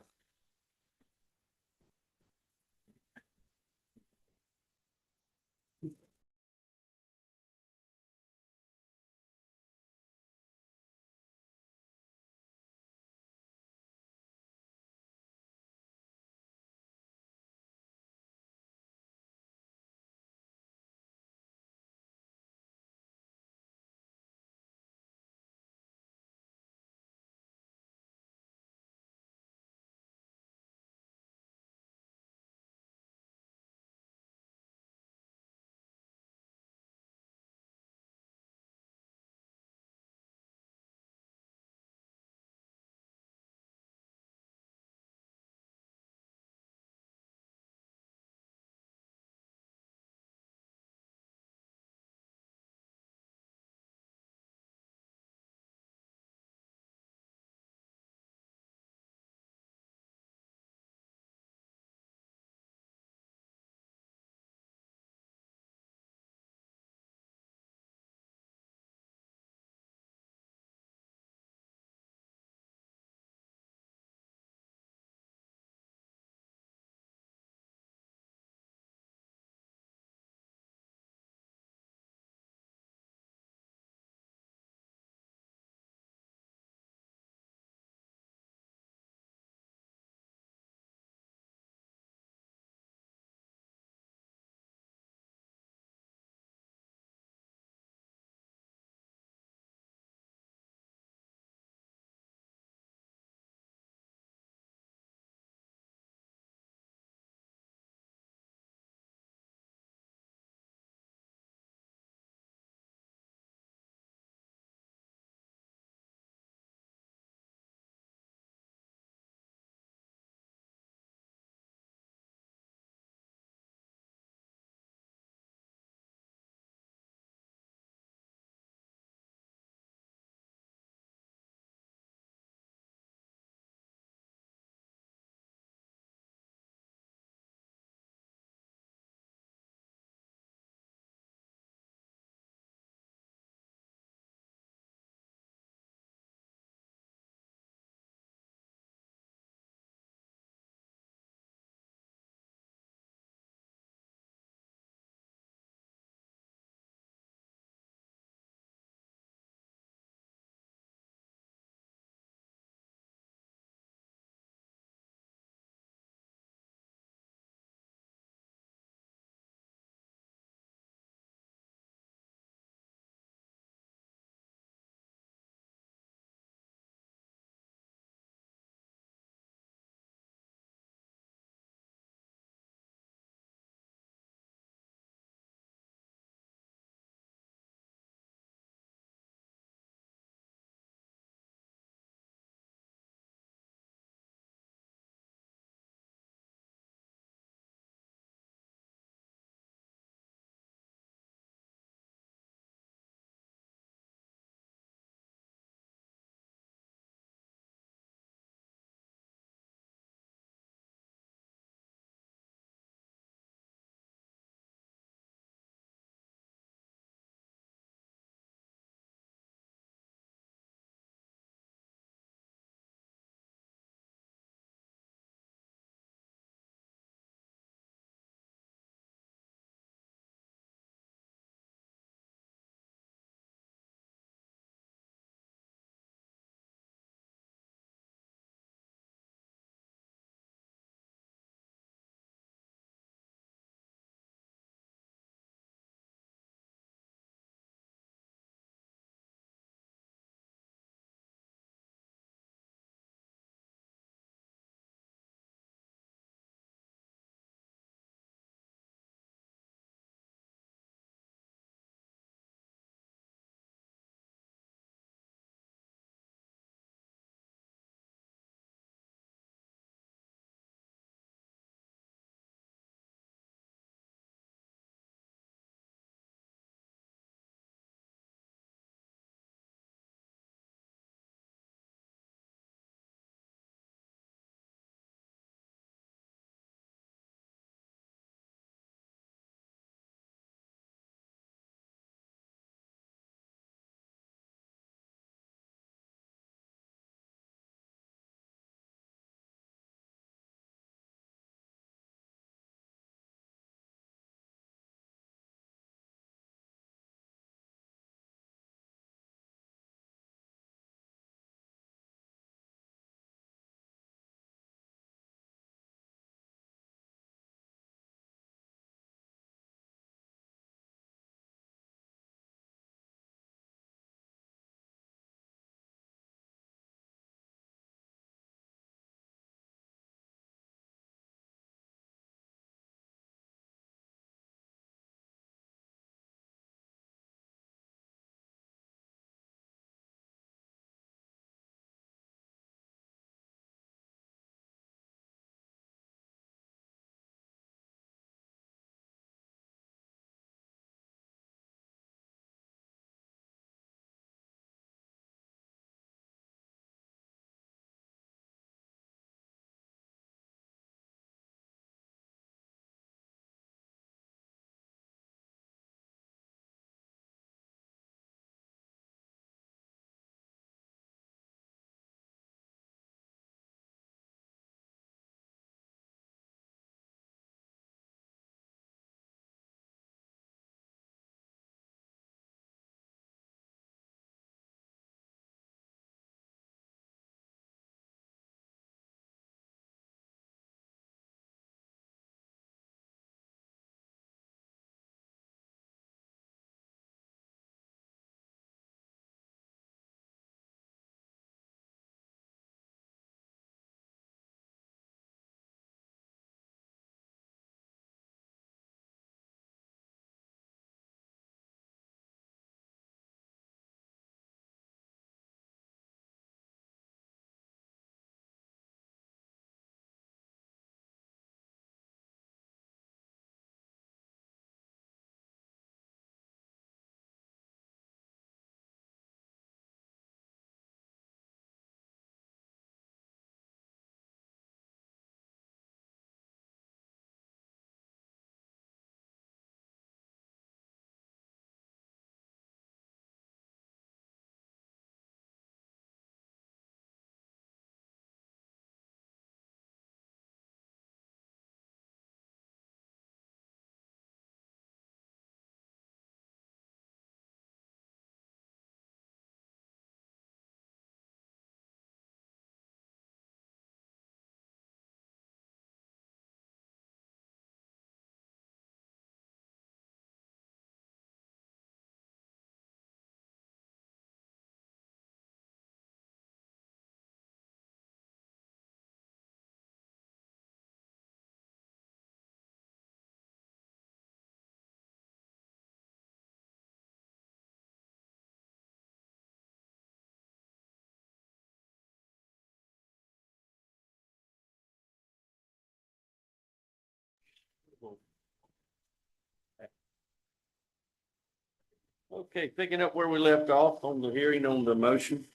Okay, picking up where we left off on the hearing on the motion.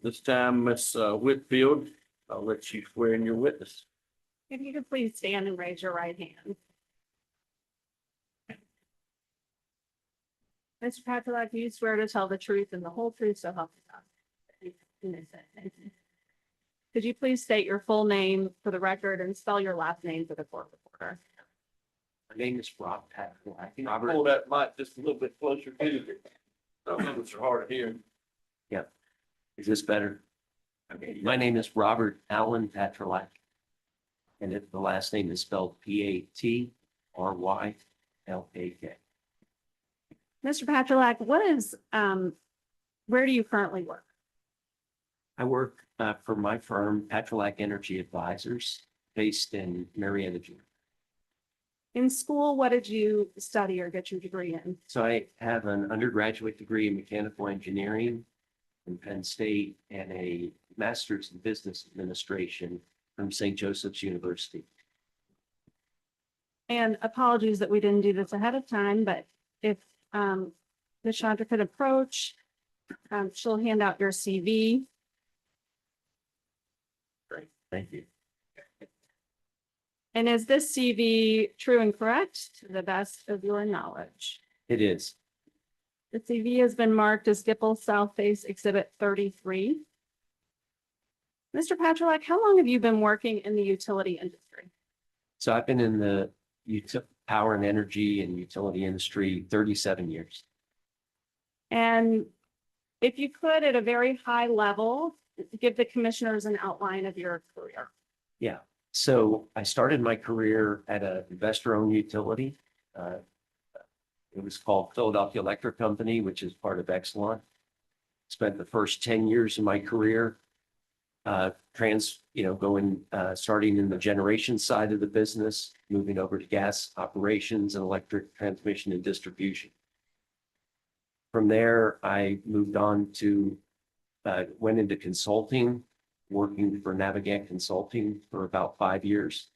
This time, Ms. Whitfield, I'll let you swear in your witness. If you could please stand and raise your right hand. Mr. Patrick, do you swear to tell the truth and the whole truth, so help you God? Could you please state your full name for the record and spell your last name for the court reporter? My name is Rob Patrick. Can you pull that mic just a little bit closer to you? Some of us are hard to hear. Is this better? Okay, my name is Robert Allen Patrylak. And the last name is spelled Patryllak. Mr. Patrick, where do you currently work? I work for my firm, Patrylak Energy Advisors, based in Marietta, Georgia. In school, what did you study or get your degree in? So I have an undergraduate degree in mechanical engineering from Penn State and a master's in business administration from St. Joseph's University. And apologies that we didn't do this ahead of time, but if Ms. Chandra could approach, she'll hand out your CV. Great, thank you. And is this CV true and correct to the best of your knowledge? It is. The CV has been marked as Gipple South Face Exhibit 33. Mr. Patrick, how long have you been working in the utility industry? So I've been in the power and energy and utility industry 37 years. And if you could, at a very high level, give the commissioners an outline of your career. Yeah. So I started my career at an investor-owned utility. It was called Philadelphia Electric Company, which is part of Exelon. Spent the first 10 years of my career starting in the generation side of the business, moving over to gas operations and electric transmission and distribution. From there, I moved on to, went into consulting, working for Navigant Consulting for about 5 years.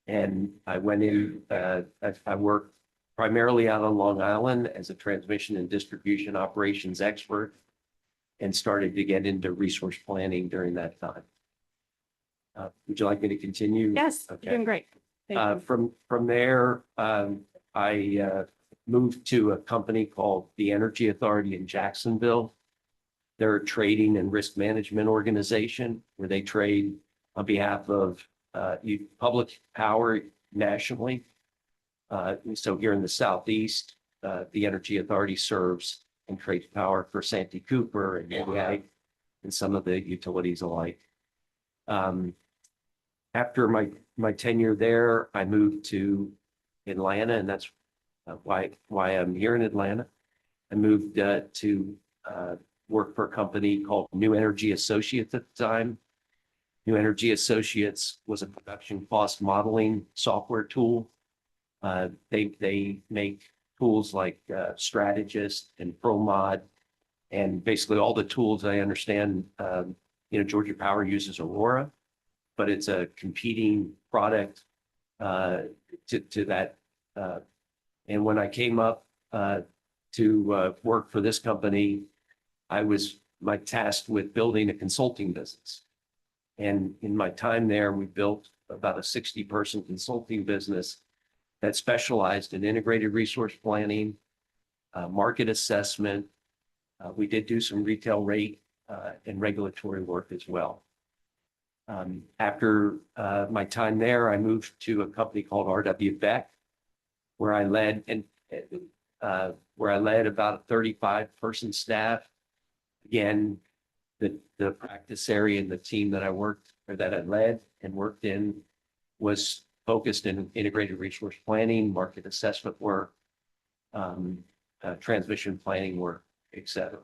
And I went in, I worked primarily out on Long Island as a transmission and distribution operations expert and started to get into resource planning during that time. Would you like me to continue? Yes, you're Okay. doing great. Thank you. From there, I moved to a company called the Energy Authority in Jacksonville. They're a trading and risk management organization where they trade on behalf of public power nationally. So here in the Southeast, the Energy Authority serves and trades power for Santee Cooper and MEA and some of the utilities alike. After my tenure there, I moved to Atlanta, and that's why I'm here in Atlanta. I moved to work for a company called New Energy Associates at the time. New Energy Associates was a production cost modeling software tool. They make tools like Strategist and ProMod, and basically all the tools I understand. Georgia Power uses Aurora, but it's a competing product to that. And when I came up to work for this company, I was tasked with building a consulting business. And in my time there, we built about a 60-person consulting business that specialized in integrated resource planning, market assessment. We did do some retail rate and regulatory work as well. After my time there, I moved to a company called R.W. Beck, where I led about a 35-person staff. Again, the practice area and the team that I led and worked in was focused in integrated resource planning, market assessment work, transmission planning work, et cetera.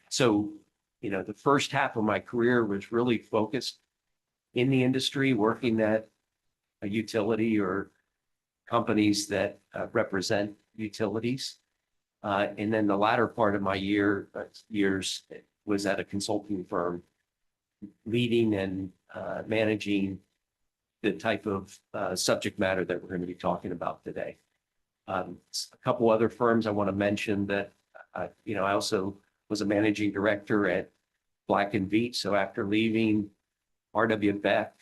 So, the first half of my career was really focused in the industry, working at a utility or companies that represent utilities. And then the latter part of my years was at a consulting firm, leading and managing the type of subject matter that we're going to be talking about today. A couple other firms I want to mention that, I also was a managing director at Black and Veatch. So after leaving R.W. Beck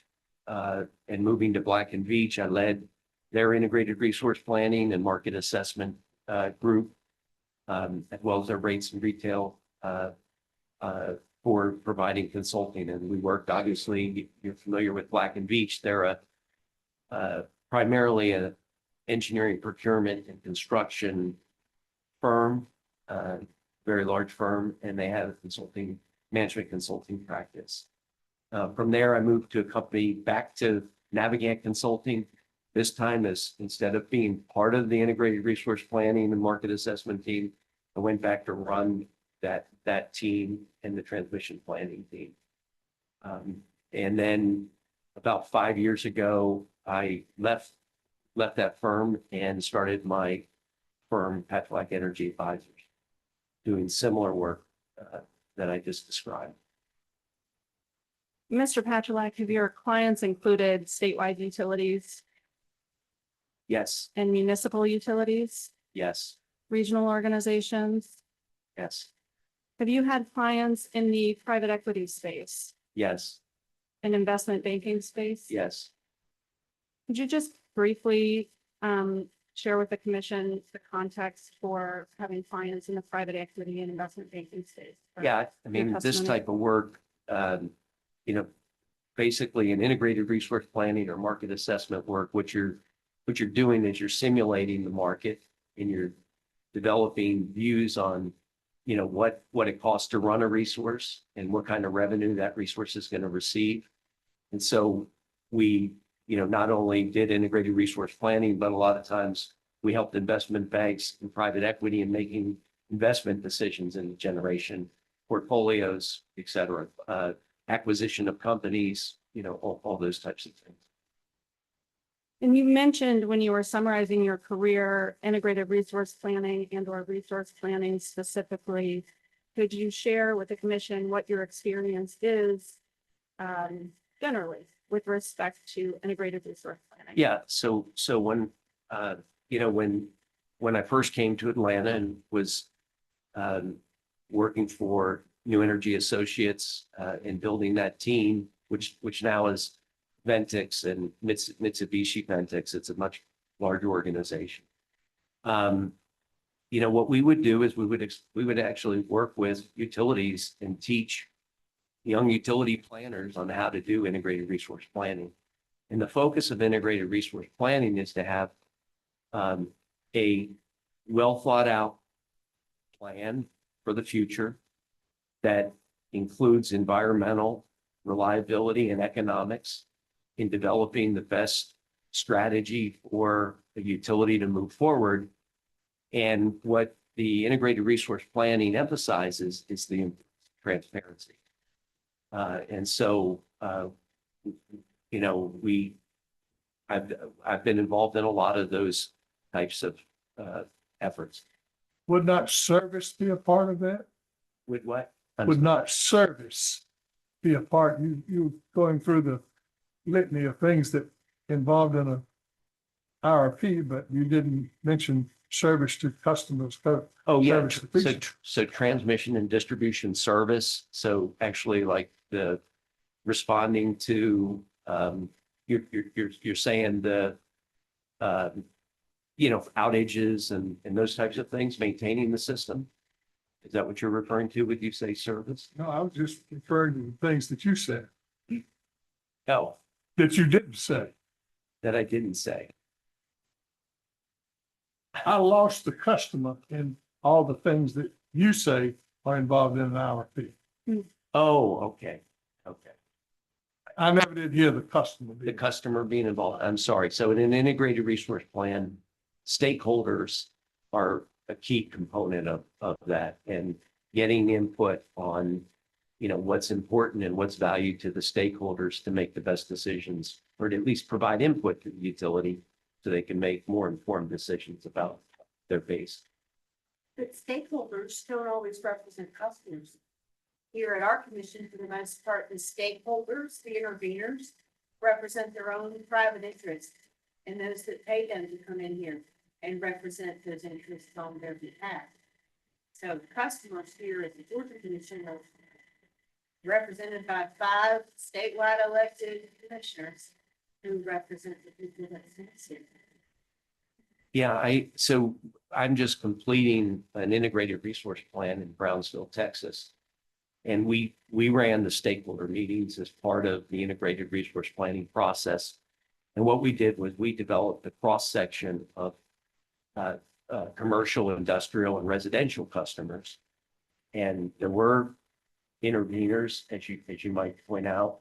and moving to Black and Veatch, I led their integrated resource planning and market assessment group, as well as their rates and retail for providing consulting. And we worked, obviously, you're familiar with Black and Veatch. They're primarily an engineering, procurement, and construction firm, very large firm, and they have a management consulting practice. From there, I moved to a company back to Navigant Consulting. This time, instead of being part of the integrated resource planning and market assessment team, I went back to run that team and the transmission planning team. And then about 5 years ago, I left that firm and started my firm, Patchwork Energy Advisors, doing similar work that I just described. Mr. Patchulak, have your clients included statewide utilities Yes, and municipal utilities, yes, regional organizations? yes, Have you had clients in the private equity space yes, and investment banking space? yes. Could you just briefly share with the commission the context for having clients in the private equity and investment banking space? Yeah, I mean, this testimony. type of work, basically an integrated resource planning or market assessment work, what you're doing is you're simulating the market and you're developing views on, what it costs to run a resource and what kind of revenue that resource is going to receive. And so we, not only did integrated resource planning, but a lot of times we helped investment banks and private equity in making investment decisions in generation portfolios, et cetera, acquisition of companies, all those types of things. And you mentioned when you were summarizing your career, integrated resource planning and or resource planning specifically. Could you share with the commission what your experience is generally with respect to integrated resource planning? Yeah, so when when I first came to Atlanta and was working for New Energy Associates in building that team, which now is Ventyx and Mitsubishi Ventyx. It's a much larger organization. What we would do is we would actually work with utilities and teach young utility planners on how to do integrated resource planning. And the focus of integrated resource planning is to have a well thought out plan for the future that includes environmental reliability and economics in developing the best strategy for the utility to move forward. And what the integrated resource planning emphasizes is the transparency. And so, I've been involved in a lot of those types of efforts. Would not service be a part of that? With what? Would not service be a part? You going through the litany of things that involved in a IRP, but you didn't mention service to customers. Oh, yeah. Service to people. So transmission and distribution service. So actually like the responding to, you're saying the, outages and those types of things, maintaining the system. Is that what you're referring to when you say service? No, I was just referring to the things that you said, No, that you didn't say. that I didn't say. I lost the customer in all the things that you say are involved in an IRP. Oh, okay. Okay. I never did hear the customer. The customer being involved. I'm sorry. So in an integrated resource plan, stakeholders are a key component of that, and getting input on, what's important and what's valued to the stakeholders to make the best decisions, or to at least provide input to the utility so they can make more informed decisions about their base. But stakeholders don't always represent customers. Here at our commission, for the most part, the stakeholders, the interveners, represent their own private interests and those that pay them to come in here and represent those interests on their behalf. So customers here at the Georgia Commission are represented by 5 statewide elected commissioners who represent the people that sent us here. Yeah, so I'm just completing an integrated resource plan in Brownsville, Texas. And we ran the stakeholder meetings as part of the integrated resource planning process. And what we did was we developed a cross-section of commercial, industrial, and residential customers. And there were interveners, as you might point out,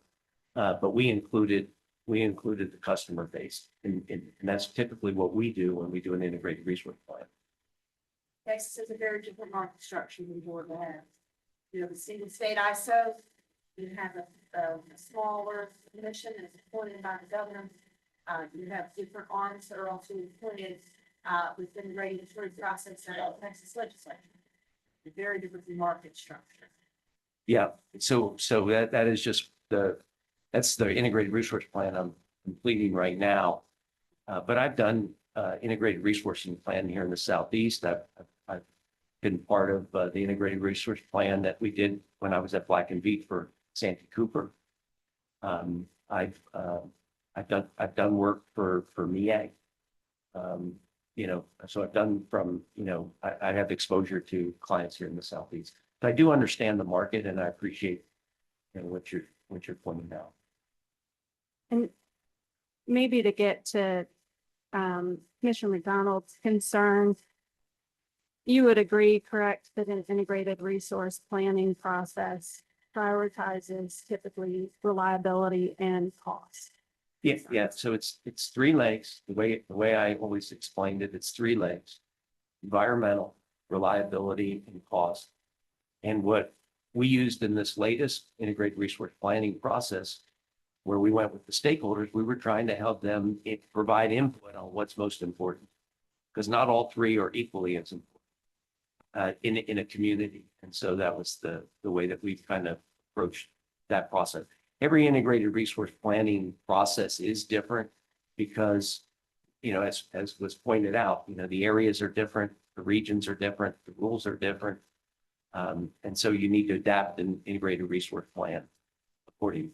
but we included the customer base. And that's typically what we do when we do an integrated resource plan. Texas is a very different market structure than Georgia has. You know, the single state ISO, you have a smaller commission that's appointed by the governor. You have different arms that are also appointed within the regulatory process of the Texas legislature. A very different market structure. Yeah, so that is just that's the integrated resource plan I'm completing right now. But I've done integrated resourcing plan here in the Southeast. I've been part of the integrated resource plan that we did when I was at Black and Veatch for Santee Cooper. I've done work for MEAG. You know, so I've done from, you know, I have exposure to clients here in the Southeast. But I do understand the market, and I appreciate, you know, what you're pointing out. And maybe to get to Commissioner McDonald's concern, you would agree, correct, that an integrated resource planning process prioritizes typically reliability and cost? Yeah. So it's 3 legs. The way I always explained it, it's 3 legs: environmental, reliability, and cost. And what we used in this latest integrated resource planning process, where we went with the stakeholders, we were trying to help them provide input on what's most important, because not all 3 are equally as important in a community. And so that was the way that we kind of approached that process. Every integrated resource planning process is different because, you know, as was pointed out, you know, the areas are different, the regions are different, the rules are different. And so you need to adapt an integrated resource plan accordingly.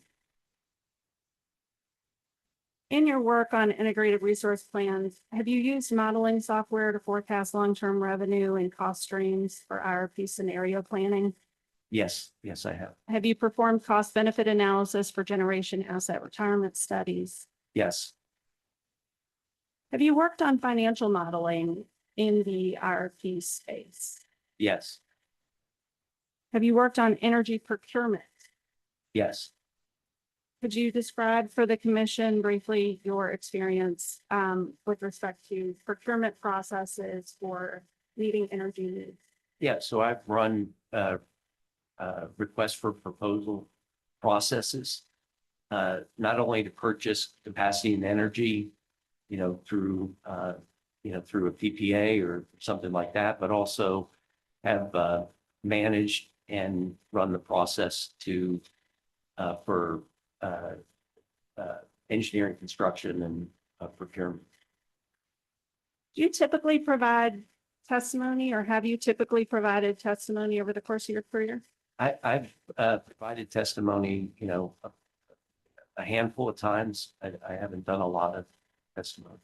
In your work on integrated resource plans, have you used modeling software to forecast long-term revenue and cost streams for IRP scenario planning? Yes, I have. Have you performed cost benefit analysis for generation asset retirement studies? Yes, Have you worked on financial modeling in the IRP space? yes, Have you worked on energy procurement? yes. Could you describe for the commission briefly your experience with respect to procurement processes for meeting energy needs? Yeah, so I've run requests for proposal processes, not only to purchase capacity and energy, you know, through a PPA or something like that, but also have managed and run the process for engineering, construction, and procurement. Do you typically provide testimony, or have you typically provided testimony over the course of your career? I've provided testimony, you know, a handful of times. I haven't done a lot of testimony,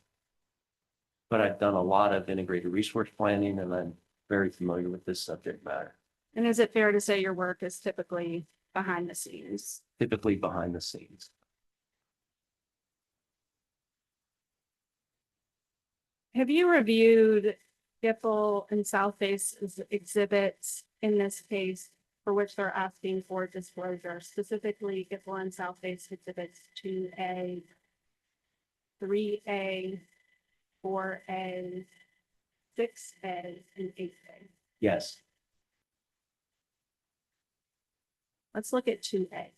but I've done a lot of integrated resource planning, and I'm very familiar with this subject matter. And is it fair to say your work is typically behind the scenes? Typically behind the scenes. Have you reviewed Gipple and Southface's exhibits in this case for which they're asking for disclosure, specifically Gipple and Southface exhibits 2A, 3A, 4A, 6A, and 8A? Yes. Let's look at 2A.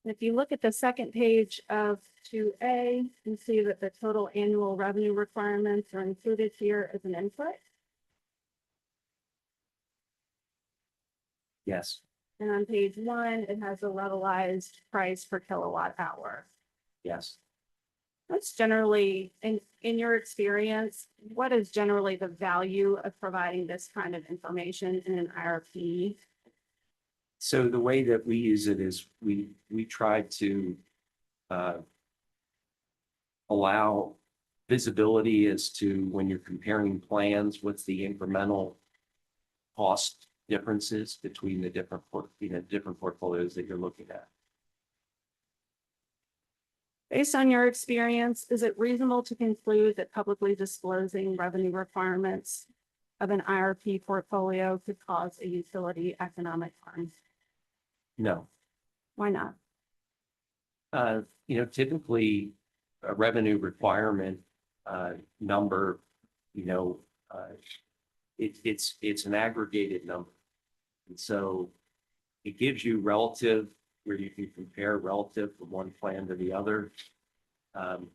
If you look at the second page of 2A, you see that the total annual revenue requirements are included here as an input. Yes, And on page 1, it has a levelized price per kilowatt hour. yes. That's generally, in your experience, what is generally the value of providing this kind of information in an IRP? So the way that we use it is we try to allow visibility as to when you're comparing plans, what's the incremental cost differences between the different portfolios that you're looking at. Based on your experience, is it reasonable to conclude that publicly disclosing revenue requirements of an IRP portfolio could cause a utility economic harm? No, Why not? typically a revenue requirement number, it's an aggregated number. And so it gives you relative, where you can compare relative from one plan to the other.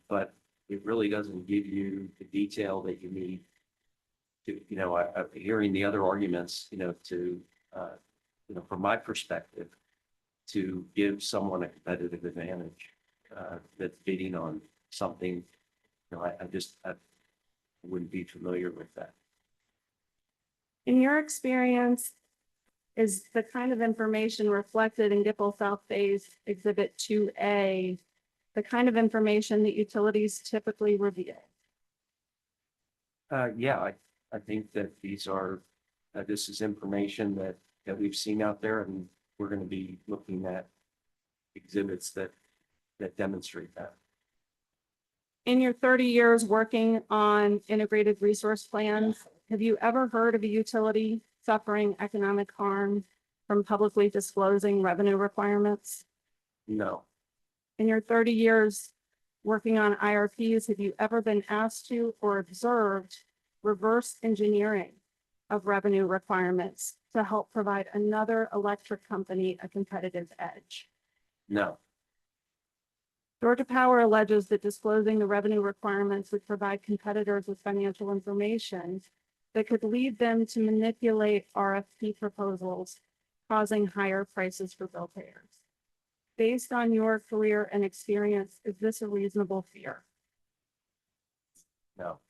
But it really doesn't give you the detail that you need to, hearing the other arguments, from my perspective, to give someone a competitive advantage that's bidding on something, I wouldn't be familiar with that. In your experience, is the kind of information reflected in Gipple South Phase Exhibit 2A the kind of information that utilities typically reveal? Yeah, I think that this is information that we've seen out there, and we're going to be looking at exhibits that demonstrate that. In your 30 years working on integrated resource plans, have you ever heard of a utility suffering economic harm from publicly disclosing revenue requirements? No, In your 30 years working on IRPs, have you ever been asked to or observed reverse engineering of revenue requirements to help provide another electric company a competitive edge? no, Georgia Power alleges that disclosing the revenue requirements would provide competitors with financial information that could lead them to manipulate RFP proposals, causing higher prices for bill payers. Based on your career and experience, is this a reasonable fear? no,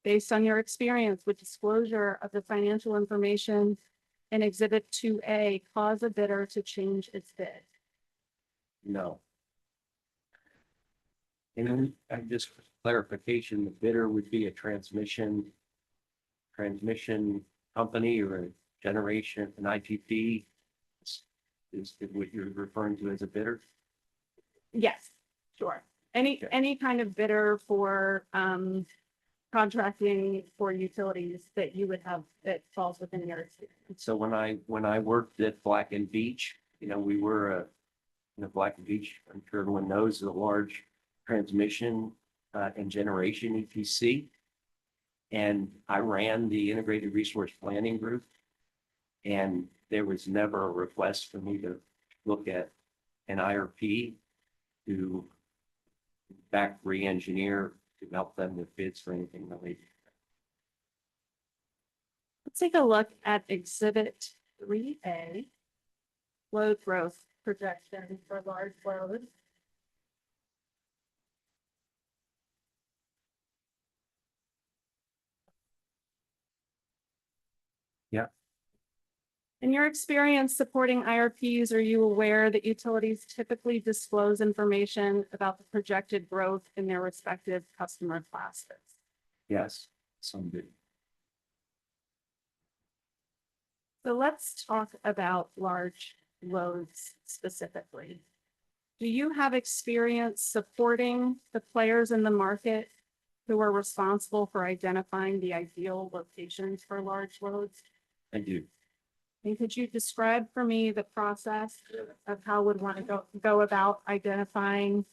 Based on your experience, would disclosure of the financial information in Exhibit 2A cause a bidder to change its bid? no. And then just for clarification, the bidder would be a transmission company or a generation, an IPP is what you're referring to as a bidder? Yes, sure. Any kind of bidder for contracting for utilities that you would have that falls within your experience. So when I worked at Black and Beach, we were Black and Beach, I'm sure everyone knows, is a large transmission and generation EPC. And I ran the integrated resource planning group. And there was never a request for me to look at an IRP to back re-engineer to help them with bids for anything related. Let's take a look at Exhibit 3A, load growth projection for large loads. Yeah. In your experience supporting IRPs, are you aware that utilities typically disclose information about the projected growth in their respective customer classes? Yes, some do. So let's talk about large loads specifically. Do you have experience supporting the players in the market who are responsible for identifying the ideal locations for large loads? I do. And could you describe for me the process of how would want to go about identifying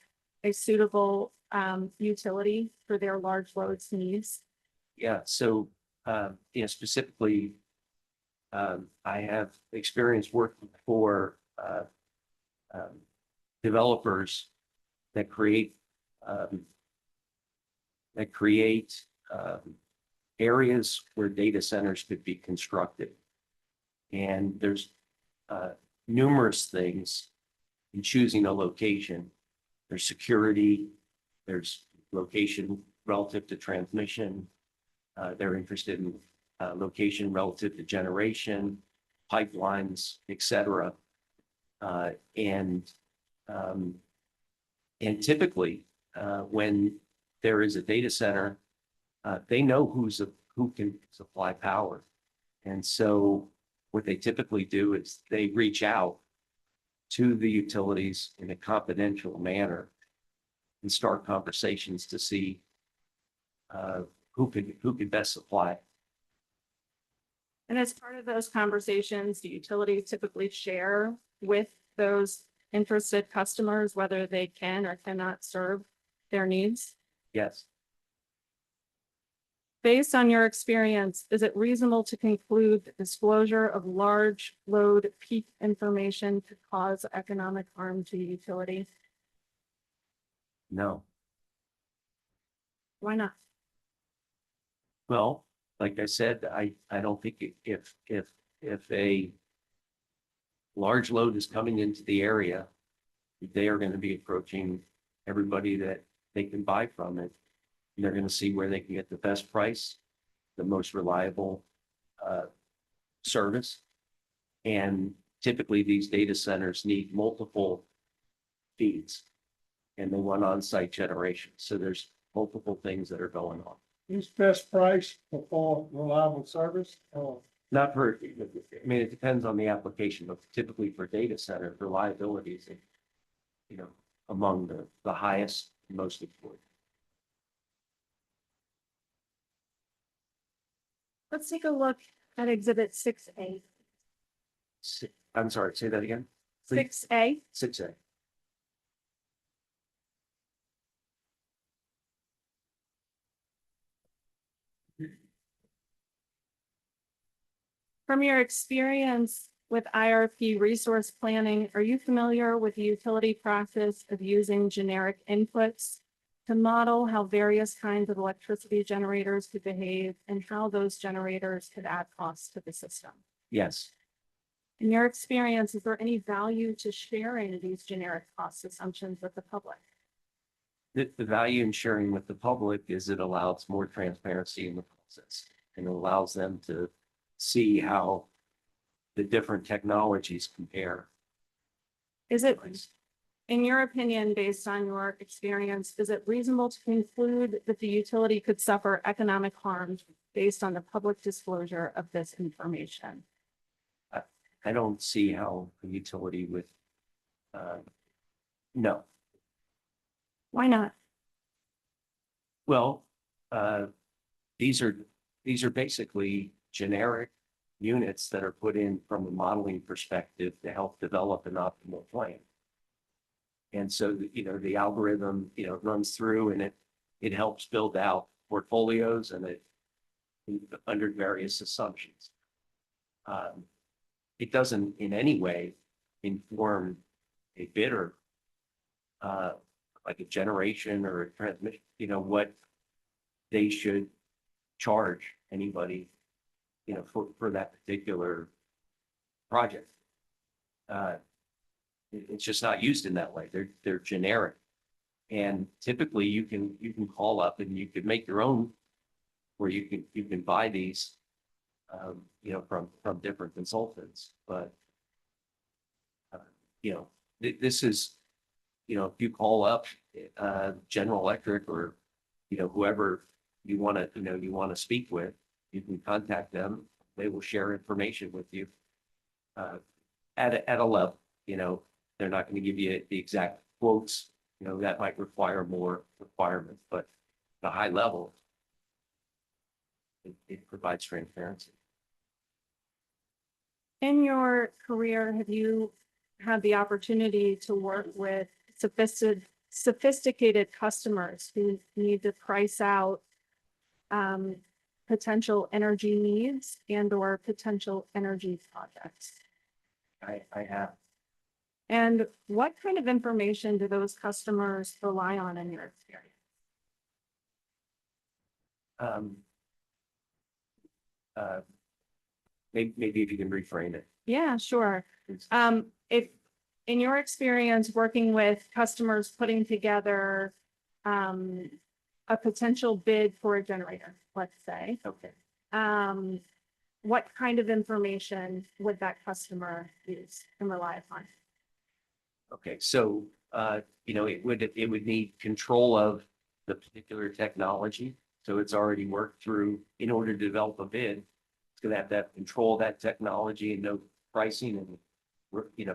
a suitable utility for their large loads needs? Yeah, so specifically, I have experience working for developers that create um, areas where data centers could be constructed. And there's numerous things in choosing a location. There's security, there's location relative to transmission. They're interested in location relative to generation, pipelines, et cetera. And typically, when there is a data center, they know who can supply power. And so what they typically do is they reach out to the utilities in a confidential manner and start conversations to see who could best supply. And as part of those conversations, do utilities typically share with those interested customers whether they can or cannot serve their needs? Yes, Based on your experience, is it reasonable to conclude that disclosure of large load peak information could cause economic harm to utilities? no. Why not? Well, like I said, I don't think if a large load is coming into the area, they are going to be approaching everybody that they can buy from it. And they're going to see where they can get the best price, the most reliable service. And typically these data centers need multiple feeds and they want on-site generation. So there's multiple things that are going on. Is best price for reliable service or? Not for, I mean, it depends on the application, but typically for data center, reliability is, among the highest, most important. Let's take a look at Exhibit 6A. I'm sorry, say that again. 6A. 6A. From your experience with IRP resource planning, are you familiar with the utility process of using generic inputs to model how various kinds of electricity generators could behave and how those generators could add costs to the system? Yes, In your experience, is there any value to sharing these generic cost assumptions with the public? the value in sharing with the public is it allows more transparency in the process and it allows them to see how the different technologies compare. Is it, in your opinion, based on your experience, is it reasonable to conclude that the utility could suffer economic harm based on the public disclosure of this information? I don't see how a utility would, no. Why not? Well, these are basically generic units that are put in from a modeling perspective to help develop an optimal plan. And so, the algorithm, runs through and it helps build out portfolios and it under various assumptions. It doesn't in any way inform a bidder, like a generation or a transmission, what they should charge anybody, for that particular project. It's just not used in that way. They're generic. And typically you can call up and you could make your own, where you can buy these, from different consultants. But, this is, if you call up General Electric or, whoever you want to speak with, you can contact them. They will share information with you at a level. They're not going to give you the exact quotes. That might require more requirements, but at a high level, it provides transparency. In your career, have you had the opportunity to work with sophisticated customers who need to price out potential energy needs and or potential energy projects? I have. And what kind of information do those customers rely on in your experience? Um, maybe if you can reframe it. Yeah, sure. Please. If in your experience working with customers putting together a potential bid for a generator, let's say, Okay. what kind of information would that customer use and rely upon? Okay, so, it would need control of the particular technology. So it's already worked through, in order to develop a bid, it's gonna have to have control of that technology and know pricing and,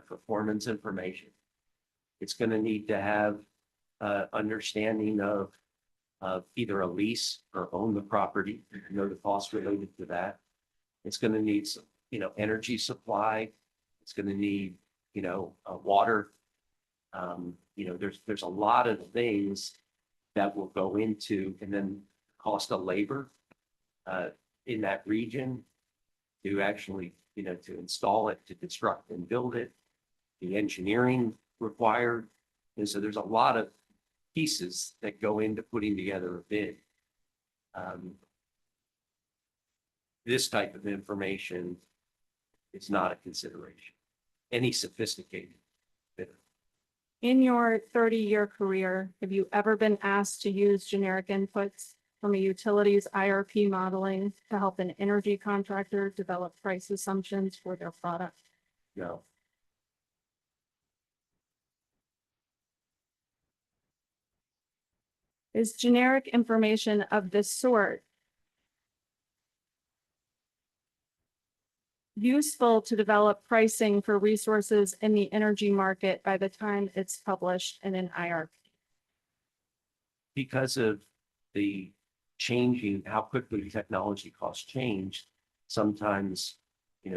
performance information. It's gonna need to have, understanding of either a lease or own the property, know the costs related to that. It's gonna need some, energy supply. It's gonna need, water. There's a lot of things that will go into, and then cost of labor in that region to actually, to install it, to construct and build it, the engineering required. And so there's a lot of pieces that go into putting together a bid. This type of information is not a consideration. Any sophisticated bidder. In your 30-year career, have you ever been asked to use generic inputs from a utilities IRP modeling to help an energy contractor develop price assumptions for their product? No. Is generic information of this sort useful to develop pricing for resources in the energy market by the time it's published in an IRP? Because of the changing, how quickly technology costs change, sometimes,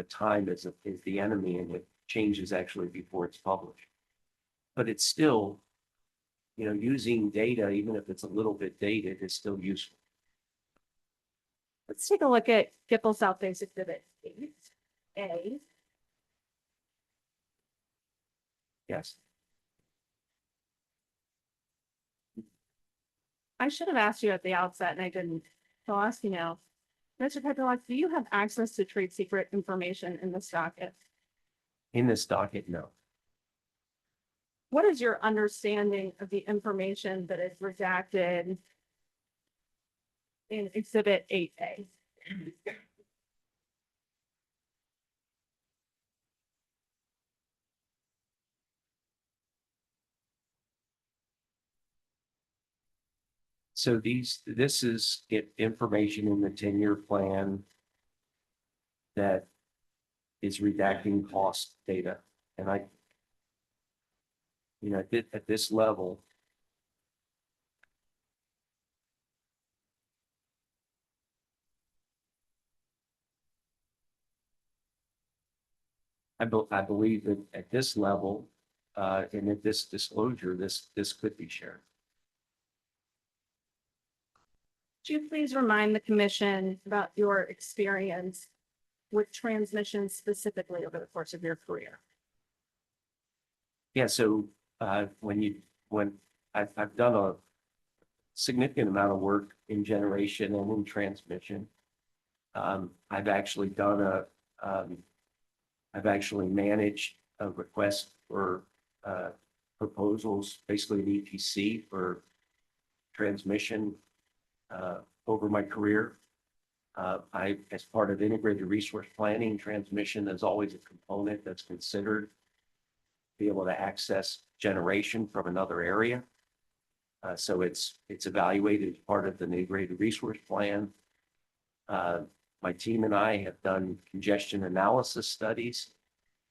time is the enemy and it changes actually before it's published. But it's still, using data, even if it's a little bit dated, is still useful. Let's take a look at Gipple South Base Exhibit 8A. Yes. I should have asked you at the outset and I didn't. So I'll ask you now. Mr. Petrolak, do you have access to trade secret information in this docket? In this docket, no. What is your understanding of the information that is redacted in Exhibit 8A? So this is information in the 10-year plan that is redacting cost data. And at this level, I believe that at this level, and at this disclosure, this could be shared. Would you please remind the commission about your experience with transmission specifically over the course of your career? Yeah, so when I've done a significant amount of work in generation and in transmission. I've actually managed a request for proposals, basically an EPC for transmission over my career. As part of integrated resource planning, transmission is always a component that's considered to be able to access generation from another area. So it's evaluated as part of the integrated resource plan. My team and I have done congestion analysis studies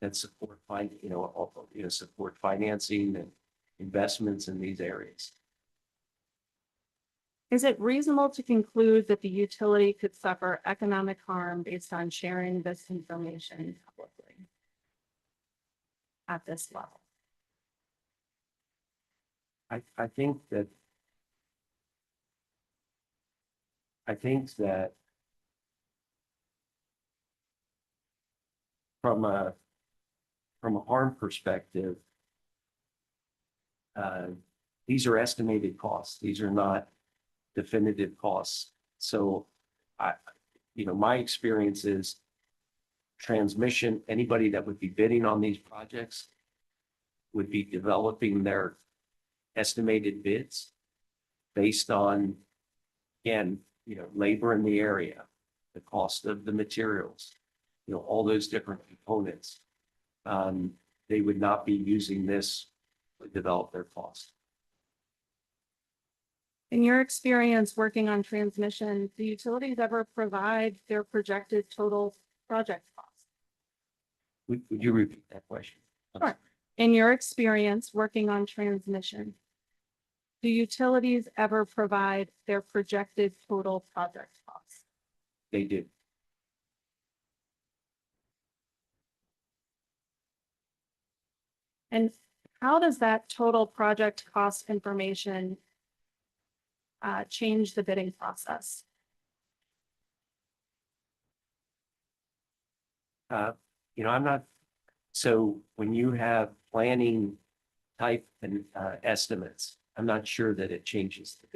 that support support financing and investments in these areas. Is it reasonable to conclude that the utility could suffer economic harm based on sharing this information publicly at this level? I think that from a harm perspective, these are estimated costs. These are not definitive costs. So my experience is transmission, anybody that would be bidding on these projects would be developing their estimated bids based on, again, labor in the area, the cost of the materials, all those different components. They would not be using this to develop their cost. In your experience working on transmission, do utilities ever provide their projected total project cost? Would you repeat that question? Sure. In your experience working on transmission, do utilities ever provide their projected total project cost? They do. And how does that total project cost information change the bidding process? I'm not, so when you have planning type and estimates, I'm not sure that it changes the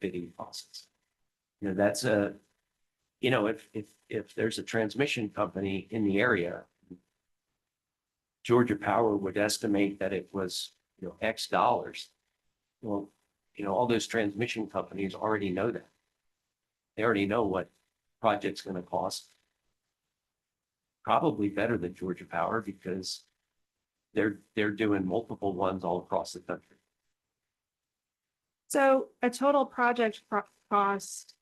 bidding process. That's if there's a transmission company in the area, Georgia Power would estimate that it was, X dollars. Well, all those transmission companies already know that. They already know what project's going to cost. Probably better than Georgia Power because they're doing multiple ones all across the country. So a total project cost,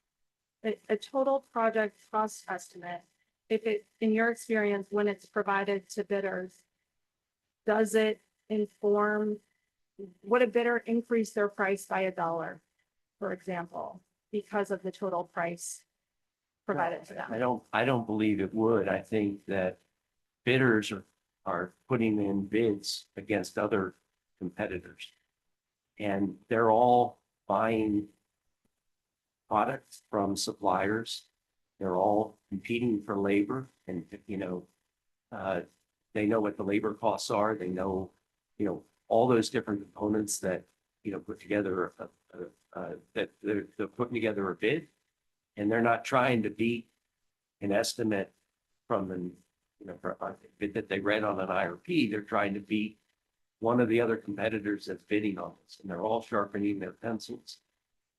a total project cost estimate, if it, in your experience, when it's provided to bidders, does it inform, would a bidder increase their price by $1, for example, because of the total price provided to them? I don't believe it would. I think that bidders are putting in bids against other competitors. And they're all buying products from suppliers. They're all competing for labor and, they know what the labor costs are. They know, all those different components that, put together, that they're putting together a bid. And they're not trying to beat an estimate from for a bid that they read on an IRP. They're trying to beat one of the other competitors that's bidding on this. And they're all sharpening their pencils.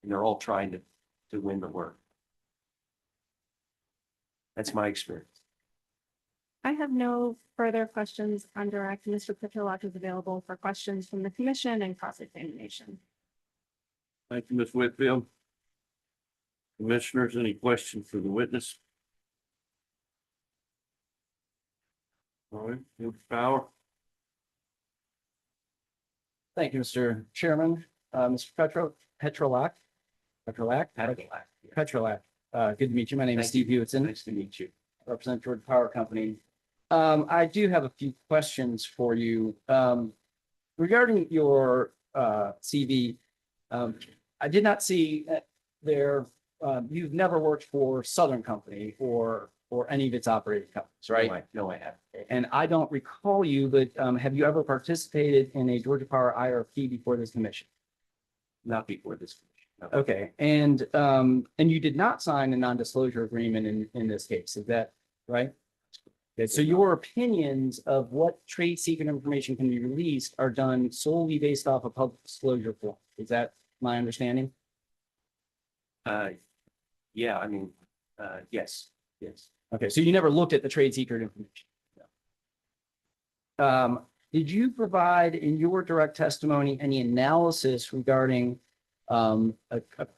And they're all trying to win the work. That's my experience. I have no further questions on direct. Mr. Petrolak is available for questions from the commission and cross-examination. Thank you, Ms. Whitfield. Commissioners, any questions for the witness? All right, Mr. Power. Thank you, Mr. Chairman. Mr. Petrolak. Good to meet you. My name is Thank you. Steve Hewitson. Nice to meet you. I represent Georgia Power Company. I do have a few questions for you. Regarding your CV, I did not see there, you've never worked for Southern Company or any of its operating companies, right? No, I haven't. And I don't recall you, but have you ever participated in a Georgia Power IRP before this commission? Not before this commission. No. Okay, and you did not sign a non-disclosure agreement in this case, is that right? Okay, so your opinions of what trade secret information can be released are done solely based off of public disclosure form. Is that my understanding? Yeah, yes. Okay, so you never looked at the trade secret information? No. Did you provide in your direct testimony any analysis regarding a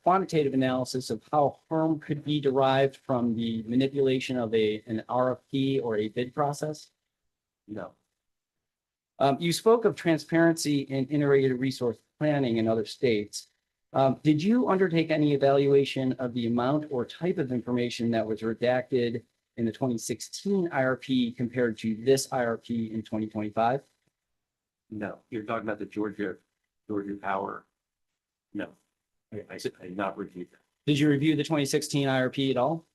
quantitative analysis of how harm could be derived from the manipulation of an RFP or a bid process? No. You spoke of transparency in integrated resource planning in other states. Did you undertake any evaluation of the amount or type of information that was redacted in the 2016 IRP compared to this IRP in 2025? No, you're talking about the Georgia Power. No, I did not review that. Did you review the 2016 IRP at all?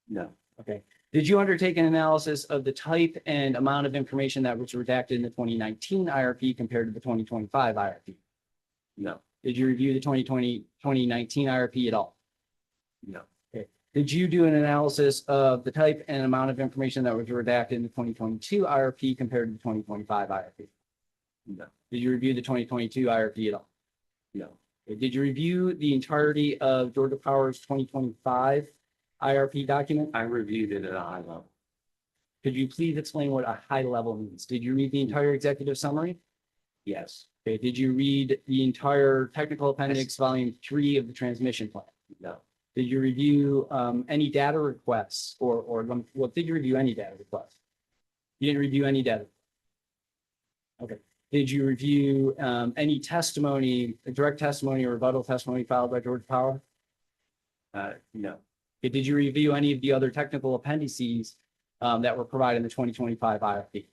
No. Okay. Did you undertake an analysis of the type and amount of information that was redacted in the 2019 IRP compared to the 2025 IRP? No, Did you review the 2019 IRP at all? no, Did you do an analysis of the type and amount of information that was redacted in the 2022 IRP compared to the 2025 IRP? no, Did you review the 2022 IRP at all? no. Did you review the entirety of Georgia Power's 2025 IRP document? I reviewed it at a high level. Could you please explain what a high level means? Did you read the entire executive summary? Yes, Okay, did you read the entire technical appendix, volume 3 of the transmission plan? no, Did you review any data requests well, did you review any data requests? You didn't review any data. Okay. Did you review any testimony, direct testimony or rebuttal testimony filed by Georgia Power? no, Okay, did you review any of the other technical appendices that were provided in the 2025 IRP?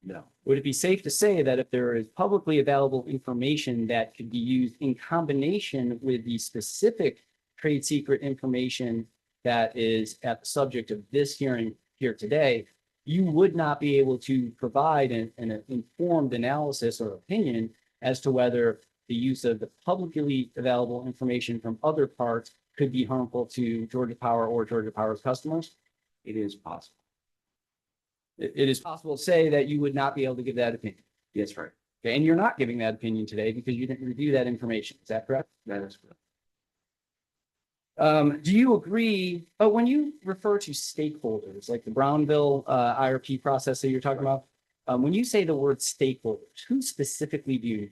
no, Would it be safe to say that if there is publicly available information that could be used in combination with the specific trade secret information that is at the subject of this hearing here today, you would not be able to provide an informed analysis or opinion as to whether the use of the publicly available information from other parts could be harmful to Georgia Power or Georgia Power's customers? it is possible. It is possible to say that you would not be able to give that opinion. Yes, right. Okay, and you're not giving that opinion today because you didn't review that information. Is that correct? That is correct. Do you agree, when you refer to stakeholders, like the Brownville IRP process that you're talking about, when you say the word stakeholders, who specifically do you?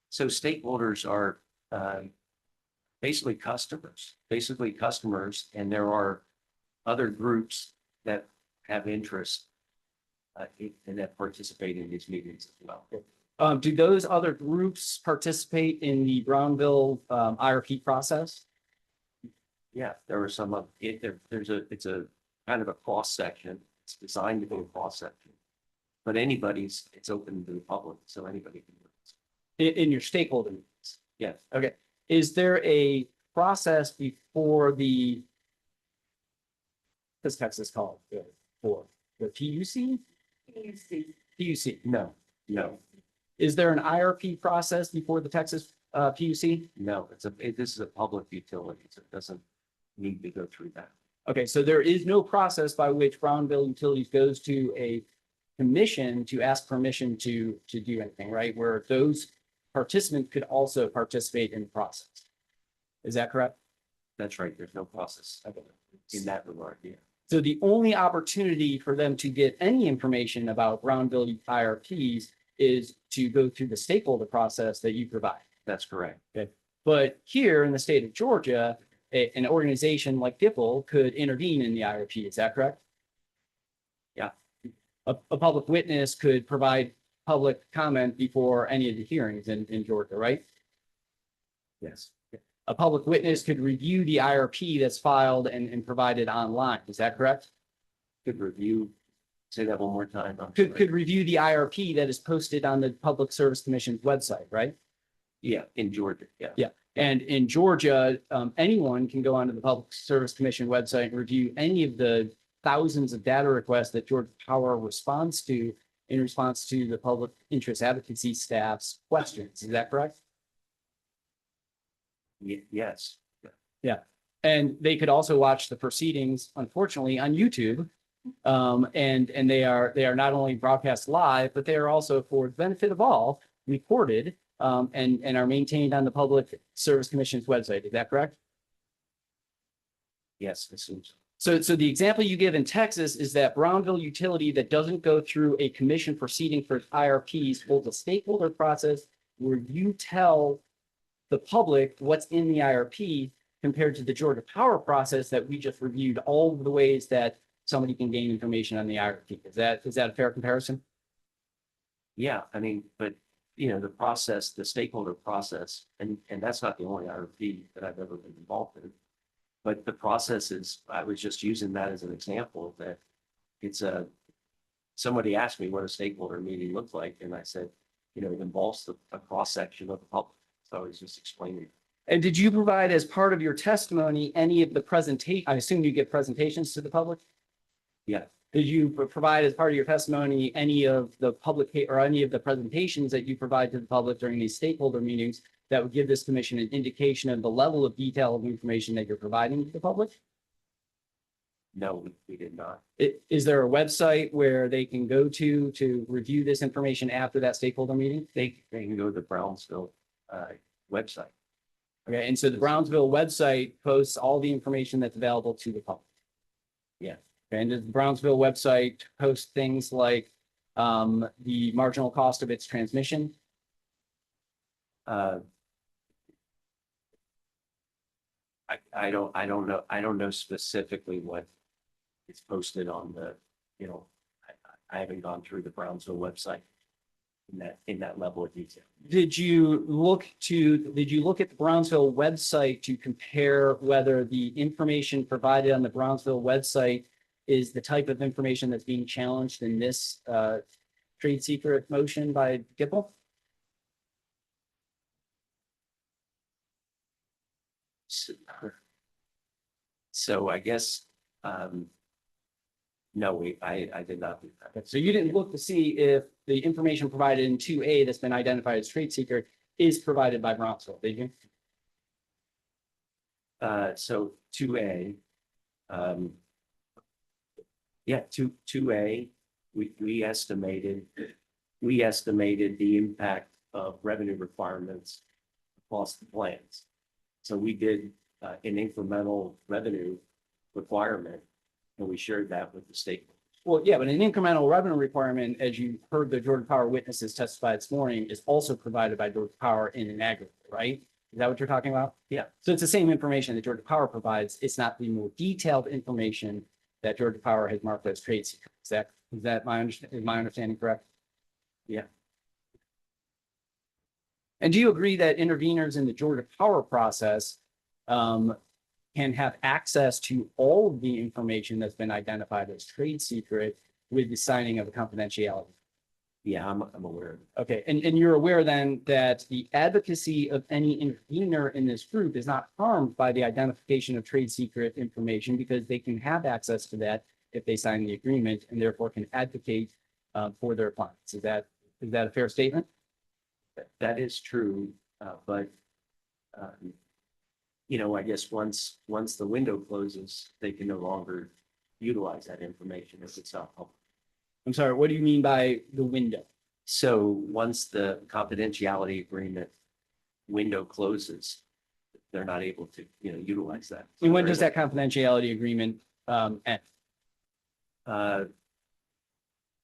So stakeholders are basically customers, and there are other groups that have interest and that participate in these meetings as well. Do those other groups participate in the Brownville IRP process? Yeah, there are some of it, it's a kind of a cross section. It's designed to be a cross section. But it's open to the public, so anybody can. In your stakeholder meetings? Yes, Okay. Is there a process before this text is called for the PUC? PUC. no, no, Is there an IRP process before the Texas PUC? no, this is a public utility, so it doesn't need to go through that. Okay, so there is no process by which Brownville Utilities goes to a commission to ask permission to do anything, right? Where those participants could also participate in the process. Is that correct? That's right, there's no process in that regard, yeah. So the only opportunity for them to get any information about Brownville IRPs is to go through the stakeholder process that you provide. That's correct. But here in the state of Georgia, an organization like DIPL could intervene in the IRP. Is that correct? Yeah. A public witness could provide public comment before any of the hearings in Georgia, right? Yes, A public witness could review the IRP that's filed and provided online. Is that correct? could review, say that one more time. I'm Could sorry. review the IRP that is posted on the Public Service Commission's website, right? Yeah, in Georgia, yeah. Yeah. And in Georgia, anyone can go onto the Public Service Commission website and review any of the thousands of data requests that Georgia Power responds to in response to the public interest advocacy staff's questions. Is that correct? Yes, And they could also watch the proceedings, unfortunately, on YouTube. And they are not only broadcast live, but they are also, for the benefit of all, recorded and are maintained on the Public Service Commission's website. Is that correct? yes, this seems, So the example you give in Texas is that Brownville utility that doesn't go through a commission proceeding for IRPs holds a stakeholder process where you tell the public what's in the IRP compared to the Georgia Power process that we just reviewed all of the ways that somebody can gain information on the IRP. Is that a fair comparison? yeah, I mean, but, the process, the stakeholder process, and that's not the only IRP that I've ever been involved in. But the process is, I was just using that as an example that somebody asked me what a stakeholder meeting looked like, and I said, it involves a cross section of the public. So I was just explaining. And did you provide as part of your testimony any of the presentation? I assume you give presentations to the public? Yeah. Did you provide as part of your testimony any of the public or any of the presentations that you provide to the public during these stakeholder meetings that would give this commission an indication of the level of detail of information that you're providing to the public? No, we did not. Is there a website where they can go to review this information after that stakeholder meeting? They can go to the Brownsville website. Okay, and so the Brownsville website posts all the information that's available to the public. Yeah. And does the Brownsville website post things like the marginal cost of its transmission? I don't know specifically what is posted on the, I haven't gone through the Brownsville website in that level of detail. Did you look at the Brownsville website to compare whether the information provided on the Brownsville website is the type of information that's being challenged in this trade secret motion by Gipple? So I guess, no, I did not do that. So you didn't look to see if the information provided in 2A that's been identified as trade secret is provided by Brownsville, did you? So 2A, yeah, 2A, we estimated the impact of revenue requirements across the plans. So we did an incremental revenue requirement, and we shared that with the stakeholders. Well, yeah, but an incremental revenue requirement, as you heard the Georgia Power witnesses testify this morning, is also provided by Georgia Power in an aggregate, right? Is that what you're talking about? Yeah. So it's the same information that Georgia Power provides. It's not the more detailed information that Georgia Power has marked as trade secret. Is that my understanding correct? Yeah. And do you agree that interveners in the Georgia Power process can have access to all of the information that's been identified as trade secret with the signing of a confidentiality? Yeah, I'm aware of it. Okay, and you're aware then that the advocacy of any intervener in this group is not harmed by the identification of trade secret information because they can have access to that if they sign the agreement and therefore can advocate for their clients. Is that a fair statement? That is true, but I guess once the window closes, they can no longer utilize that information if it's not public. I'm sorry, what do you mean by the window? So once the confidentiality agreement window closes, they're not able to, utilize that. And when does that confidentiality agreement end?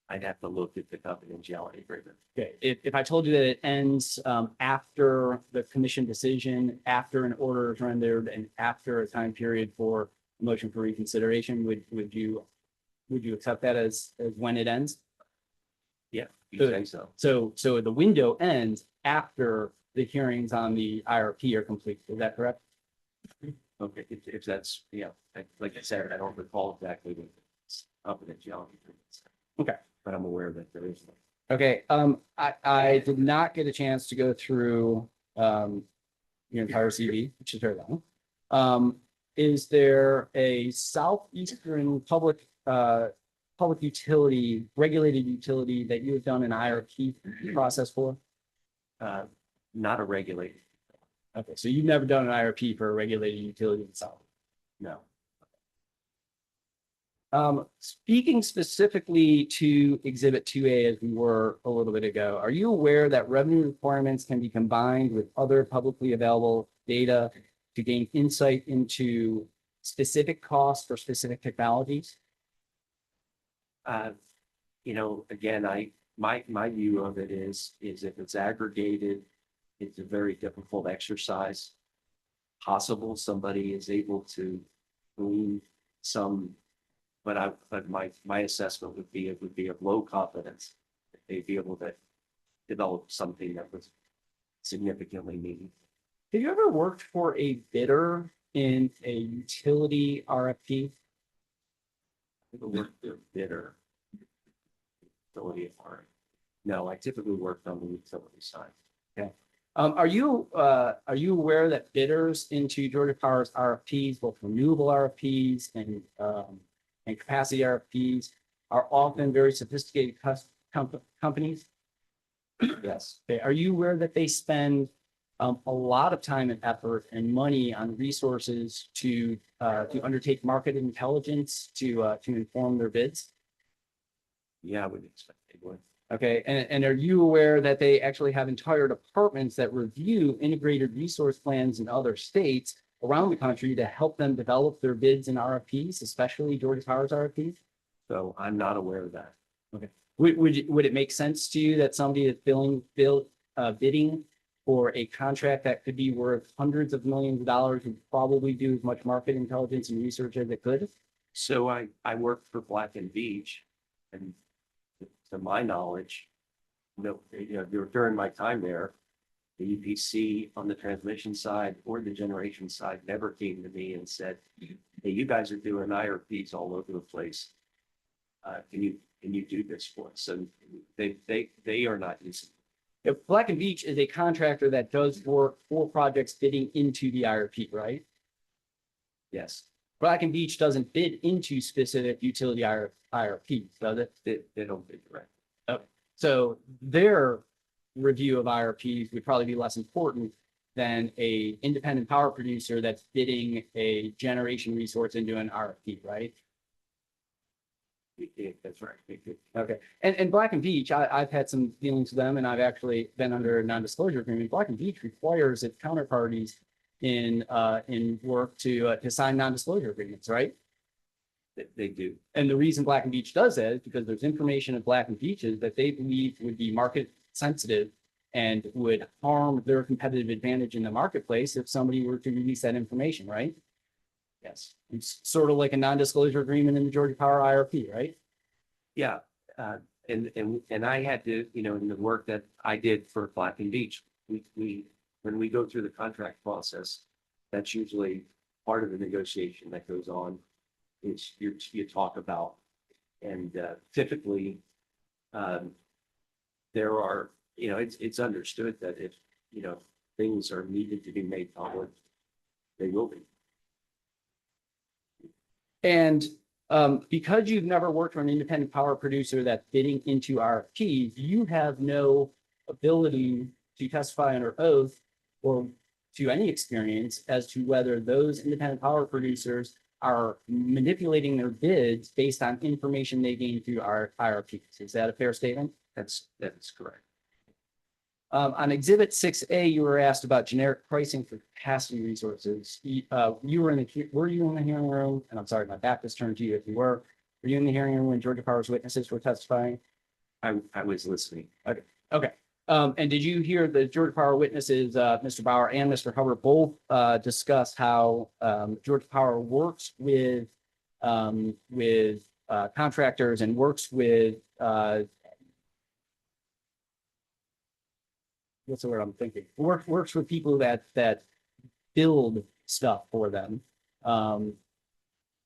I'd have to look at the confidentiality agreement. Okay, if I told you that it ends after the commission decision, after an order is rendered, and after a time period for a motion for reconsideration, would you accept that as when it ends? Yeah, you Good. say so. So the window ends after the hearings on the IRP are complete. Is that correct? Okay, if that's, like I said, I don't recall exactly what confidentiality agreements. Okay. But I'm aware that there is one. Okay, I did not get a chance to go through your entire CV, which is very long. Is there a southeastern public utility, regulated utility that you have done an IRP process for? Not a regulated, Okay, so you've never done an IRP for a regulated utility in South. no. Speaking specifically to Exhibit 2A, as we were a little bit ago, are you aware that revenue requirements can be combined with other publicly available data to gain insight into specific costs for specific technologies? Again, my view of it is if it's aggregated, it's a very difficult exercise. Possible somebody is able to glean some, but my assessment would be it would be of low confidence if they'd be able to develop something that was significantly meaningful. Have you ever worked for a bidder in a utility RFP? I worked with bidder. No, I typically worked on the utility side. Okay. Are you aware that bidders into Georgia Power's RFPs, both renewable RFPs and capacity RFPs, are often very sophisticated companies? Yes. Okay. Are you aware that they spend a lot of time and effort and money on resources to undertake market intelligence to inform their bids? Yeah, I would expect they would. Okay, and are you aware that they actually have entire departments that review integrated resource plans in other states around the country to help them develop their bids and RFPs, especially Georgia Power's RFPs? So I'm not aware of that. Would it make sense to you that somebody that's bidding for a contract that could be worth hundreds of millions of dollars would probably do as much market intelligence and research as it could? So I worked for Black and Beach, and to my knowledge, during my time there, the UPC on the transmission side or the generation side never came to me and said, "Hey, you guys are doing IRPs all over the place. Can you do this for us?" And they are not using. If Black and Beach is a contractor that does work for projects bidding into the IRP, right? Yes, Black and Beach doesn't bid into specific utility IRPs, does it? they don't bid direct. So their review of IRPs would probably be less important than a independent power producer that's bidding a generation resource into an RFP, right? That's right. Okay. And Black and Beach, I've had some dealings with them, and I've actually been under a non-disclosure agreement. Black and Beach requires its counterparties in work to sign non-disclosure agreements, right? They do. And the reason Black and Beach does that is because there's information at Black and Beaches that they believe would be market sensitive and would harm their competitive advantage in the marketplace if somebody were to release that information, right? Yes. It's sort of like a non-disclosure agreement in the Georgia Power IRP, right? Yeah, and I had to, in the work that I did for Black and Beach, when we go through the contract process, that's usually part of the negotiation that goes on. Is you talk about, and typically, there are, it's understood that if things are needed to be made public, they will be. And because you've never worked for an independent power producer that's bidding into RFPs, you have no ability to testify under oath or to any experience as to whether those independent power producers are manipulating their bids based on information they gain through our IRPs. Is that a fair statement? That is correct. On Exhibit 6A, you were asked about generic pricing for capacity resources. Were you in the hearing room? And I'm sorry, my back was turned to you if you were. Were you in the hearing room when Georgia Power's witnesses were testifying? I was listening. Okay. And did you hear the Georgia Power witnesses, Mr. Bauer and Mr. Hubbard, both discuss how Georgia Power works with contractors and works with what's the word I'm thinking? Works with people that build stuff for them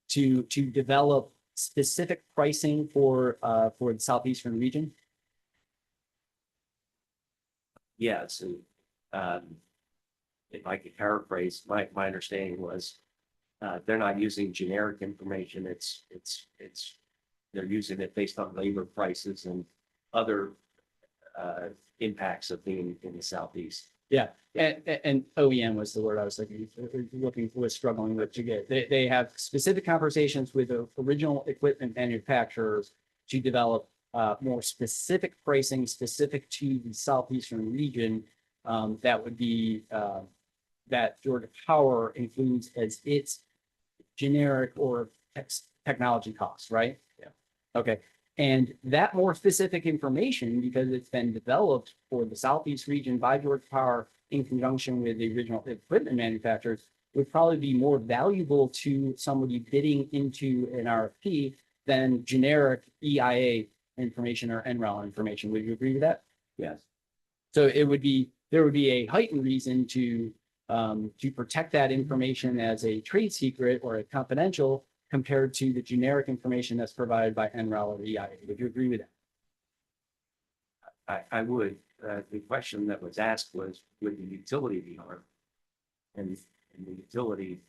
to develop specific pricing for the southeastern region? Yes, and if I could paraphrase, my understanding was they're not using generic information. It's they're using it based on labor prices and other impacts of being in the southeast. Yeah, and OEM was the word I was struggling with to get. They have specific conversations with the original equipment manufacturers to develop more specific pricing specific to the southeastern region. That would be that Georgia Power includes as its generic or technology costs, right? Yeah. Okay. And that more specific information, because it's been developed for the Southeast region by Georgia Power in conjunction with the original equipment manufacturers, would probably be more valuable to somebody bidding into an RFP than generic EIA information or NREL information. Would you agree with that? Yes. So there would be a heightened reason to protect that information as a trade secret or a confidential compared to the generic information that's provided by NREL or EIA. Would you agree with that? I would. the question that was asked was, would the utility be harmed? And the utility,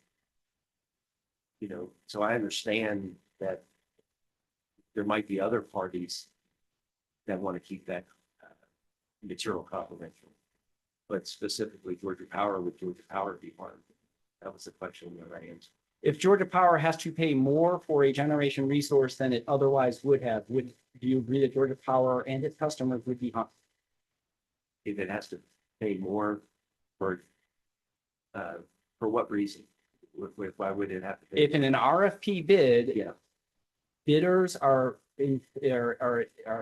so I understand that there might be other parties that want to keep that material confidential. But specifically Georgia Power, would Georgia Power be harmed? That was the question that I answered. If Georgia Power has to pay more for a generation resource than it otherwise would have, do you agree that Georgia Power and its customers would be harmed? If it has to pay more for what reason? Why would it have to pay? If in an RFP bid, Yeah, bidders are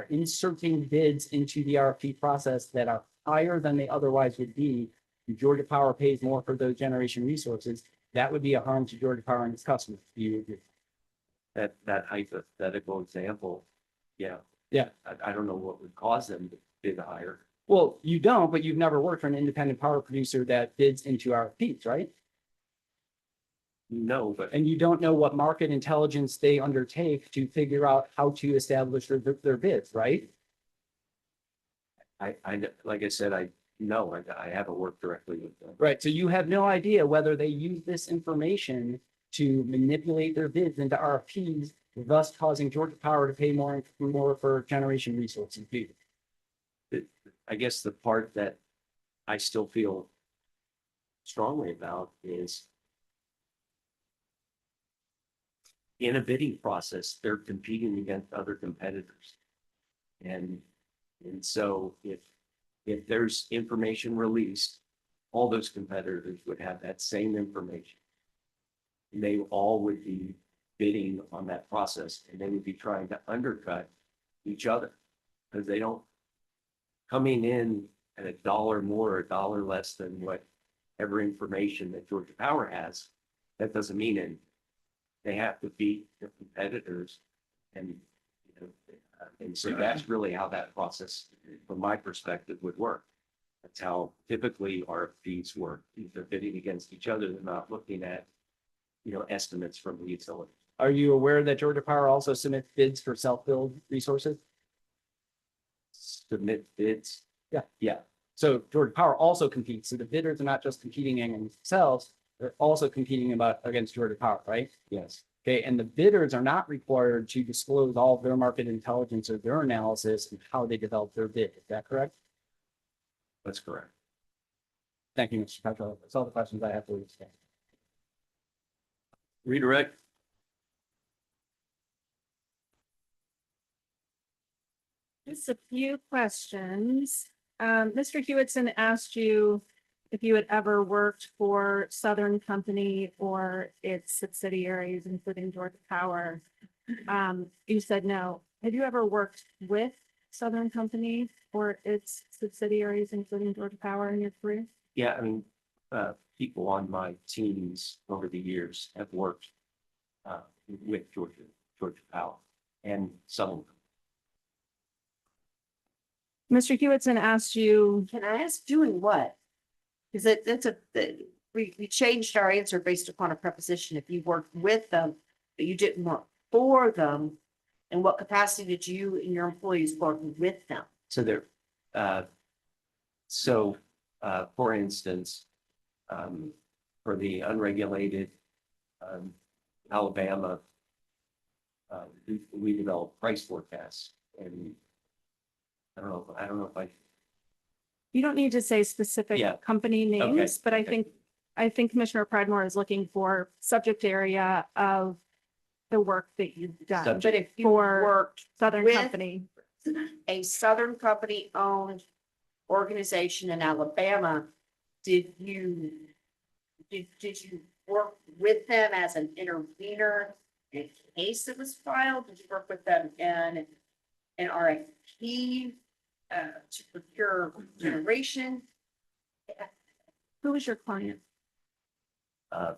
inserting bids into the RFP process that are higher than they otherwise would be, and Georgia Power pays more for those generation resources, that would be a harm to Georgia Power and its customers. Do you agree? that hypothetical example, yeah. Yeah. I don't know what would cause them to bid higher. Well, you don't, but you've never worked for an independent power producer that bids into RFPs, right? No, but And you don't know what market intelligence they undertake to figure out how to establish their bids, right? like I said, I haven't worked directly with them. Right, so you have no idea whether they use this information to manipulate their bids into RFPs, thus causing Georgia Power to pay more for generation resources. Do you? I guess the part that I still feel strongly about is in a bidding process, they're competing against other competitors. And so if there's information released, all those competitors would have that same information. And they all would be bidding on that process, and they would be trying to undercut each other because they don't coming in at $1 more or $1 less than whatever information that Georgia Power has. That doesn't mean anything. They have to beat their competitors, and and so that's really how that process, from my perspective, would work. That's how typically RFPs work. If they're bidding against each other, they're not looking at, estimates from the utility. Are you aware that Georgia Power also submits bids for self-build resources? Submit bids. Yeah. Yeah. So Georgia Power also competes. So the bidders are not just competing against themselves, they're also competing against Georgia Power, right? Yes. Okay, and the bidders are not required to disclose all of their market intelligence or their analysis and how they develop their bid. Is that correct? That's correct. Thank you, Mr. Petro. That's all the questions I have for you today. Redirect. Just a few questions. Mr. Hewitson asked you if you had ever worked for Southern Company or its subsidiaries, including Georgia Power. You said no. Have you ever worked with Southern Company or its subsidiaries, including Georgia Power, in your career? Yeah, I mean, people on my teams over the years have worked with Georgia Power and some. Mr. Hewitson asked you, Can I ask doing what? Because we changed our answer based upon a preposition. If you worked with them, but you didn't work for them, in what capacity did you and your employees work with them? So there, for instance, for the unregulated Alabama, we developed price forecasts, and I don't know if I. you don't need to say specific Yeah. company names, but I Okay. think Commissioner Pridemore is looking for subject area of the work that you've done. Subject. But if you For worked Southern with- Company. a Southern Company owned organization in Alabama, did you work with them as an intervener in a case that was filed? Did you work with them in an RFP to procure generation? Who was your client? Uh,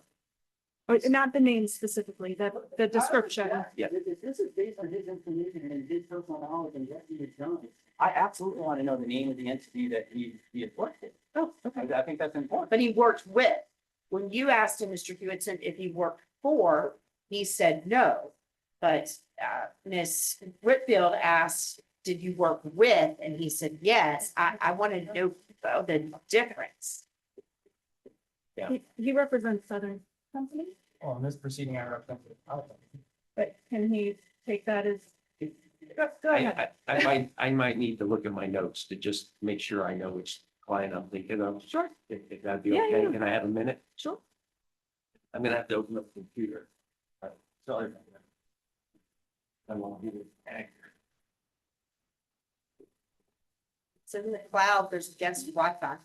Or not the name specifically, the description. Yeah. This is based on his information and his personal knowledge and what he has done. I absolutely want to know the name of the entity that he has worked with. Oh, okay. I think that's important. But he worked with. When you asked him, Mr. Hewitson, if he worked for, he said no. But Ms. Whitfield asked did you work with? And he said, yes. I wanted to know the difference. He represents Southern Company, Well, in this proceeding, I represent. but can he take that as? Go ahead. I might need to look at my notes to just make sure I know which client I'm thinking of. Sure, If that'd be Yeah, okay, yeah. can I have a minute? sure. I'm gonna have to open up the computer. Sorry about that. I won't get it accurate. So in the cloud, there's guest Wi-Fi.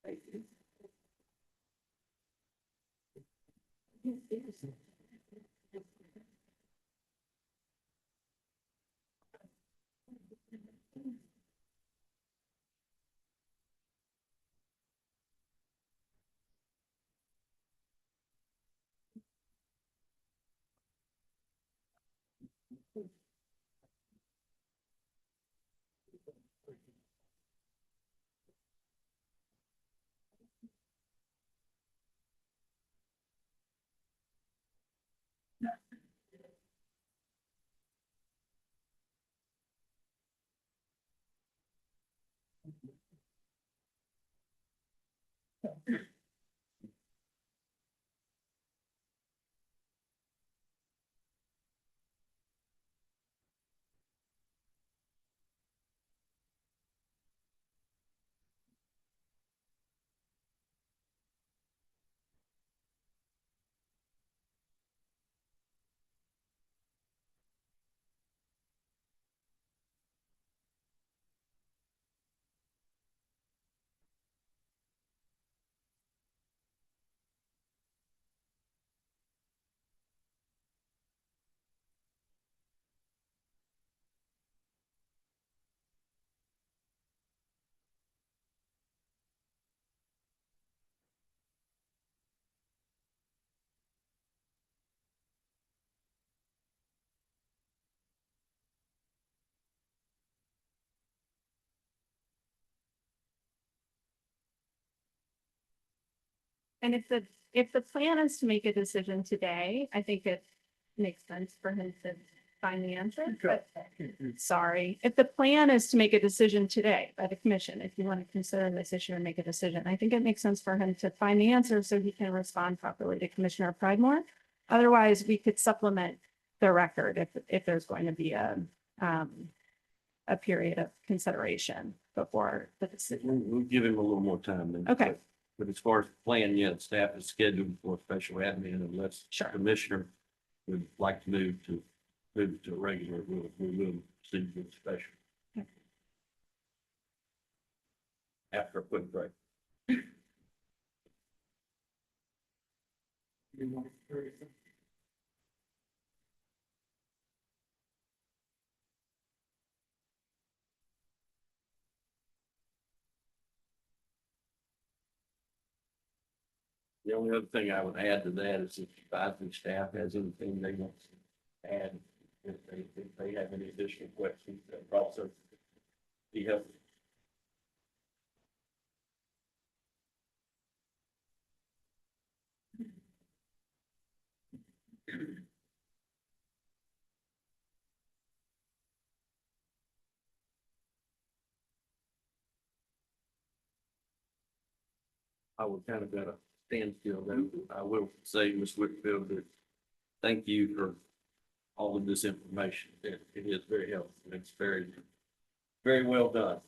Thank you. And if the plan is to make a decision today, I think it makes sense for him to find the answer, but sorry. If the plan is to make a decision today by the commission, if you want to consider this issue and make a decision, I think it makes sense for him to find the answer so he can respond properly to Commissioner Pridemore. Otherwise, we could supplement the record if there's going to be a period of consideration before the decision. We'll give him a little more time then. Okay. But as far as the plan, yeah, the staff is scheduled for special admin unless Sure. commissioner would like to move to a regular, we will proceed with special. Okay. After a quick break. The only other thing I would add to that is if advisory staff has anything they want to add, if they have any additional questions, that would also be helpful. I would kind of got a standstill though. I will say, Ms. Whitfield, that thank you for all of this information. It is very helpful. It's very, very well done,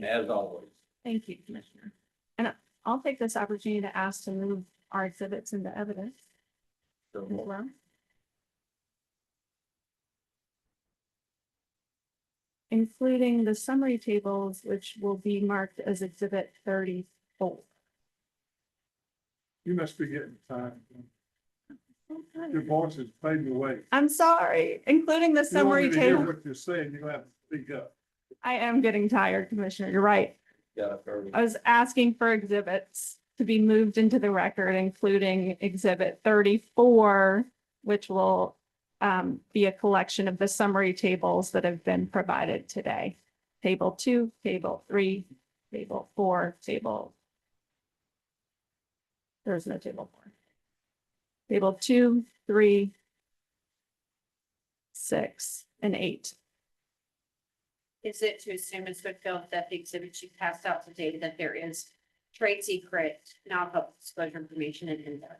as always. Thank you, Commissioner. And I'll take this opportunity to ask to move our exhibits into evidence as So well. Including the summary tables, which will be marked as exhibit 34. You must be getting tired. Your voice is fading away. I'm sorry, including the You don't summary need to hear table. what you're saying, you're gonna have to speak up. I am getting tired, Commissioner. You're right. got up early. I was asking for exhibits to be moved into the record, including exhibit 34, which will be a collection of the summary tables that have been provided today. Table 2, table 3, table 4, there's no table 4. Table 2, 3, 6, and 8. Is it to assume as Whitfield that the exhibits you passed out today, that there is trade secret, non-public disclosure information in there?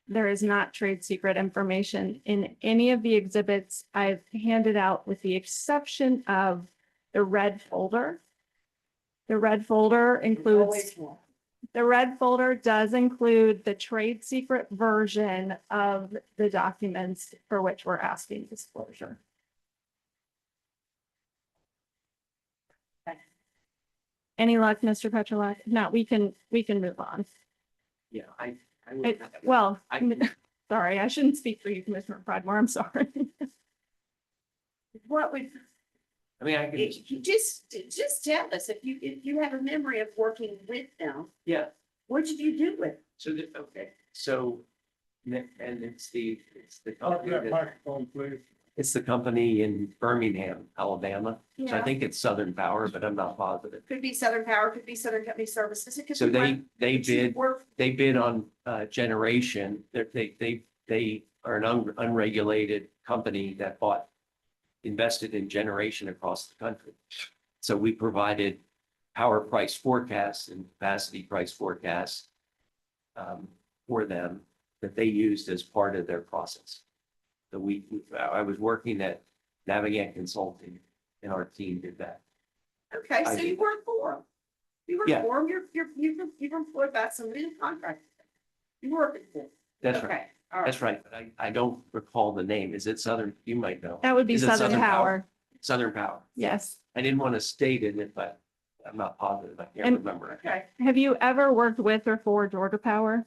There is not trade secret information in any of the exhibits I've handed out, with the exception of the red folder. The red folder includes, Always one. the red folder does include the trade secret version of the documents for which we're asking disclosure. Any luck, Mr. Petrolak? No, we can move on. Yeah, I would. Well, I- sorry, I shouldn't speak for you, Commissioner Pridemore. I'm sorry. What would, I mean, I can, just tell us, if you have a memory of working with them, yeah, what did you do with? so, okay, so, and it's the Oh, company that that, microphone, please. it's the company in Birmingham, Alabama. So I Yeah. think it's Southern Power, but I'm not positive. Could be Southern Power, could be Southern Company Services. It could So be one they that you bid, work- they bid on generation. They are an unregulated company that invested in generation across the country. So we provided power price forecasts and capacity price forecasts for them that they used as part of their process. So I was working at Navigant Consulting, and our team did that. Okay, so I you did. work for them. You work Yeah. for them, you're employed by somebody in contract. You work for them. That's right. Okay, all right. That's right. But I don't recall the name. Is it Southern? You might know. That would be Is it Southern Southern Power. Southern Power. Yes. I didn't want to state it, but I'm not positive. I can't And- remember. Okay, Have you ever worked with or for Georgia Power?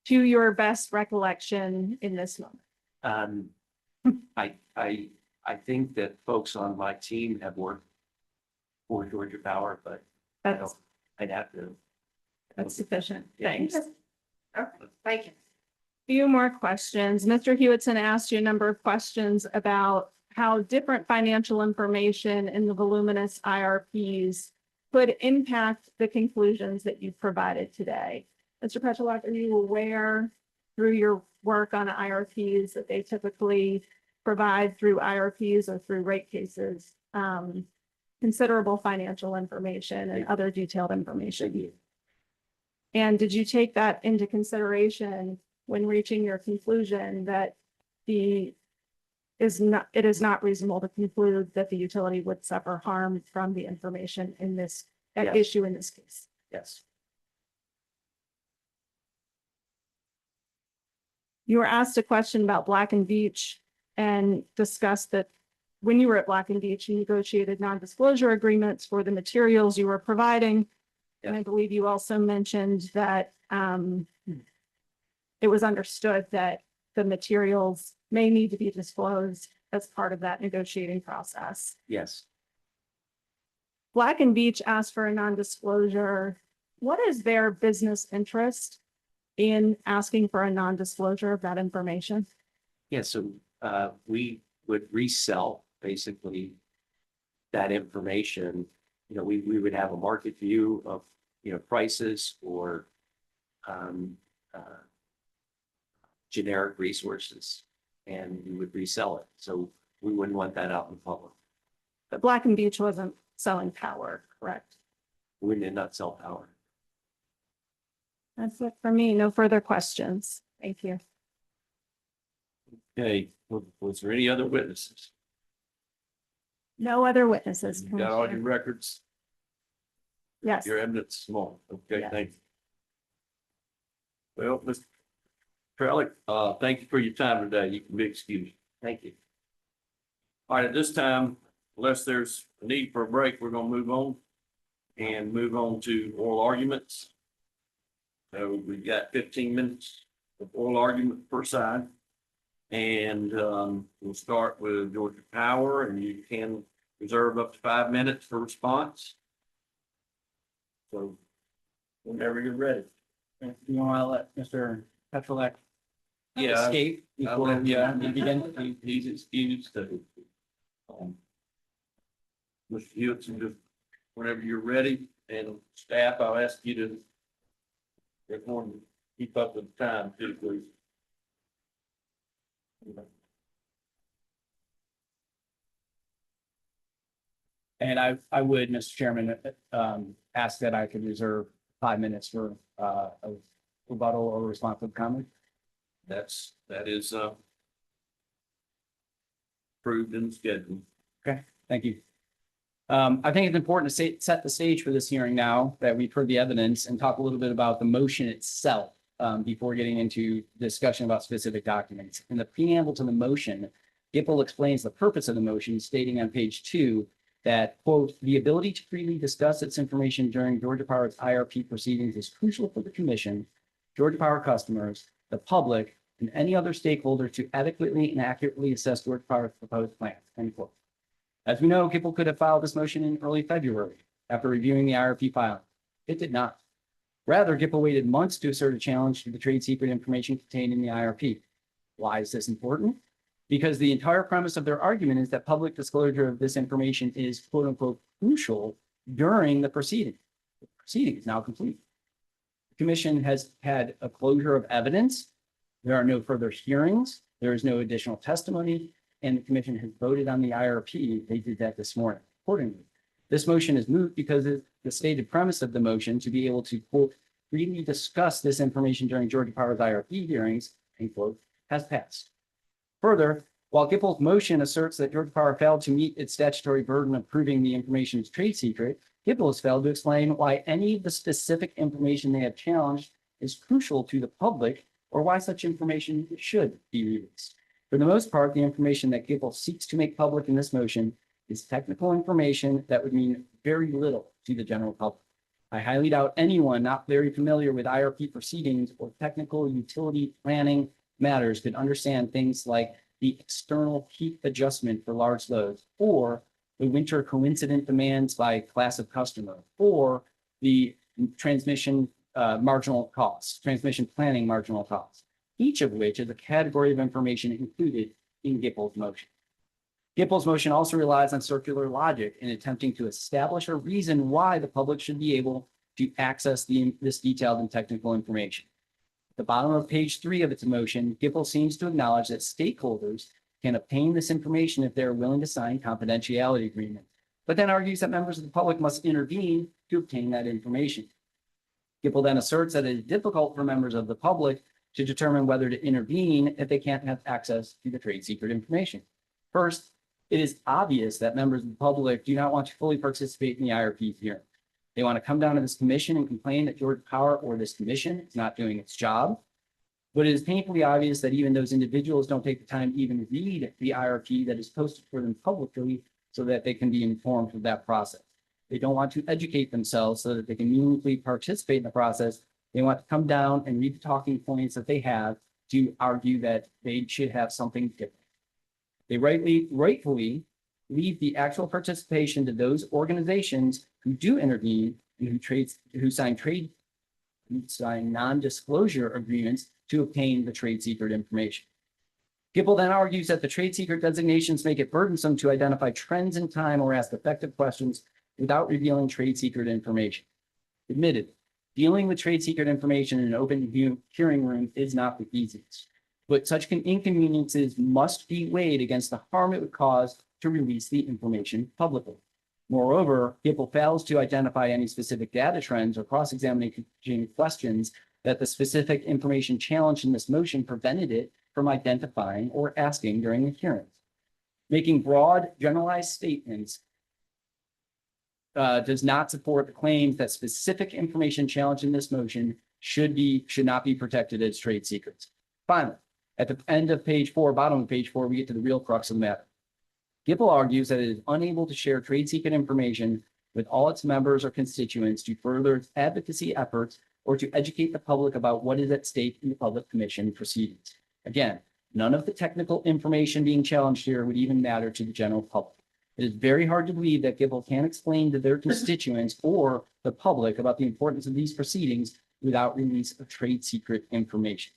To your best recollection in this moment? I think that folks on my team have worked for Georgia Power, but I That's, don't, I'd have to. that's sufficient. Yeah. Thanks. okay, thank you. Few more questions. Mr. Hewitson asked you a number of questions about how different financial information in the voluminous IRPs could impact the conclusions that you've provided today. Mr. Petrolak, are you aware through your work on IRPs that they typically provide through IRPs or through rate cases, considerable financial information and other detailed information? And did you take that into consideration when reaching your conclusion that it is not reasonable to conclude that the utility would suffer harm from the information in this Yes. issue in this case? Yes. You were asked a question about Black and Beach and discussed that when you were at Black and Beach, you negotiated non-disclosure agreements for the materials you were providing. And I believe you also mentioned that it was understood that the materials may need to be disclosed as part of that negotiating process. Yes. Black and Beach asked for a non-disclosure. What is their business interest in asking for a non-disclosure of that information? Yeah, so we would resell basically that information. You know, we would have a market view of, prices or generic resources, and we would resell it. So we wouldn't want that out in public. But Black and Beach wasn't selling power, correct? We did not sell power. That's it for me. No further questions. Thank you. Okay, was there any other witnesses? No other witnesses. You got all your Commissioner. records, Yes. your evidence, small. Okay, Yeah. thank you. Well, Mr. Trellick, thank you for your time today. You can be excused. Thank you. All right, at this time, unless there's a need for a break, we're gonna move on to oral arguments. So we've got 15 minutes of oral argument per side. And we'll start with Georgia Power, and you can reserve up to 5 minutes for response. So whenever you're ready. You want to let Mr. Petrolak Yeah. escape before we begin? He's excused to. Mr. Hewitson, just whenever you're ready, and staff, I'll ask you to everyone keep up with the time too, please. And I would, Mr. Chairman, ask that I could reserve 5 minutes for a rebuttal or responsive comment. That is approved and scheduled. Thank you. I think it's important to set the stage for this hearing now that we've heard the evidence and talk a little bit about the motion itself before getting into discussion about specific documents. In the preamble to the motion, Gipple explains the purpose of the motion, stating on page 2 that, quote, "The ability to freely discuss its information during Georgia Power's IRP proceedings is crucial for the commission, Georgia Power customers, the public, and any other stakeholder to adequately and accurately assess Georgia Power's proposed plans," end quote. As we know, Gipple could have filed this motion in early February after reviewing the IRP filing. It did not. Rather, Gipple waited months to assert a challenge to the trade secret information contained in the IRP. Why is this important? Because the entire premise of their argument is that public disclosure of this information is quote unquote crucial during the proceeding. The proceeding is now complete. The commission has had a closure of evidence. There are no further hearings. There is no additional testimony, and the commission has voted on the IRP. They did that this morning. Accordingly, this motion is moot because the stated premise of the motion to be able to quote freely discuss this information during Georgia Power's IRP hearings, end quote, has passed. Further, while Gipple's motion asserts that Georgia Power failed to meet its statutory burden of proving the information is trade secret, Gipple has failed to explain why any of the specific information they have challenged is crucial to the public or why such information should be released. For the most part, the information that Gipple seeks to make public in this motion is technical information that would mean very little to the general public. I highly doubt anyone not very familiar with IRP proceedings or technical utility planning matters could understand things like the external peak adjustment for large loads, or the winter coincident demands by class of customer, or the transmission marginal costs, transmission planning marginal costs, each of which is a category of information included in Gipple's motion. Gipple's motion also relies on circular logic in attempting to establish a reason why the public should be able to access this detailed and technical information. At the bottom of page 3 of its motion, Gipple seems to acknowledge that stakeholders can obtain this information if they are willing to sign confidentiality agreements, but then argues that members of the public must intervene to obtain that information. Gipple then asserts that it is difficult for members of the public to determine whether to intervene if they can't have access to the trade secret information. First, it is obvious that members of the public do not want to fully participate in the IRP hearing. They want to come down to this commission and complain that Georgia Power or this commission is not doing its job. But it is painfully obvious that even those individuals don't take the time to even read the IRP that is posted for them publicly so that they can be informed of that process. They don't want to educate themselves so that they can meaningfully participate in the process. They want to come down and read the talking points that they have to argue that they should have something different. They rightfully leave the actual participation to those organizations who do intervene and who sign non-disclosure agreements to obtain the trade secret information. Gipple then argues that the trade secret designations make it burdensome to identify trends in time or ask effective questions without revealing trade secret information. Admitted, dealing with trade secret information in an open hearing room is not the easiest, but such inconveniences must be weighed against the harm it would cause to release the information publicly. Moreover, Gipple fails to identify any specific data trends or cross-examination questions that the specific information challenged in this motion prevented it from identifying or asking during the hearings. Making broad, generalized statements does not support the claims that specific information challenged in this motion should not be protected as trade secrets. Finally, at the end of page 4, bottom of page 4, we get to the real crux of the matter. Gipple argues that it is unable to share trade secret information with all its members or constituents to further its advocacy efforts or to educate the public about what is at stake in the public commission proceedings. Again, none of the technical information being challenged here would even matter to the general public. It is very hard to believe that Gipple can explain to their constituents or the public about the importance of these proceedings without release of trade secret information.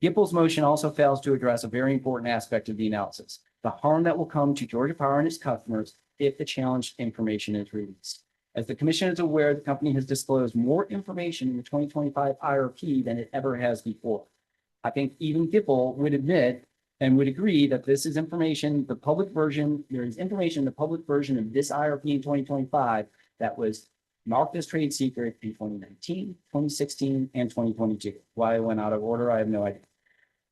Gipple's motion also fails to address a very important aspect of the analysis: the harm that will come to Georgia Power and its customers if the challenged information is released. As the commission is aware, the company has disclosed more information in the 2025 IRP than it ever has before. I think even Gipple would admit and would agree that this is information, the public version, there is information in the public version of this IRP in 2025 that was marked as trade secret in 2019, 2016, and 2022. Why I went out of order, I have no idea.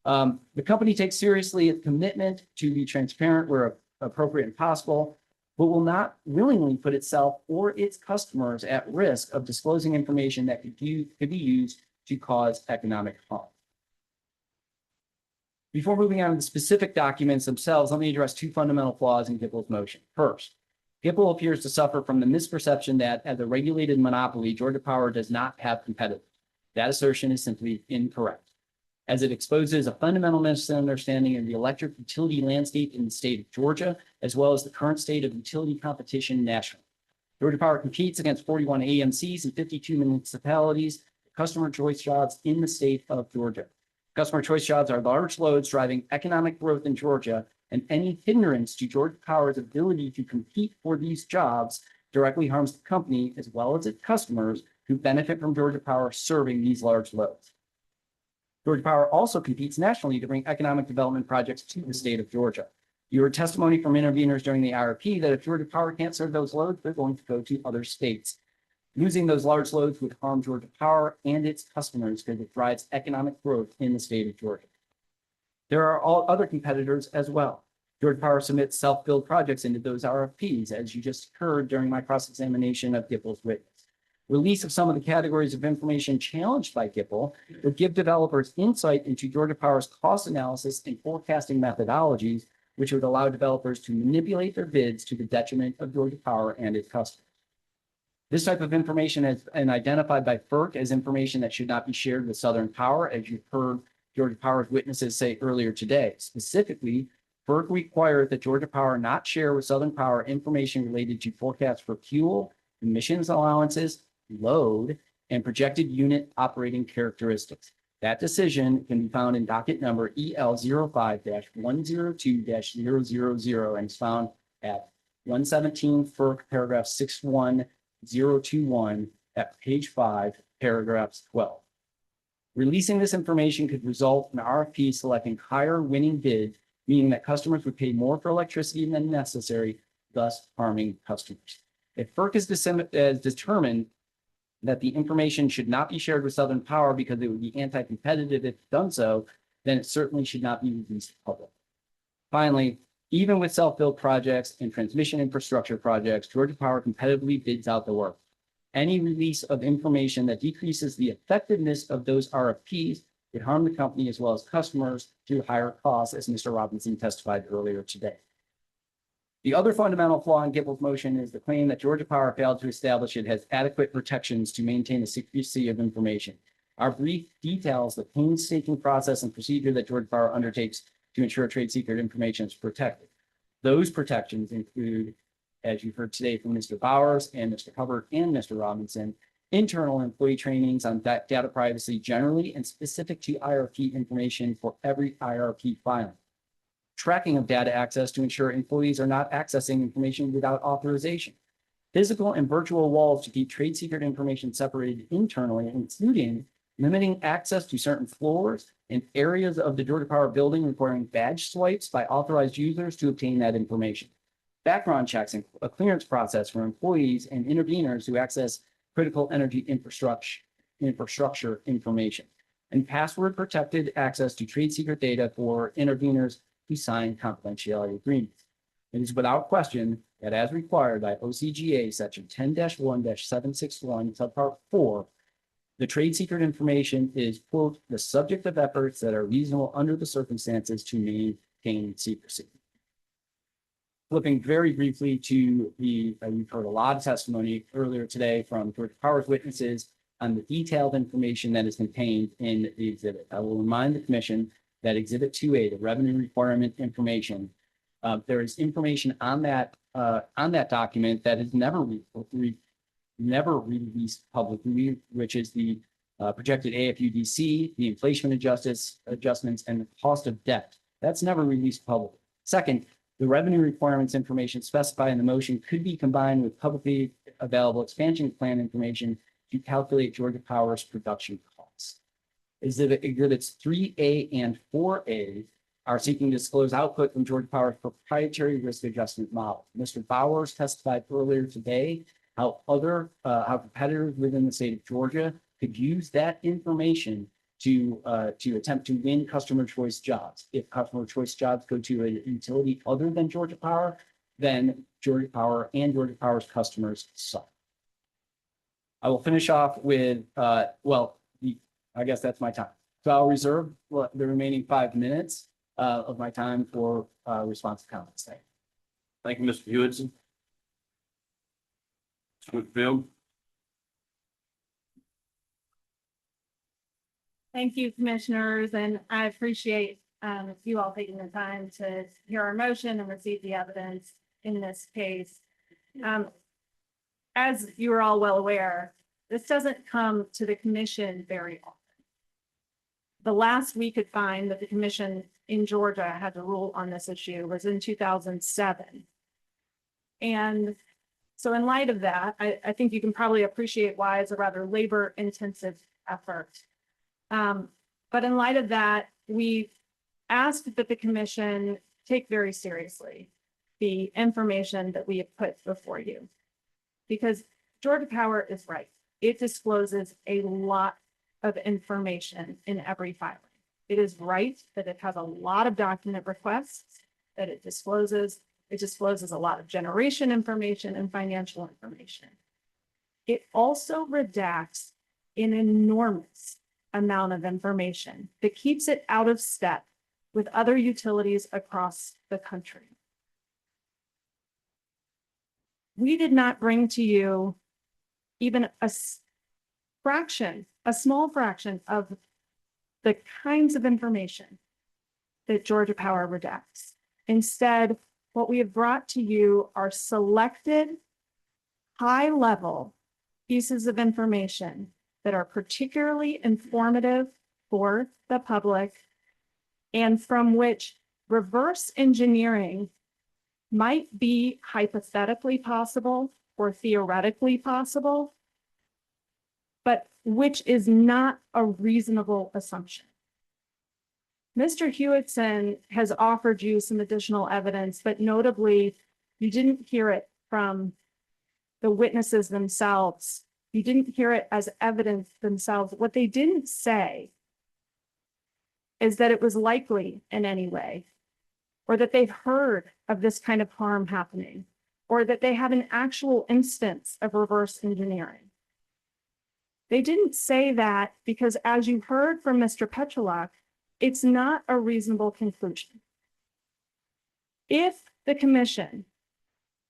The company takes seriously its commitment to be transparent where appropriate and possible, but will not willingly put itself or its customers at risk of disclosing information that could be used to cause economic harm. Before moving on to the specific documents themselves, let me address two fundamental flaws in GIPL's motion. First, GIPL appears to suffer from the misperception that as a regulated monopoly, Georgia Power does not have competitors. That assertion is simply incorrect, as it exposes a fundamental misunderstanding of the electric utility landscape in the state of Georgia, as well as the current state of utility competition nationally. Georgia Power competes against 41 AMCs and 52 municipalities, customer choice jobs in the state of Georgia. Customer choice jobs are large loads driving economic growth in Georgia, and any hindrance to Georgia Power's ability to compete for these jobs directly harms the company as well as its customers who benefit from Georgia Power serving these large loads. Georgia Power also competes nationally to bring economic development projects to the state of Georgia. You heard testimony from interveners during the IRP that if Georgia Power can't serve those loads, they're going to go to other states. Losing those large loads would harm Georgia Power and its customers because it drives economic growth in the state of Georgia. There are all other competitors as well. Georgia Power submits self-build projects into those RFPs, as you just heard during my cross-examination of GIPL's witness. Release of some of the categories of information challenged by GIPL would give developers insight into Georgia Power's cost analysis and forecasting methodologies, which would allow developers to manipulate their bids to the detriment of Georgia Power and its customers. This type of information has been identified by FERC as information that should not be shared with Southern Power, as you've heard Georgia Power's witnesses say earlier today. Specifically, FERC required that Georgia Power not share with Southern Power information related to forecasts for fuel, emissions allowances, load, and projected unit operating characteristics. That decision can be found in docket number EL05-102-000 and is found at 117 FERC paragraph 61021 at page 5, paragraphs 12. Releasing this information could result in RFP selecting higher winning bid, meaning that customers would pay more for electricity than necessary, thus harming customers. If FERC is determined that the information should not be shared with Southern Power because it would be anti-competitive if done so, then it certainly should not be released to the public. Finally, even with self-built projects and transmission infrastructure projects, Georgia Power competitively bids out the work. Any release of information that decreases the effectiveness of those RFPs would harm the company as well as customers through higher costs, as Mr. Robinson testified earlier today. The other fundamental flaw in GIPL's motion is the claim that Georgia Power failed to establish it has adequate protections to maintain the secrecy of information. Our brief details the painstaking process and procedure that Georgia Power undertakes to ensure trade secret information is protected. Those protections include, as you heard today from Mr. Bowers and Mr. Hubbard and Mr. Robinson, internal employee trainings on data privacy generally and specific to IRP information for every IRP filing. Tracking of data access to ensure employees are not accessing information without authorization. Physical and virtual walls to keep trade secret information separated internally, including limiting access to certain floors and areas of the Georgia Power building requiring badge swipes by authorized users to obtain that information. Background checks and a clearance process for employees and interveners who access critical energy infrastructure information, and password protected access to trade secret data for interveners who sign confidentiality agreements. It is without question that as required by OCGA section 10-1-761 subpart 4, the trade secret information is, quote, the subject of efforts that are reasonable under the circumstances to maintain secrecy. Flipping very briefly to we've heard a lot of testimony earlier today from Georgia Power's witnesses on the detailed information that is contained in the exhibit. I will remind the commission that Exhibit 2A, the revenue requirement information, there is information on that document that is never released publicly, which is the projected AFUDC, the inflation adjustments, and the cost of debt. That's never released publicly. Second, the revenue requirements information specified in the motion could be combined with publicly available expansion plan information to calculate Georgia Power's production costs. Exhibits 3A and 4A are seeking to disclose output from Georgia Power's proprietary risk adjustment model. Mr. Bowers testified earlier today how competitors within the state of Georgia could use that information to attempt to win customer choice jobs. If customer choice jobs go to a utility other than Georgia Power, then Georgia Power and Georgia Power's customers suck. I will finish off with, I guess that's my time. So I'll reserve the remaining 5 minutes of my time for responsive comments. Thank you, Mr. Hewitson. Mr. Whitfield. Thank you, commissioners, and I appreciate you all taking the time to hear our motion and receive the evidence in this case. As you are all well aware, this doesn't come to the commission very often. The last we could find that the commission in Georgia had to rule on this issue was in 2007. And so in light of that, I think you can probably appreciate why it's a rather labor-intensive effort. But in light of that, we asked that the commission take very seriously the information that we have put before you. Because Georgia Power is right. It discloses a lot of information in every filing. It is right that it has a lot of document requests that it discloses. It discloses a lot of generation information and financial information. It also redacts an enormous amount of information that keeps it out of step with other utilities across the country. We did not bring to you even a small fraction of the kinds of information that Georgia Power redacts. Instead, what we have brought to you are selected high-level pieces of information that are particularly informative for the public and from which reverse engineering might be hypothetically possible or theoretically possible, but which is not a reasonable assumption. Mr. Hewitson has offered you some additional evidence, but notably, you didn't hear it from the witnesses themselves. You didn't hear it as evidence themselves. What they didn't say is that it was likely in any way, or that they've heard of this kind of harm happening, or that they have an actual instance of reverse engineering. They didn't say that because, as you heard from Mr. Petrolak, it's not a reasonable conclusion. If the commission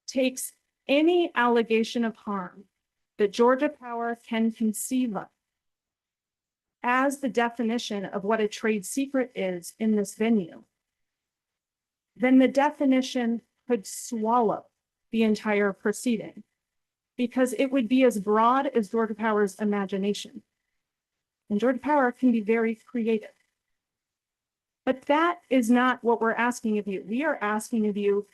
takes any allegation of harm that Georgia Power can conceive of as the definition of what a trade secret is in this venue, then the definition could swallow the entire proceeding because it would be as broad as Georgia Power's imagination. And Georgia Power can be very creative. But that is not what we're asking of you. We are asking of you,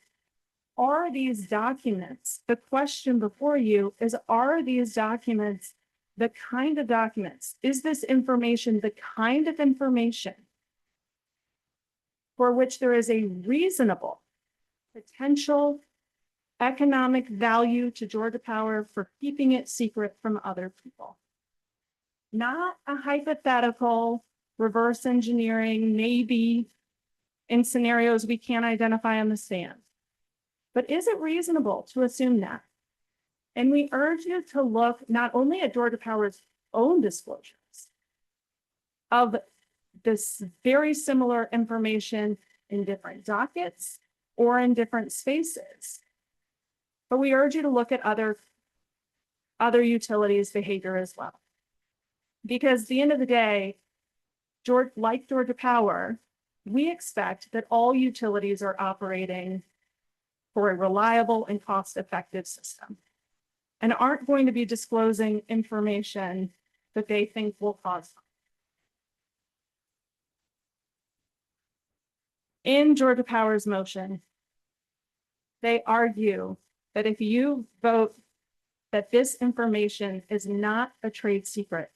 are these documents, the question before you is, are these documents the kind of documents? Is this information the kind of information for which there is a reasonable potential economic value to Georgia Power for keeping it secret from other people? Not a hypothetical reverse engineering, maybe in scenarios we can't identify on the stand. But is it reasonable to assume that? And we urge you to look not only at Georgia Power's own disclosures of this very similar information in different dockets or in different spaces, but we urge you to look at other utilities' behavior as well. Because at the end of the day, like Georgia Power, we expect that all utilities are operating for a reliable and cost-effective system and aren't going to be disclosing information that they think will cause harm. In Georgia Power's motion, they argue that if you vote that this information is not a trade secret,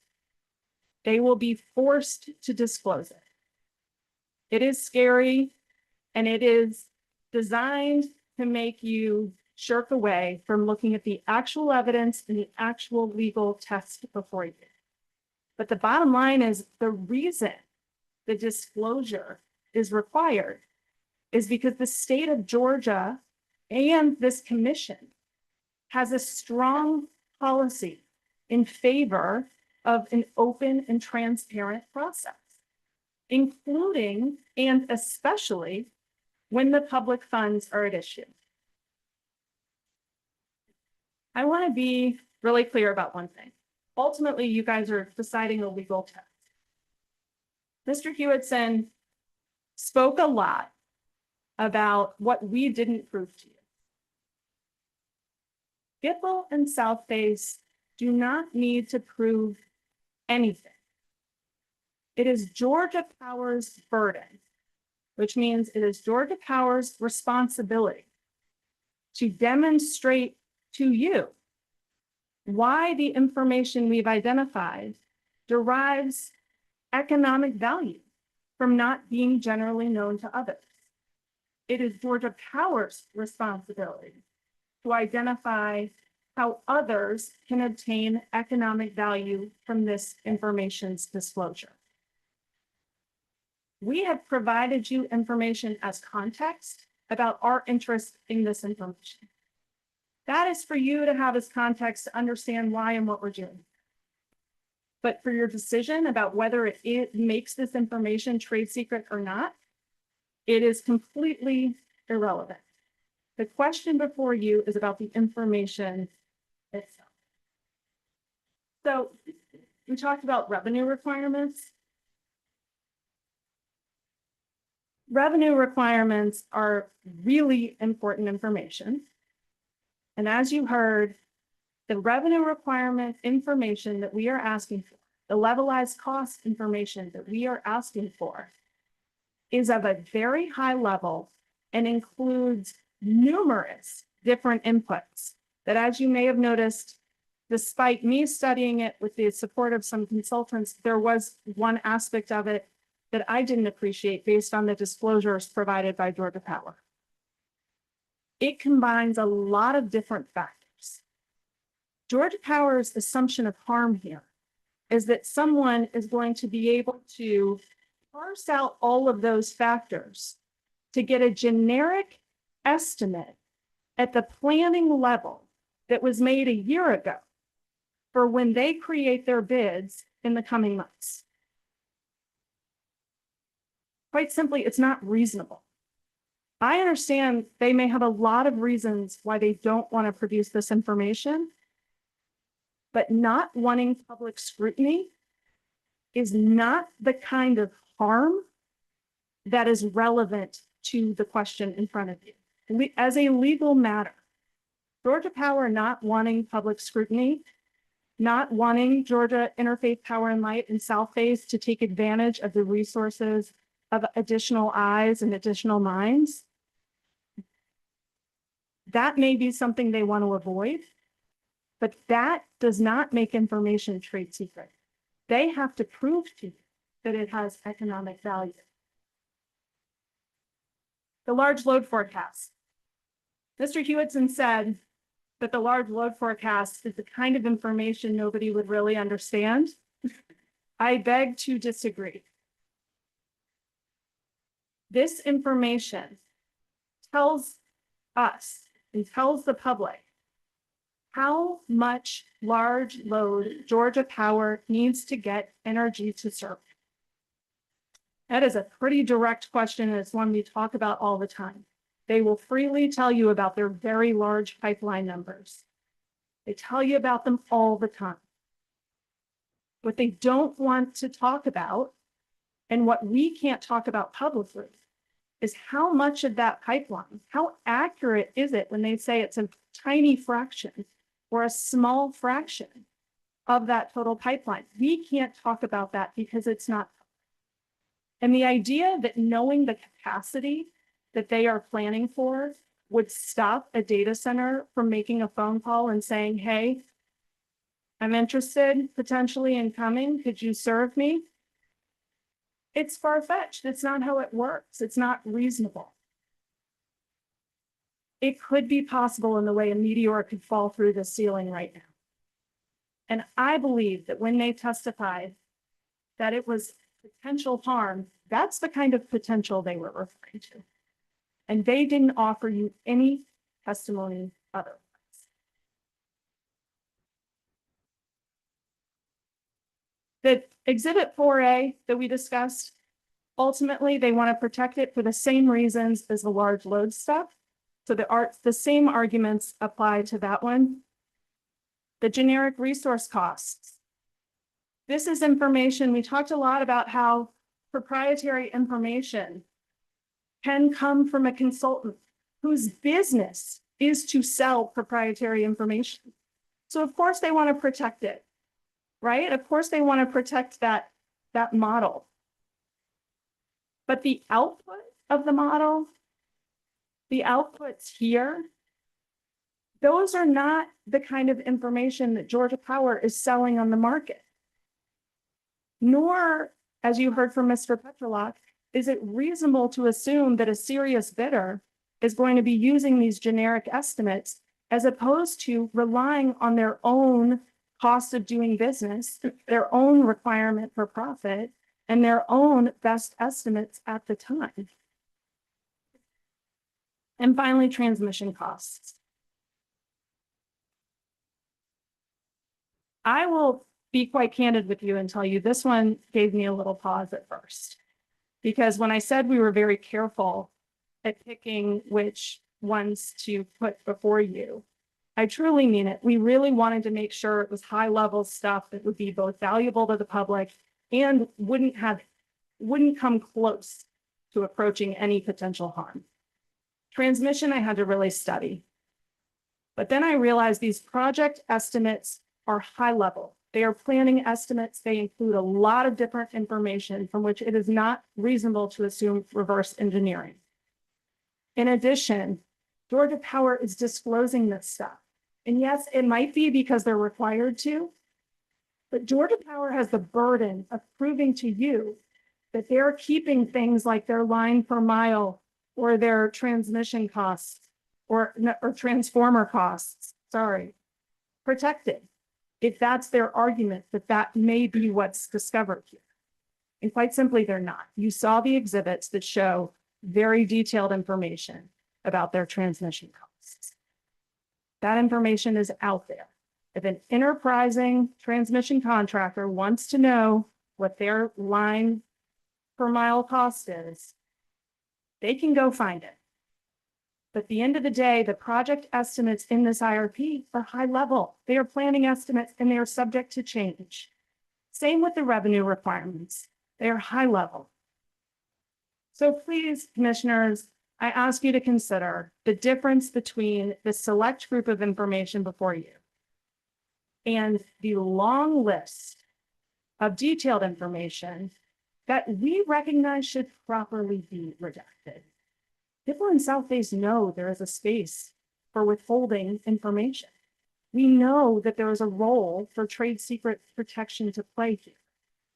they will be forced to disclose it. It is scary And it is designed to make you shirk away from looking at the actual evidence and the actual legal text before you. But the bottom line is the reason the disclosure is required is because the state of Georgia and this commission has a strong policy in favor of an open and transparent process, including and especially when the public funds are at issue. I want to be really clear about one thing. Ultimately, you guys are deciding a legal test. Mr. Hewitson spoke a lot about what we didn't prove to you. Gipple and South Face do not need to prove anything. It is Georgia Power's burden, which means it is Georgia Power's responsibility to demonstrate to you why the information we've identified derives economic value from not being generally known to others. It is Georgia Power's responsibility to identify how others can obtain economic value from this information's disclosure. We have provided you information as context about our interest in this information. That is for you to have as context to understand why and what we're doing. But for your decision about whether it makes this information trade secret or not, it is completely irrelevant. The question before you is about the information itself. So we talked about revenue requirements. Revenue requirements are really important information. And as you heard, the revenue requirement information that we are asking for, the levelized cost information that we are asking for, is of a very high level and includes numerous different inputs that, as you may have noticed, despite me studying it with the support of some consultants, there was one aspect of it that I didn't appreciate based on the disclosures provided by Georgia Power. It combines a lot of different factors. Georgia Power's assumption of harm here is that someone is going to be able to parse out all of those factors to get a generic estimate at the planning level that was made a year ago for when they create their bids in the coming months. Quite simply, it's not reasonable. I understand they may have a lot of reasons why they don't want to produce this information, but not wanting public scrutiny is not the kind of harm that is relevant to the question in front of you. As a legal matter, Georgia Power not wanting public scrutiny, not wanting Georgia Interfaith Power and Light and South Face to take advantage of the resources of additional eyes and additional minds, that may be something they want to avoid, but that does not make information trade secret. They have to prove to you that it has economic value. The large load forecast. Mr. Hewitson said that the large load forecast is the kind of information nobody would really understand. I beg to disagree. This information tells us and tells the public how much large load Georgia Power needs to get energy to serve. That is a pretty direct question, and it's one we talk about all the time. They will freely tell you about their very large pipeline numbers. They tell you about them all the time. What they don't want to talk about, and what we can't talk about publicly, is how much of that pipeline, how accurate is it when they say it's a tiny fraction or a small fraction of that total pipeline? We can't talk about that because it's not. And the idea that knowing the capacity that they are planning for would stop a data center from making a phone call and saying, hey, I'm interested potentially in coming, could you serve me? It's far-fetched. It's not how it works. It's not reasonable. it could be possible in the way a meteor could fall through the ceiling right now. And I believe that when they testified that it was potential harm, that's the kind of potential they were referring to. And they didn't offer you any testimony otherwise. The exhibit 4A that we discussed, ultimately, they want to protect it for the same reasons as the large load stuff. So the same arguments apply to that one. The generic resource costs. This is information, we talked a lot about how proprietary information can come from a consultant whose business is to sell proprietary information. So of course they want to protect it, right? Of course they want to protect that model. But the output of the model, the outputs here, those are not the kind of information that Georgia Power is selling on the market. Nor, as you heard from Mr. Petrolak, is it reasonable to assume that a serious bidder is going to be using these generic estimates as opposed to relying on their own cost of doing business, their own requirement for profit, and their own best estimates at the time. And finally, transmission costs. I will be quite candid with you and tell you this one gave me a little pause at first. Because when I said we were very careful at picking which ones to put before you, I truly mean it. We really wanted to make sure it was high level stuff that would be both valuable to the public and wouldn't come close to approaching any potential harm. Transmission, I had to really study. But then I realized these project estimates are high level. They are planning estimates. They include a lot of different information from which it is not reasonable to assume reverse engineering. In addition, Georgia Power is disclosing this stuff. And yes, it might be because they're required to, but Georgia Power has the burden of proving to you that they're keeping things like their line per mile or their transmission costs or transformer costs, protected. If that's their argument, that may be what's discovered here. And quite simply, they're not. You saw the exhibits that show very detailed information about their transmission costs. That information is out there. If an enterprising transmission contractor wants to know what their line per mile cost is, they can go find it. But at the end of the day, the project estimates in this IRP are high level. They are planning estimates and they are subject to change. Same with the revenue requirements. They are high level. So please, commissioners, I ask you to consider the difference between the select group of information before you and the long list of detailed information that we recognize should properly be redacted. People in South Base know there is a space for withholding information. We know that there is a role for trade secret protection to play here,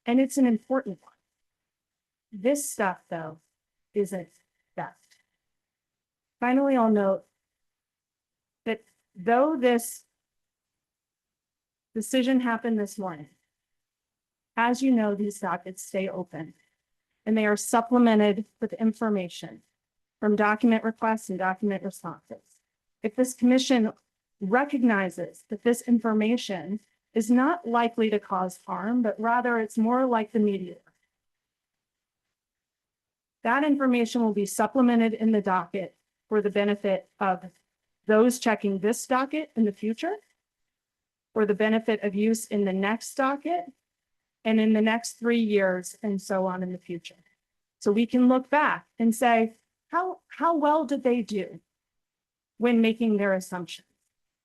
and it's an important one. This stuff, though, isn't that. Finally, I'll note that though this decision happened this morning, as you know, these dockets stay open and they are supplemented with information from document requests and document responses. If this commission recognizes that this information is not likely to cause harm, but rather it's more like the meteor, that information will be supplemented in the docket for the benefit of those checking this docket in the future, for the benefit of use in the next docket, and in the next 3 years, and so on in the future. So we can look back and say, how well did they do when making their assumptions?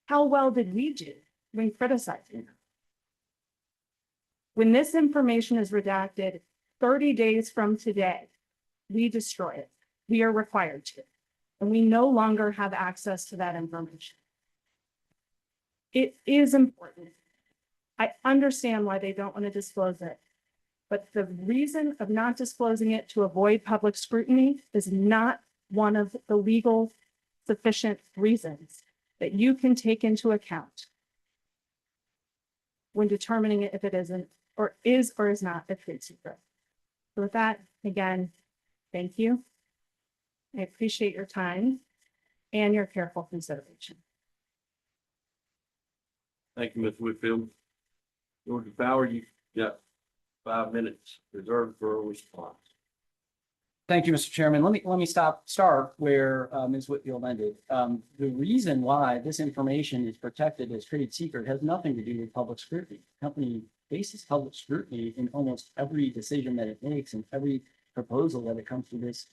How well did we do when criticizing them? When this information is redacted 30 days from today, we destroy it. We are required to, and we no longer have access to that information. It is important. I understand why they don't want to disclose it, but the reason of not disclosing it to avoid public scrutiny is not one of the legal sufficient reasons that you can take into account when determining if it isn't or is not a trade secret. So with that, again, thank you. I appreciate your time and your careful consideration. Thank you, Ms. Whitfield. Georgia Power, you got 5 minutes reserved for a response. Thank you, Mr. Chairman. Let me start where Ms. Whitfield ended. The reason why this information is protected as trade secret has nothing to do with public scrutiny. The company faces public scrutiny in almost every decision that it makes and every proposal that it comes to this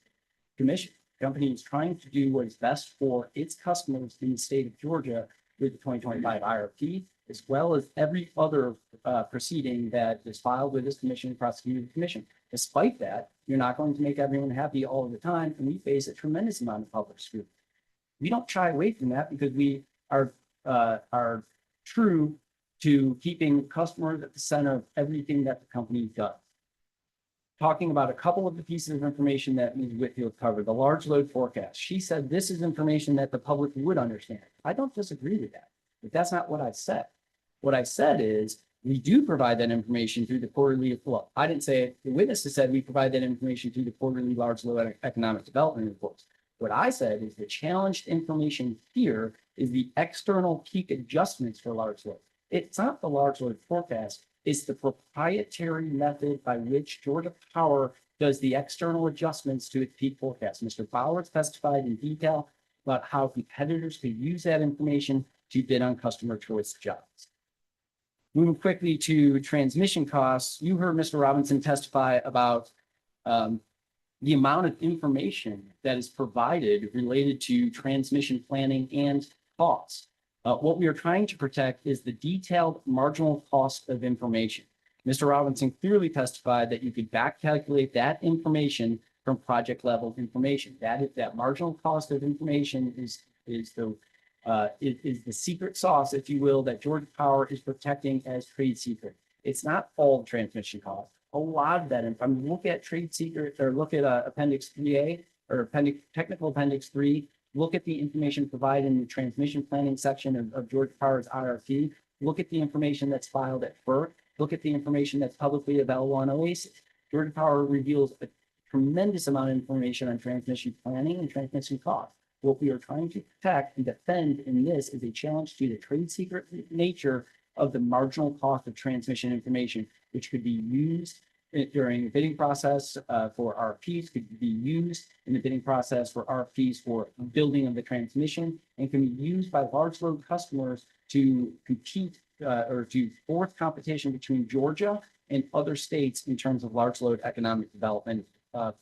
commission. The company is trying to do what is best for its customers in the state of Georgia with the 2025 IRP, as well as every other proceeding that is filed with this commission and prosecuted the commission. Despite that, you're not going to make everyone happy all the time, and we face a tremendous amount of public scrutiny. We don't shy away from that because we are true to keeping customers at the center of everything that the company does. Talking about a couple of the pieces of information that Ms. Whitfield covered, the large load forecast. She said this is information that the public would understand. I don't disagree with that, but that's not what I said. What I said is we do provide that information through the quarterly, well, I didn't say it, the witnesses said we provide that information through the quarterly large load economic development reports. What I said is the challenged information here is the external peak adjustments for large load. It's not the large load forecast, it's the proprietary method by which Georgia Power does the external adjustments to its peak forecast. Mr. Bowers testified in detail about how competitors could use that information to bid on customer choice jobs. Moving quickly to transmission costs, you heard Mr. Robinson testify about the amount of information that is provided related to transmission planning and costs. What we are trying to protect is the detailed marginal cost of information. Mr. Robinson clearly testified that you could back calculate that information from project level information. That marginal cost of information is the secret sauce, if you will, that Georgia Power is protecting as trade secret. It's not all transmission costs. A lot of that, I mean, look at trade secret or look at Appendix 3A or Technical Appendix 3. Look at the information provided in the transmission planning section of Georgia Power's IRP. Look at the information that's filed at FERC. Look at the information that's publicly available on OASIS. Georgia Power reveals a tremendous amount of information on transmission planning and transmission costs. What we are trying to protect and defend in this is a challenge to the trade secret nature of the marginal cost of transmission information, which could be used during the bidding process for RFPs, could be used in the bidding process for RFPs for building of the transmission, and can be used by large load customers to compete or to force competition between Georgia and other states in terms of large load economic development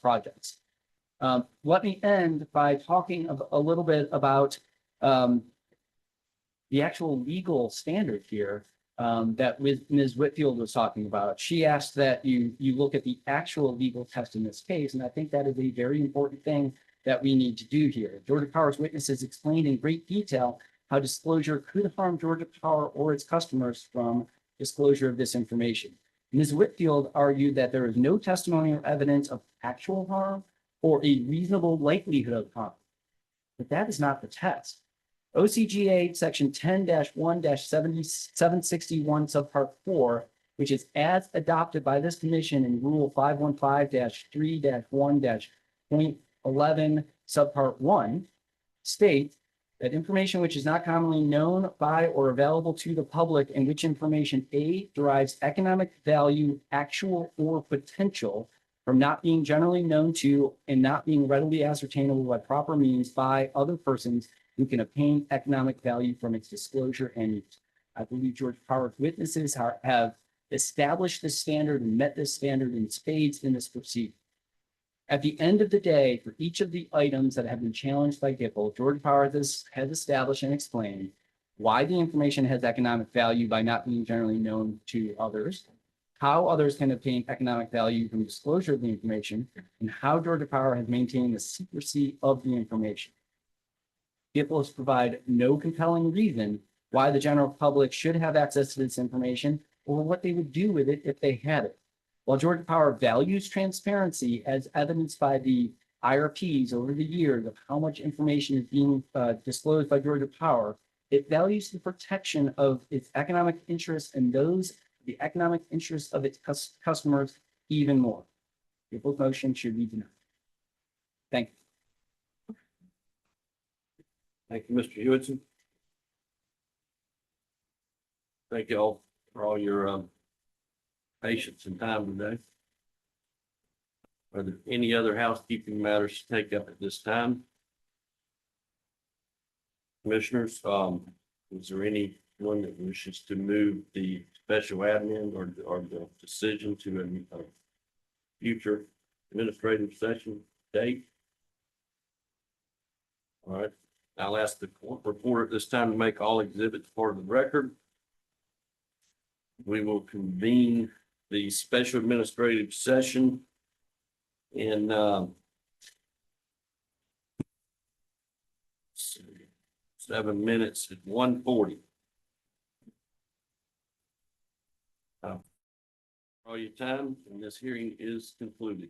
projects. Let me end by talking a little bit about the actual legal standard here that Ms. Whitfield was talking about. She asked that you look at the actual legal test in this case, and I think that is a very important thing that we need to do here. Georgia Power's witnesses explained in great detail how disclosure could harm Georgia Power or its customers from disclosure of this information. Ms. Whitfield argued that there is no testimony or evidence of actual harm or a reasonable likelihood of harm, but that is not the test. OCGA section 10-1-761 subpart 4, which is as adopted by this commission in rule 515-3-1-.11 subpart 1, states that information which is not commonly known by or available to the public and which information A, derives economic value, actual or potential, from not being generally known to and not being readily ascertainable by proper means by other persons who can obtain economic value from its disclosure and use. I believe Georgia Power's witnesses have established this standard and met this standard in spades in this proceeding. At the end of the day, for each of the items that have been challenged by GIPL, Georgia Power has established and explained why the information has economic value by not being generally known to others, how others can obtain economic value from disclosure of the information, and how Georgia Power has maintained the secrecy of the information. GIPL has provided no compelling reason why the general public should have access to this information or what they would do with it if they had it. While Georgia Power values transparency as evidenced by the IRPs over the years of how much information is being disclosed by Georgia Power, it values the protection of its economic interests and the economic interests of its customers even more. The book motion should be denied. Thank you. Thank you, Mr. Hewitson. Thank you all for all your patience and time today. Are there any other housekeeping matters to take up at this time? Commissioners, is there anyone that wishes to move the special admin or the decision to a future administrative session date? All right, I'll ask the court reporter at this time to make all exhibits part of the record. We will convene the special administrative session in 7 minutes at 1:40. All your time, and this hearing is concluded.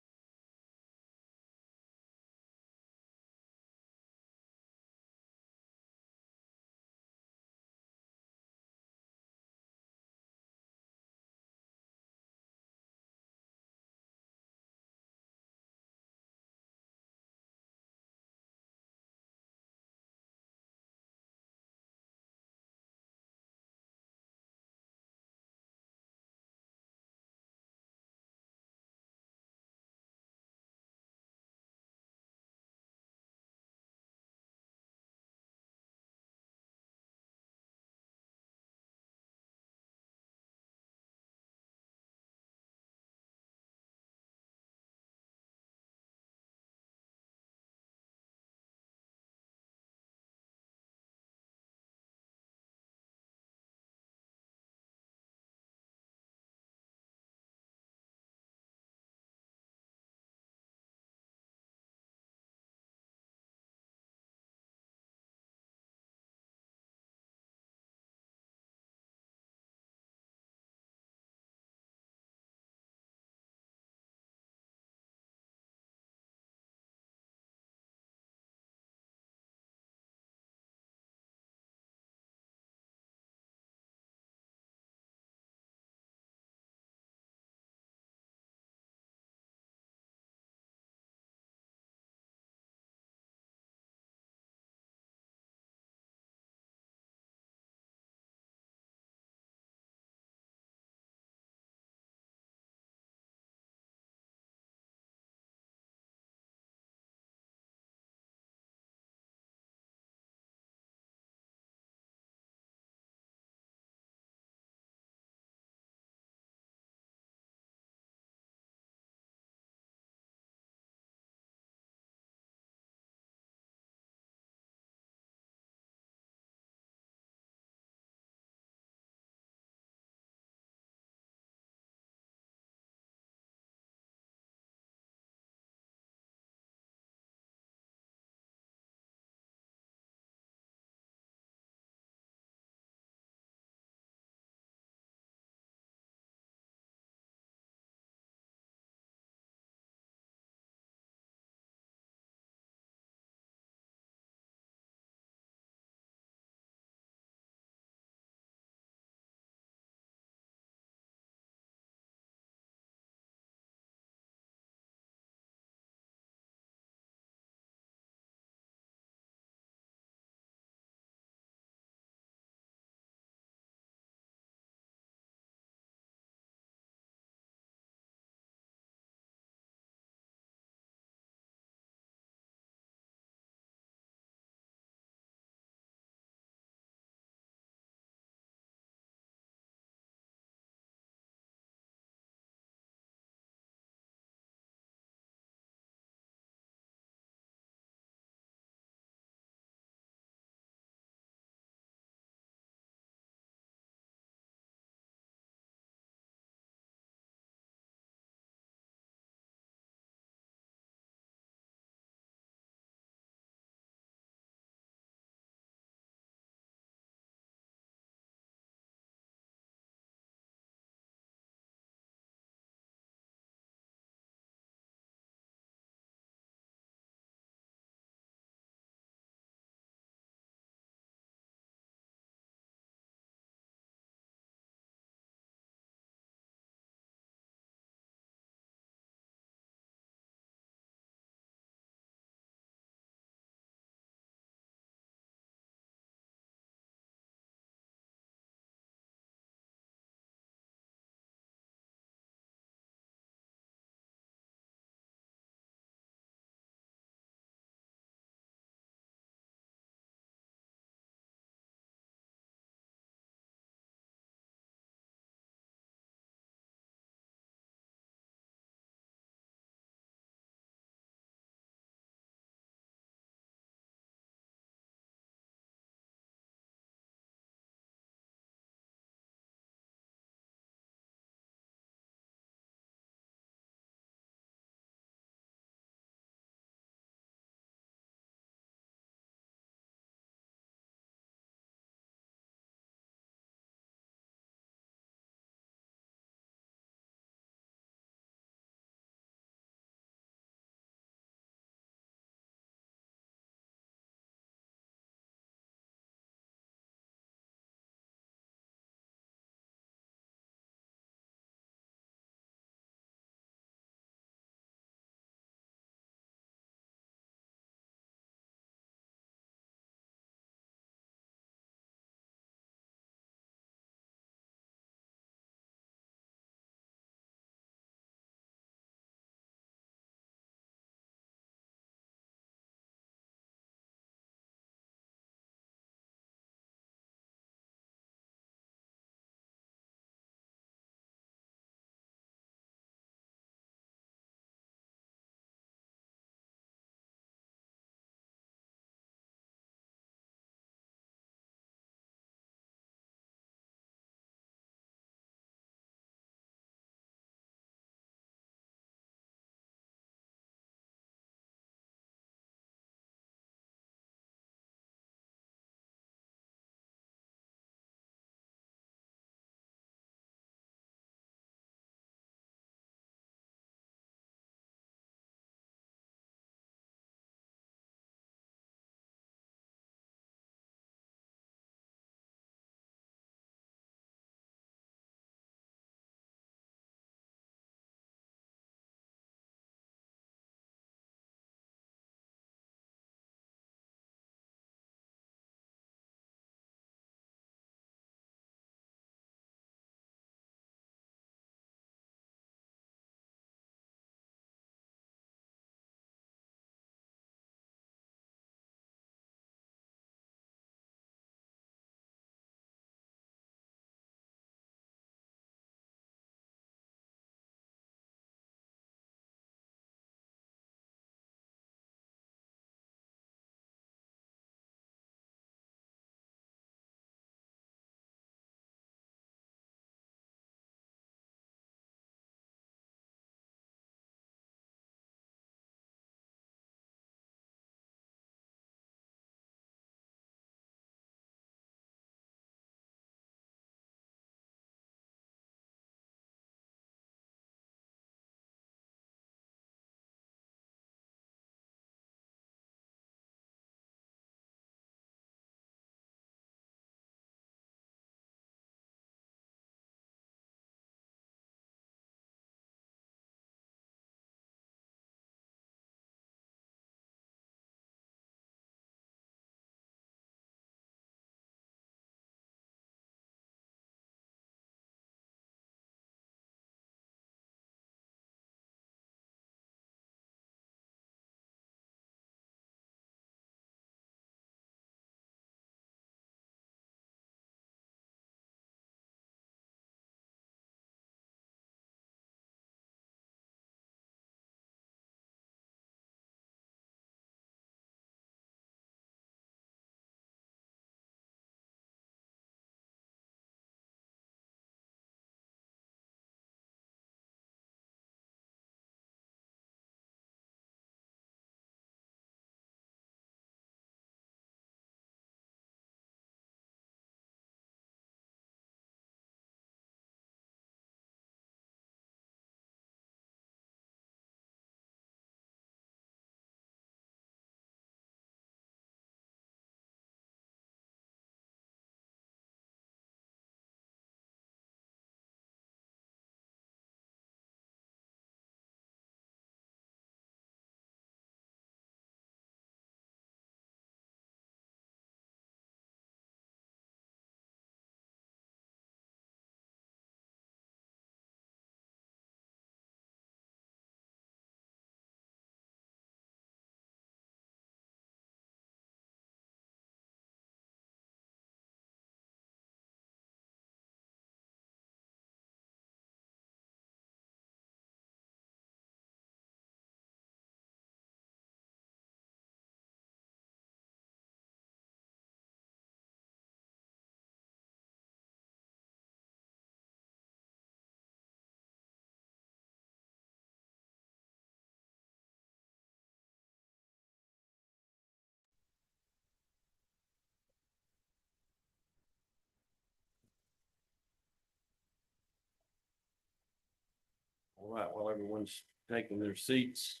All right, while everyone's taking their seats,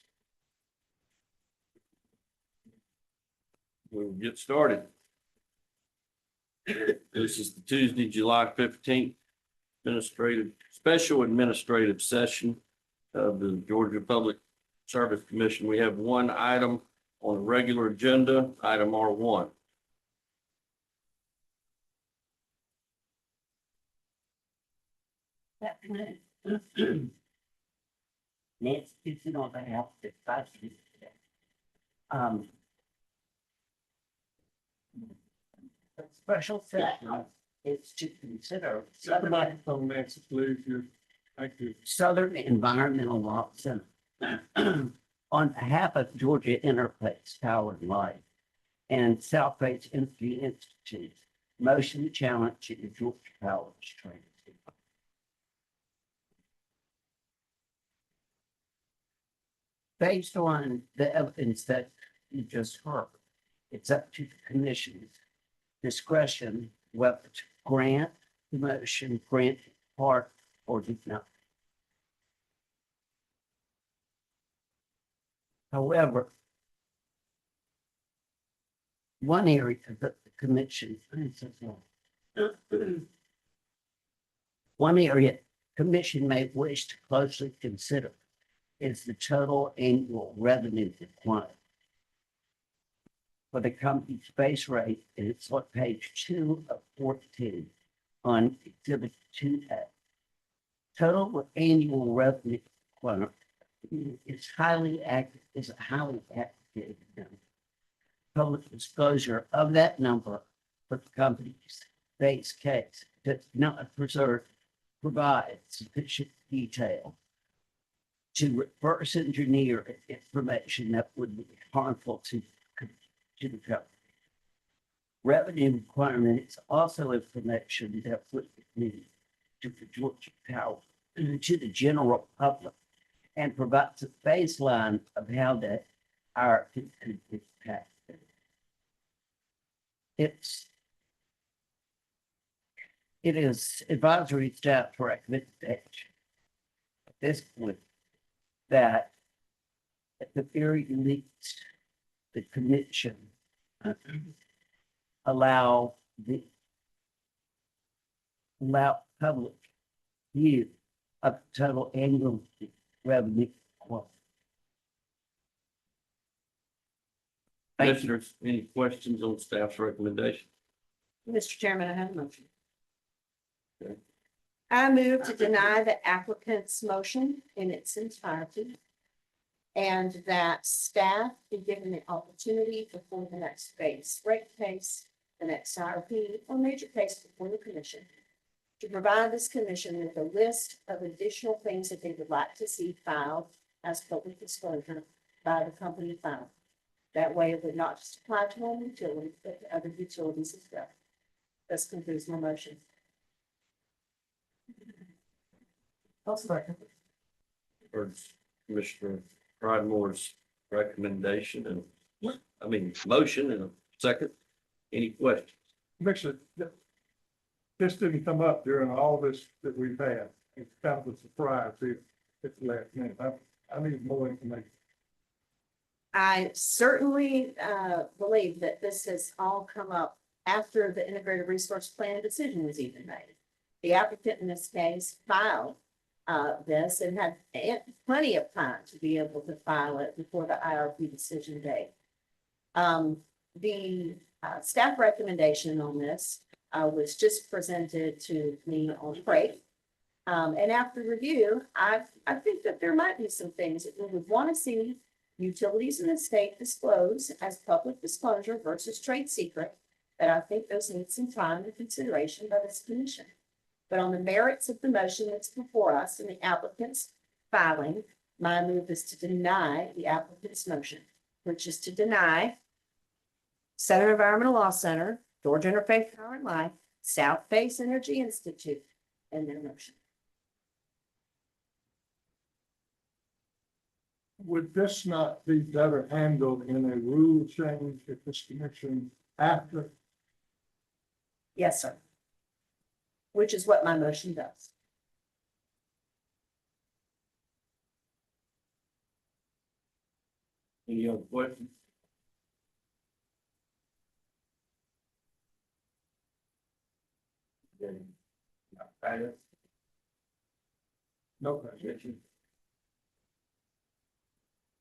we'll get started. This is the Tuesday, July 15th, special administrative session of the Georgia Public Service Commission. We have one item on the regular agenda, item R1. Next, it's on behalf of the advisory today. The special session is to consider Set the microphone, Nancy, please. Thank you. Southern Environmental Law Center on behalf of Georgia Interface Power and Light and South Face Energy Institute, motion to challenge the Georgia Power Training. Based on the evidence that you just heard, it's up to the commission's discretion whether to grant the motion, grant part, or deny. However, one area that the commission, one area commission may wish to closely consider is the total annual revenue requirement for the company's base rate, and it's on page 2 of 14 on exhibit 2A. Total annual revenue requirement is a highly active number. Public disclosure of that number for the company's base case does not provide sufficient detail to reverse engineer information that would be harmful to the company. Revenue requirement is also information that would be to the Georgia Power, to the general public, and provides a baseline of how that our could impact. It is advisory staff's recommendation at this point that at the very least, the commission allow public view of total annual revenue. Thank you. Commissioners, any questions on staff's recommendation? Mr. Chairman, I have a motion. Okay. I move to deny the applicant's motion in its entirety and that staff be given the opportunity before the next base rate case, the next IRP, or major case before the commission to provide this commission with a list of additional things that they would like to see filed as public disclosure by the company filed. That way it would not just apply to one utility, but to other utilities as well. This concludes my motion. I'll second. Heard Commissioner Pridemore's recommendation motion and a second. Any questions? Commissioner, this didn't come up during all this that we've had. It's kind of a surprise if it's the last minute. I need more information. I certainly believe that this has all come up after the integrated resource plan decision was even made. The applicant in this case filed this and had plenty of time to be able to file it before the IRP decision date. The staff recommendation on this was just presented to me on break. And after review, I think that there might be some things that we would want to see utilities in the state disclose as public disclosure versus trade secret, that I think those need some time and consideration by this commission. But on the merits of the motion that's before us and the applicant's filing, my move is to deny the applicant's motion, which is to deny Southern Environmental Law Center, Georgia Interfaith Power and Light, South Face Energy Institute, and their motion. Would this not be better handled in a rule change if this commission after? Yes, sir. Which is what my motion does. Any other questions? No question.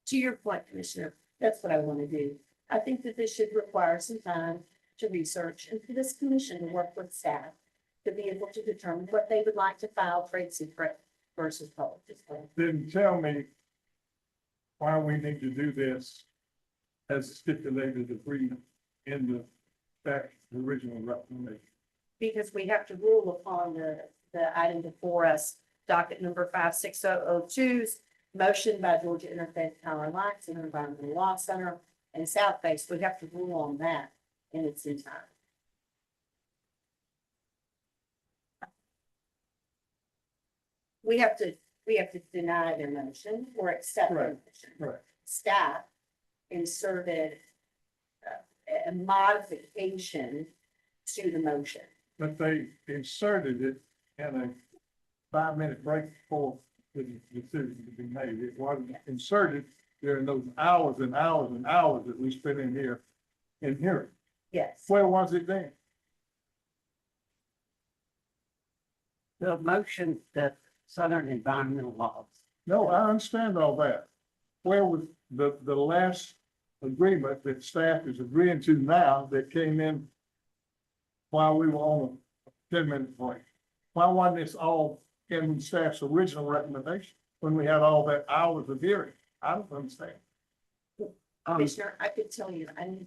To your point, Commissioner, that's what I want to do. I think that this should require some time to research and for this commission to work with staff to be able to determine what they would like to file trade secret versus public display. Then tell me why we need to do this as stipulated agreed in the back original recommendation. Because we have to rule upon the item before us, docket number 56002's motion by Georgia Interfaith Power and Light, Southern Enviro Law Center, and South Base. We have to rule on that in its entirety. We have to deny their motion or accept their Right, motion. right. Staff inserted a modification to the motion. But they inserted it in a 5-minute break before the decision to be made. It wasn't inserted during those hours and hours and hours that we spent in here in hearing. Yes. Where was it then? The motion that Southern Environmental Law. No, I understand all that. Where was the last agreement that staff is agreeing to now that came in while we were on a 10-minute break? Why wasn't this all in staff's original recommendation when we had all that hours of hearing? I don't understand. Commissioner, I could tell you, I need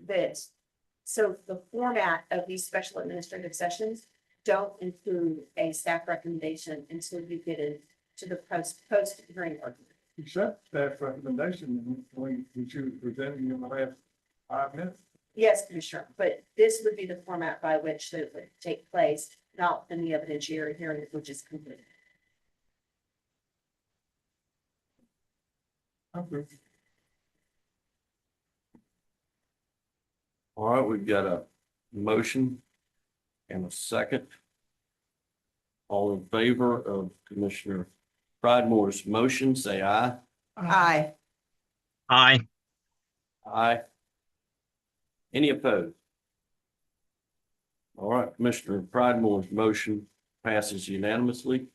this. So the format of these special administrative sessions don't include a staff recommendation until you get into the post hearing argument. Except staff recommendation when she was presenting in the last 5 minutes. Yes, Commissioner, but this would be the format by which that would take place, not in the evidentiary hearing, which is completed. Okay. All right, we've got a motion and a second. All in favor of Commissioner Pridemore's motion, say aye. Aye. Aye. Aye. Any opposed? All right, Commissioner Pridemore's motion passes unanimously.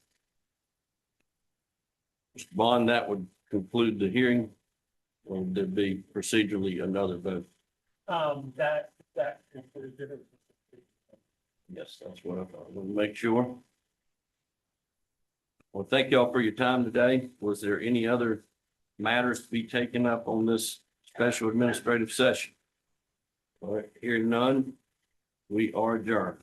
Mr. Bond, that would conclude the hearing. Or would there be procedurally another vote? That. Yes, that's what I thought. We'll make sure. Well, thank y'all for your time today. Was there any other matters to be taken up on this special administrative session? All right, hearing none, we are adjourned.